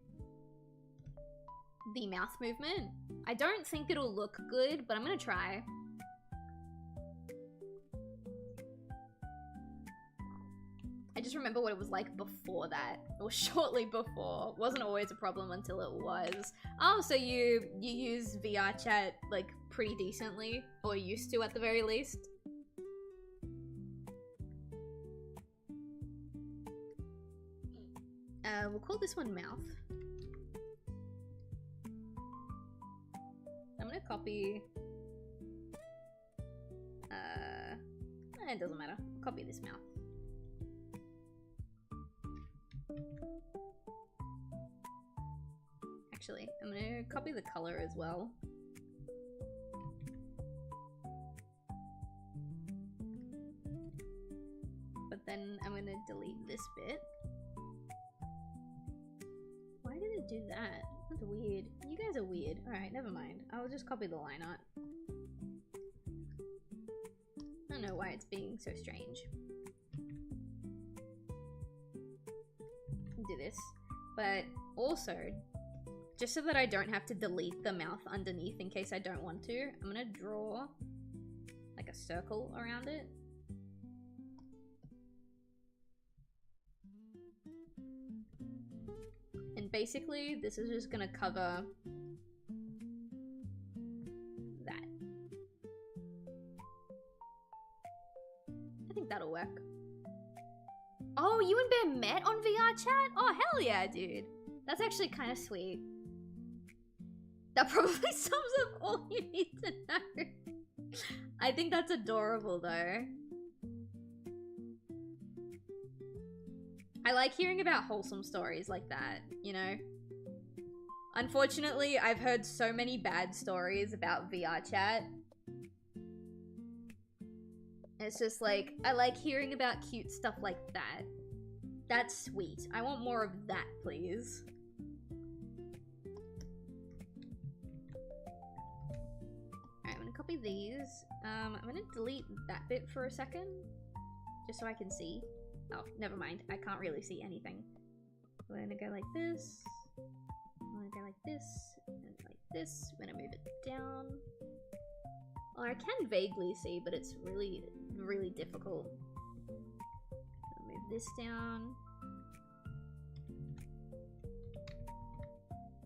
S2: the mouth movement. I don't think it'll look good, but I'm gonna try. I just remember what it was like before that, or shortly before. It wasn't always a problem until it was. Oh, so you use VR chat, like, pretty decently? Or used to, at the very least? We'll call this one mouth. I'm gonna copy... it doesn't matter. Copy this mouth. Actually, I'm gonna copy the color as well. But then I'm gonna delete this bit. Why did it do that? That's weird. You guys are weird. Alright, never mind. I'll just copy the line art. I don't know why it's being so strange. Do this. But also, just so that I don't have to delete the mouth underneath in case I don't want to, I'm gonna draw like a circle around it. And basically, this is just gonna cover that. I think that'll work. Oh, you and Bear met on VR chat? Oh, hell yeah, dude. That's actually kind of sweet. That probably sums up all you need to know. I think that's adorable, though. I like hearing about wholesome stories like that, you know? Unfortunately, I've heard so many bad stories about VR chat. It's just like, I like hearing about cute stuff like that. That's sweet. I want more of that, please. Alright, I'm gonna copy these. I'm gonna delete that bit for a second, just so I can see. Oh, never mind. I can't really see anything. We're gonna go like this. I'm gonna go like this, and like this. We're gonna move it down. Well, I can vaguely see, but it's really, really difficult. I'll move this down.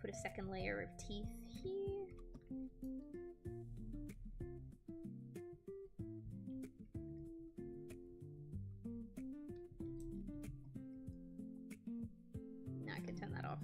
S2: Put a second layer of teeth here. Now I can turn that off.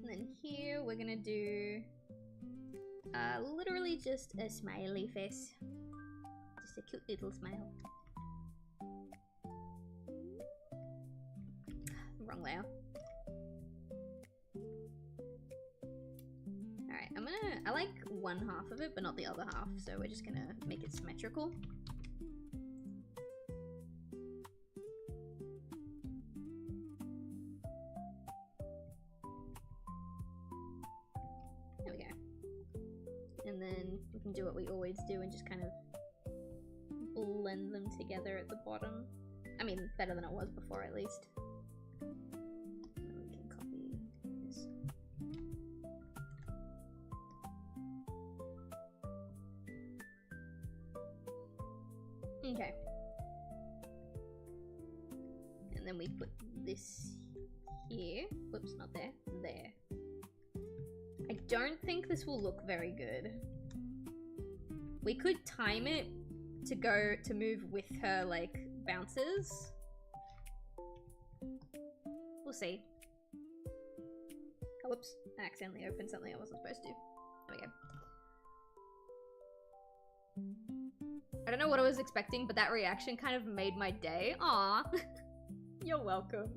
S2: And then here we're gonna do literally just a smiley face. Just a cute little smile. Wrong layer. I like one half of it, but not the other half, so we're just gonna make it symmetrical. There we go. And then we can do what we always do and just kind of blend them together at the bottom. I mean, better than it was before, at least. And then we can copy this. Okay. And then we put this here. Whoops, not there. There. I don't think this will look very good. We could time it to move with her, like, bounces. We'll see. Oh, whoops. I accidentally opened something I wasn't supposed to. There we go. I don't know what I was expecting, but that reaction kind of made my day. Aw. You're welcome.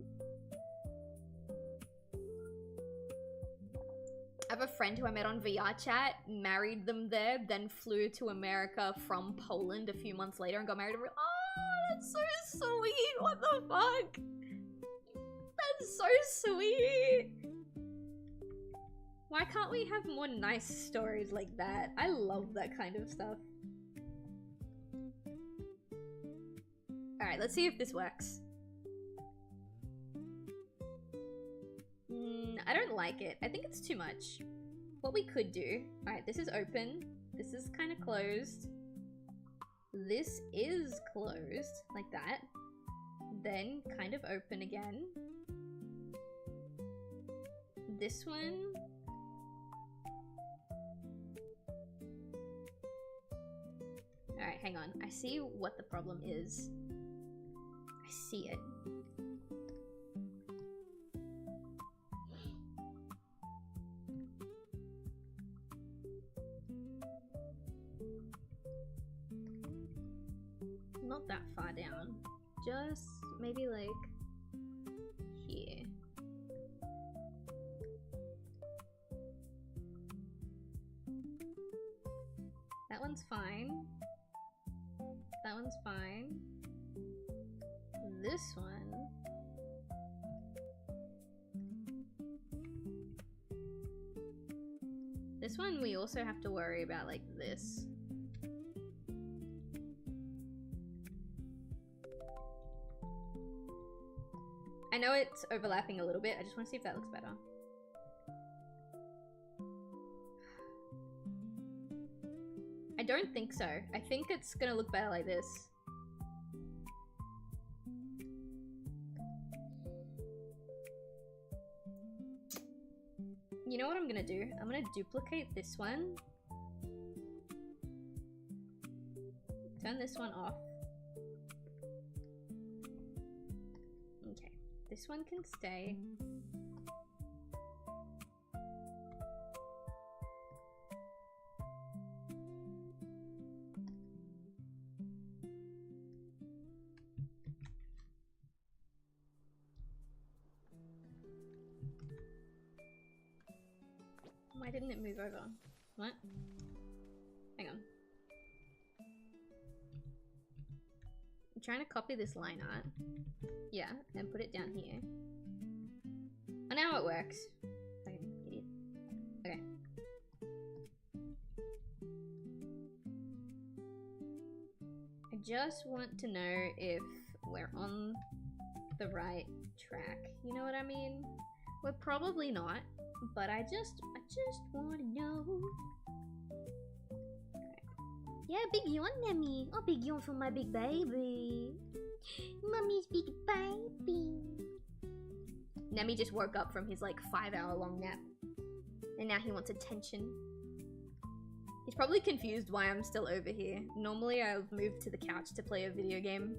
S2: I have a friend who I met on VR chat, married them there, then flew to America from Poland a few months later and got married. Oh, that's so sweet! What the fuck? That's so sweet! Why can't we have more nice stories like that? I love that kind of stuff. Alright, let's see if this works. I don't like it. I think it's too much. What we could do... Alright, this is open. This is kind of closed. This is closed, like that. Then kind of open again. This one... Alright, hang on. I see what the problem is. I see it. Not that far down. Just maybe like here. That one's fine. That one's fine. This one. This one we also have to worry about like this. I know it's overlapping a little bit. I just want to see if that looks better. I don't think so. I think it's gonna look better like this. You know what I'm gonna do? I'm gonna duplicate this one. Turn this one off. Okay, this one can stay. Why didn't it move over? What? Hang on. I'm trying to copy this line art. Yeah, and put it down here. Oh, now it works. Fucking idiot. Okay. I just want to know if we're on the right track. You know what I mean? We're probably not, but I just want to know. Yeah, big yawn, Nemi. Oh, big yawn for my big baby. Mummy's big baby. Nemi just woke up from his like 5-hour-long nap, and now he wants attention. He's probably confused why I'm still over here. Normally I've moved to the couch to play a video game.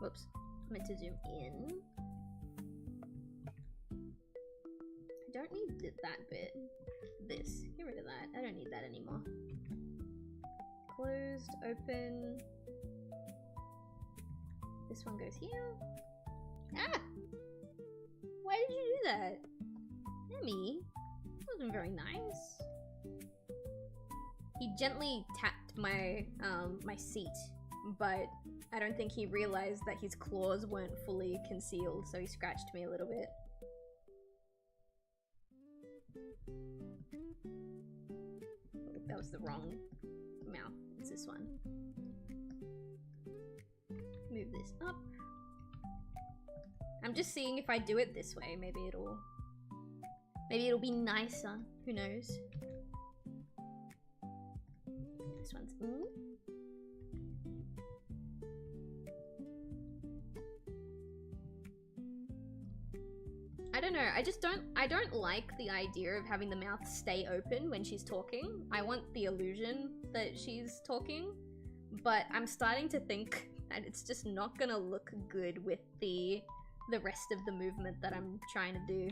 S2: Whoops. meant to zoom in. I don't need that bit. This. Get rid of that. I don't need that anymore. Closed, open. This one goes here. Ah! Why did you do that? Nemi? That wasn't very nice. He gently tapped my my seat, but I don't think he realized that his claws weren't fully concealed, so he scratched me a little bit. Oh, that was the wrong mouth. It's this one. Move this up. I'm just seeing if I do it this way, maybe it'll be nicer. Who knows? This one's in. I don't know, I don't like the idea of having the mouth stay open when she's talking. I want the illusion that she's talking, but I'm starting to think that it's just not gonna look good with the rest of the movement that I'm trying to do.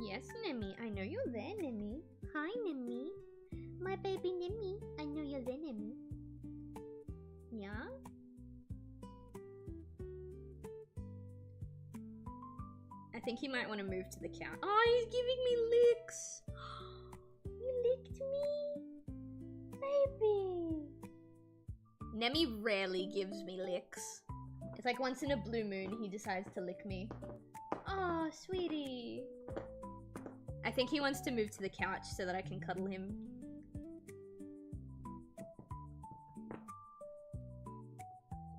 S2: Yes, Nemi. I know you're there, Nemi. Hi, Nemi. My baby Nemi. I know you're there, Nemi. Yeah? I think he might want to move to the couch. Oh, he's giving me licks. You licked me? Baby. Nemi rarely gives me licks. It's like once in a blue moon he decides to lick me. Oh, sweetie. I think he wants to move to the couch so that I can cuddle him.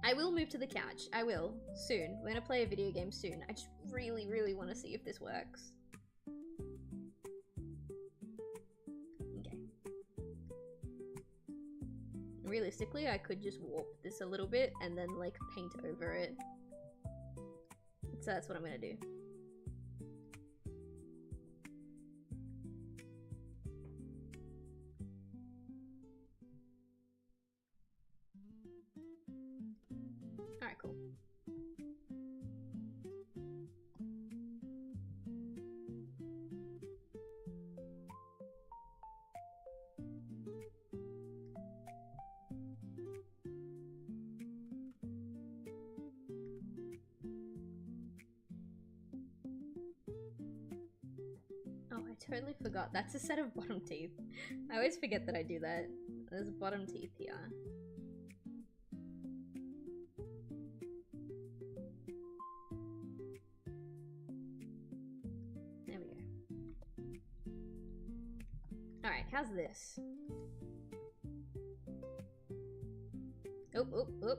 S2: I will move to the couch. I will. Soon. We're gonna play a video game soon. I just really, really want to see if this works. Okay. Realistically, I could just warp this a little bit and then, like, paint over it. So that's what I'm gonna do. Alright, cool. Oh, I totally forgot. That's a set of bottom teeth. I always forget that I do that. There's bottom teeth here. Alright, how's this? Oh, oh, oh.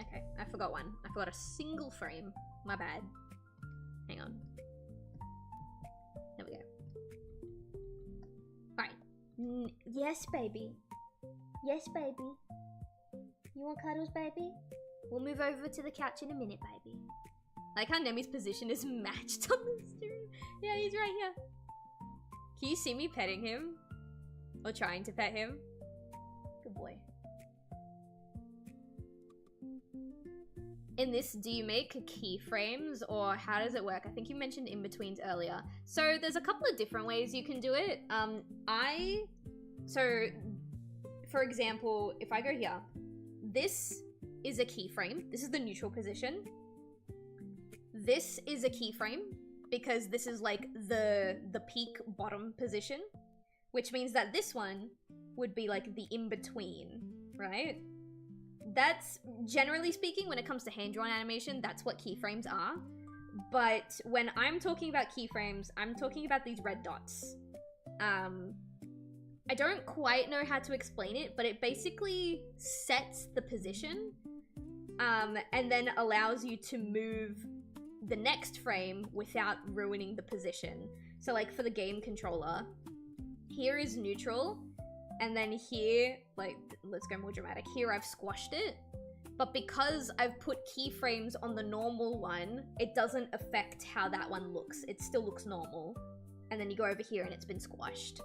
S2: Okay, I forgot one. I forgot a single frame. My bad. Hang on. There we go. Alright. Yes, baby. Yes, baby. You want cuddles, baby? We'll move over to the couch in a minute, baby. Like how Nemi's position is matched on the stream. Yeah, he's right here. Can you see me petting him? Or trying to pet him? Good boy. In this, do you make keyframes or how does it work? I think you mentioned in-betweens earlier. So there's a couple of different ways you can do it. So for example, if I go here, this is a keyframe. This is the neutral position. This is a keyframe because this is like the peak bottom position, which means that this one would be like the in-between, right? That's, generally speaking, when it comes to hand-drawn animation, that's what keyframes are. But when I'm talking about keyframes, I'm talking about these red dots. I don't quite know how to explain it, but it basically sets the position and then allows you to move the next frame without ruining the position. So like for the game controller, here is neutral, And then here, like, let's go more dramatic. Here I've squashed it. But because I've put keyframes on the normal one, it doesn't affect how that one looks. It still looks normal. And then you go over here and it's been squashed.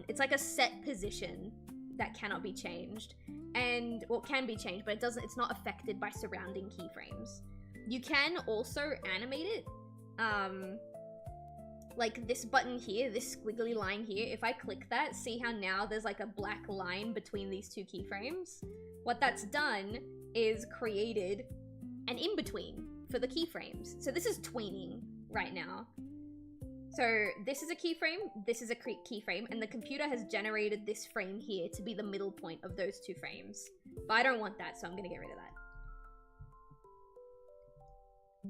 S2: It's like a set position that cannot be changed. And, well, can be changed, but it's not affected by surrounding keyframes. You can also animate it. Like this button here, this squiggly line here, if I click that, see how now there's like a black line between these two keyframes? What that's done is created an in-between for the keyframes. So this is tweening right now. So this is a keyframe, this is a keyframe, and the computer has generated this frame here to be the middle point of those two frames. But I don't want that, so I'm gonna get rid of that.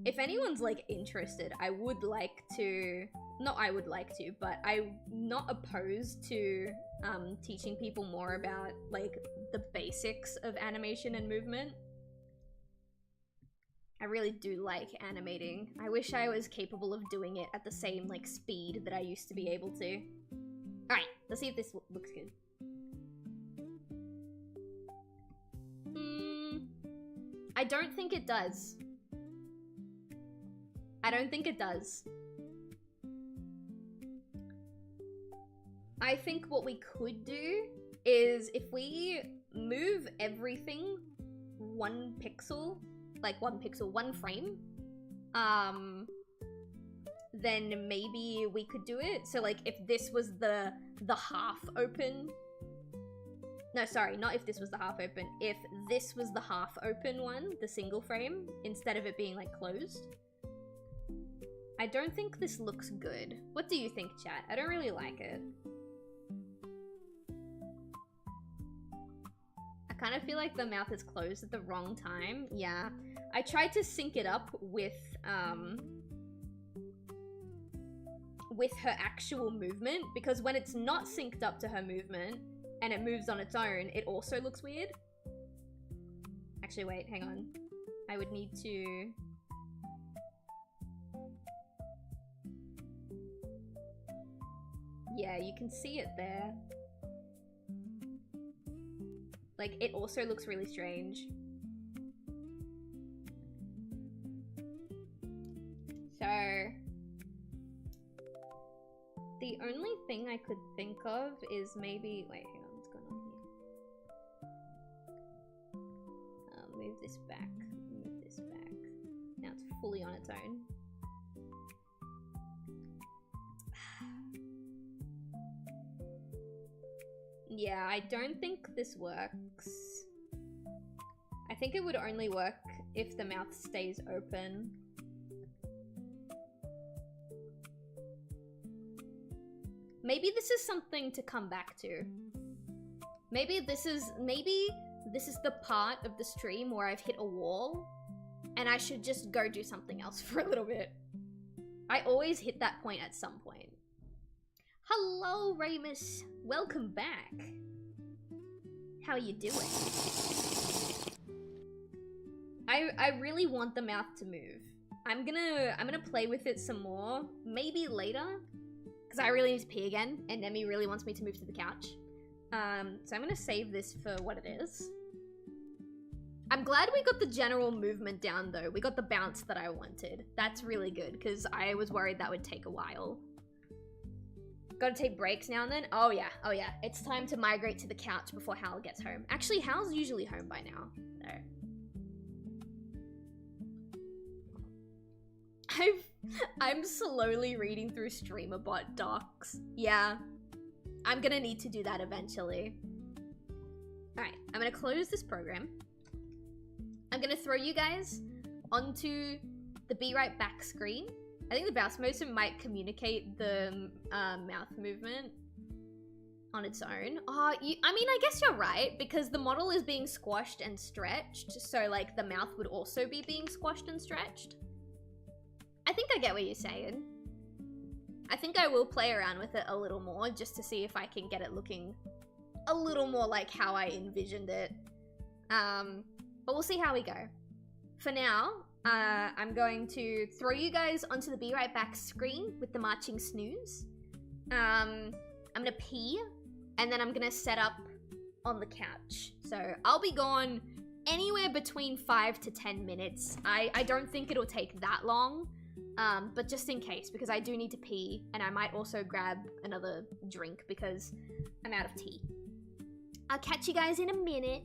S2: If anyone's like interested, I would like to, not I would like to, but I'm not opposed to teaching people more about like the basics of animation and movement. I really do like animating. I wish I was capable of doing it at the same like speed that I used to be able to. Alright, let's see if this looks good. I don't think it does. I don't think it does. I think what we could do is if we move everything 1 pixel, like 1 pixel, 1 frame, then maybe we could do it. So like if this was the half open, no, sorry, not if this was the half open, if this was the half open one, the single frame, instead of it being like closed. I don't think this looks good. What do you think, chat? I don't really like it. I kind of feel like the mouth is closed at the wrong time. Yeah. I tried to sync it up with her actual movement, because when it's not synced up to her movement and it moves on its own, it also looks weird. Actually, wait, hang on. I would need to... Yeah, you can see it there. Like, it also looks really strange. So... the only thing I could think of is maybe... Wait, hang on, what's going on here? Move this back. Move this back. Now it's fully on its own. Yeah, I don't think this works. I think it would only work if the mouth stays open. Maybe this is something to come back to. Maybe this is the part of the stream where I've hit a wall and I should just go do something else for a little bit. I always hit that point at some point. Hello, Ramus. Welcome back. How are you doing? I really want the mouth to move. I'm gonna play with it some more, maybe later, because I really need to pee again, and Nemi really wants me to move to the couch. So I'm gonna save this for what it is. I'm glad we got the general movement down though. We got the bounce that I wanted. That's really good, because I was worried that would take a while. Gotta take breaks now and then? Oh yeah, oh yeah. It's time to migrate to the couch before Hal gets home. Actually, Hal's usually home by now. So. I'm slowly reading through StreamerBot docs. Yeah. I'm gonna need to do that eventually. Alright, I'm gonna close this program. I'm gonna throw you guys onto the Be Right Back screen. I think the bounce motion might communicate the mouth movement on its own. I mean, I guess you're right, because the model is being squashed and stretched, so like the mouth would also be being squashed and stretched. I think I get what you're saying. I think I will play around with it a little more just to see if I can get it looking a little more like how I envisioned it. But we'll see how we go. For now, I'm going to throw you guys onto the Be Right Back screen with the marching snooze. I'm gonna pee, and then I'm gonna set up on the couch. So I'll be gone anywhere between 5 to 10 minutes. I don't think it'll take that long, but just in case, because I do need to pee, and I might also grab another drink because I'm out of tea. I'll catch you guys in a minute.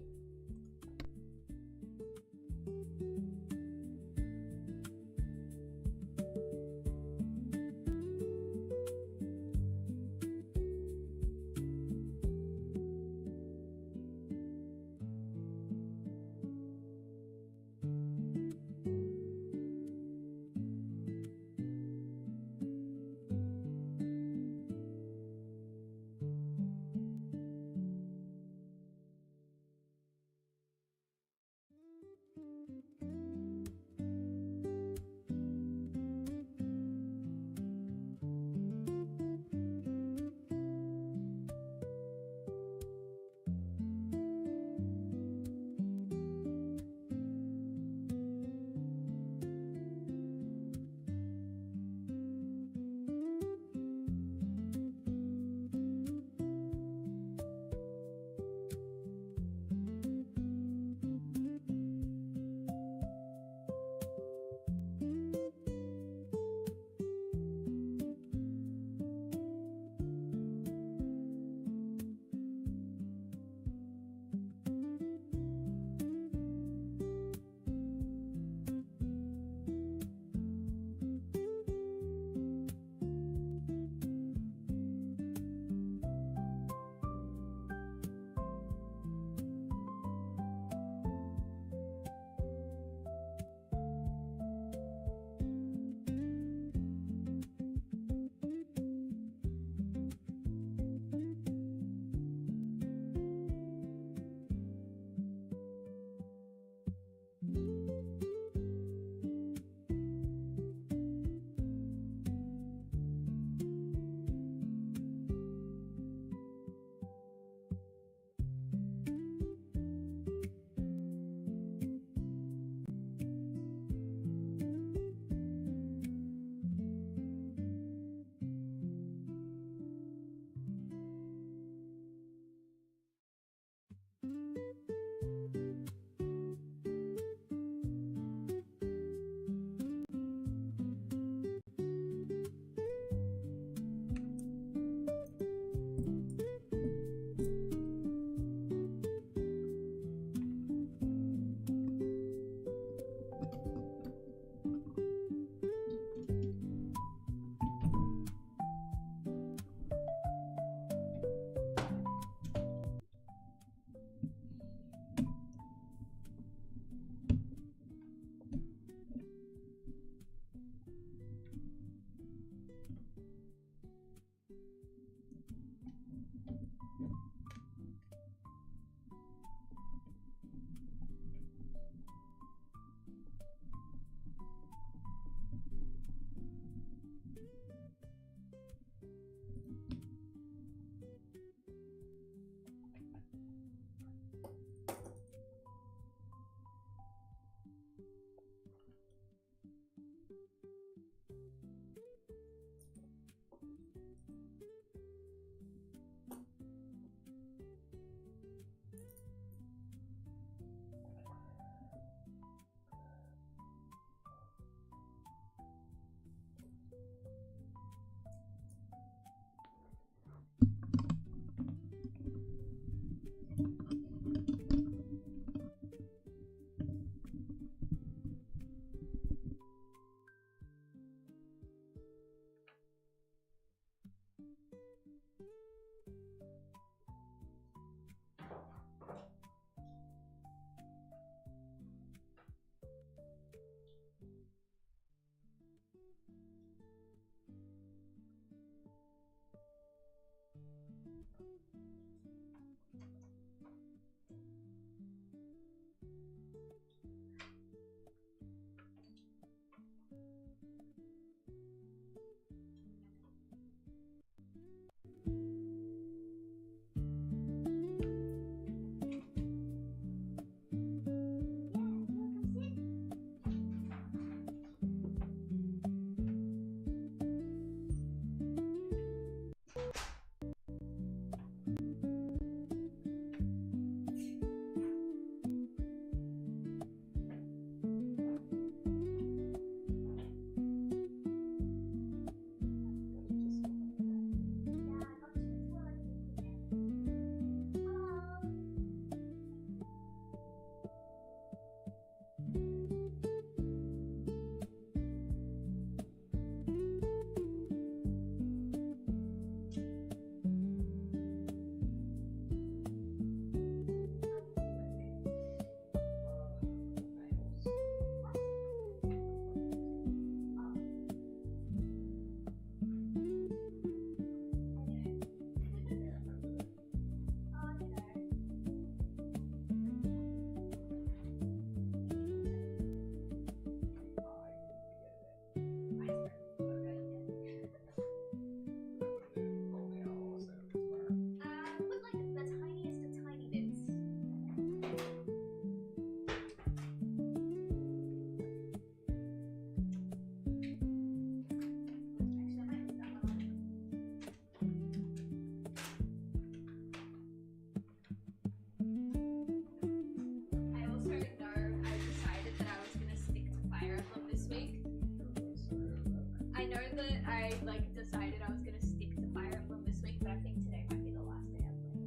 S2: know that I like decided I was gonna stick to Fire Emblem this week, but I think today might be the last day I play.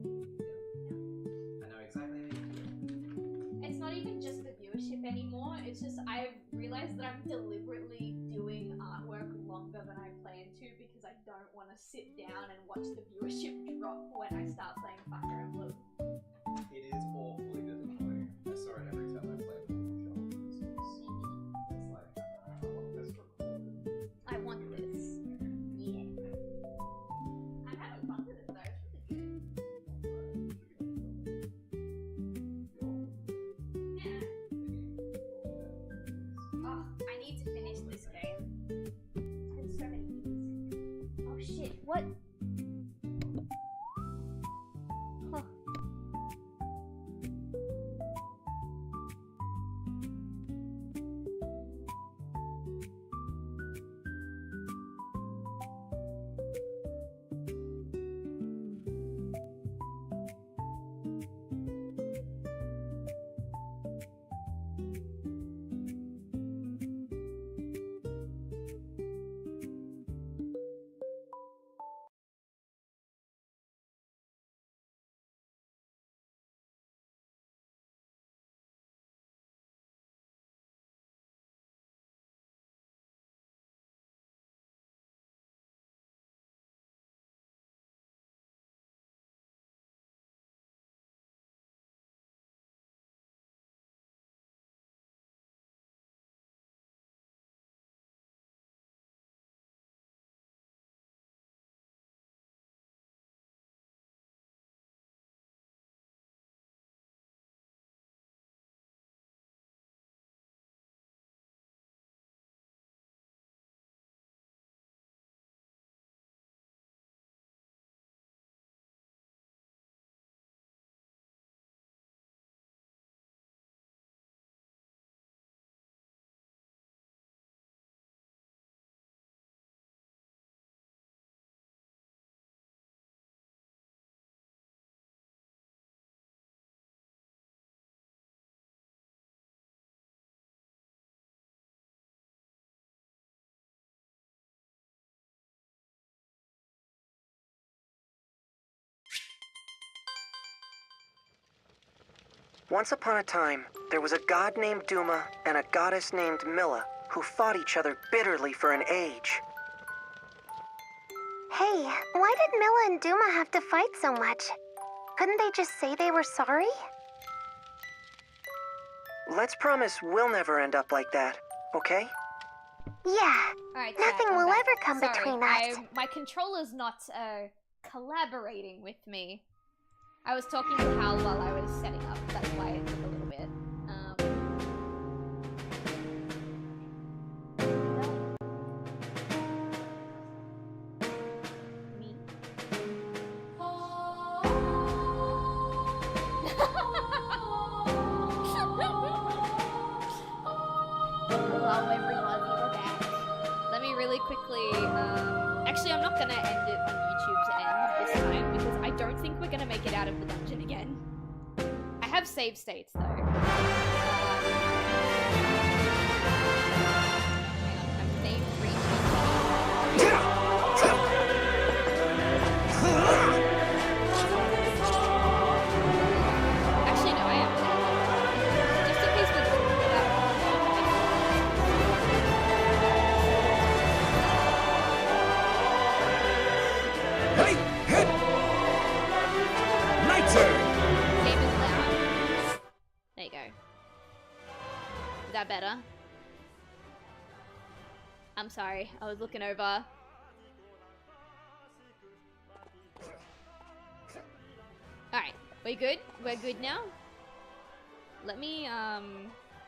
S4: I know exactly how you feel.
S2: It's not even just the viewership anymore, it's just I've realized that I'm deliberately doing artwork longer than I plan to because I don't want to sit down and watch the viewership drop when I start playing Fire Emblem.
S4: It is awfully disappointing. I saw it every time I played with more shoulders. It's like, I want this recorded.
S2: I want this. Yeah. I'm having fun with it though, it's really good. Yeah. Oh, I need to finish this game. It's been so many years. Oh shit, what? Huh.
S5: Once upon a time, there was a god named Duma and a goddess named Milla who fought each other bitterly for an age.
S6: Hey, why did Milla and Duma have to fight so much? Couldn't they just say they were sorry?
S5: Let's promise we'll never end up like that, okay?
S6: Yeah,
S2: Alright,
S6: nothing will ever come
S2: Sorry,
S6: between us.
S2: my controller's not collaborating with me. I was talking to Hal while I was setting up, that's why it took a little bit. Me. Hello everybody, we're back. Let me really quickly, actually I'm not gonna end it on YouTube's end this time because I don't think we're gonna make it out of the dungeon again. I have save states though. Hang on, I'm name Actually no, I am dead. Just in case we couldn't get out.
S1: Hey! Hit! My turn!
S2: Game is loud. There you go. Is that better? I'm sorry, I was looking over. Alright, we good? We're good now? Let me,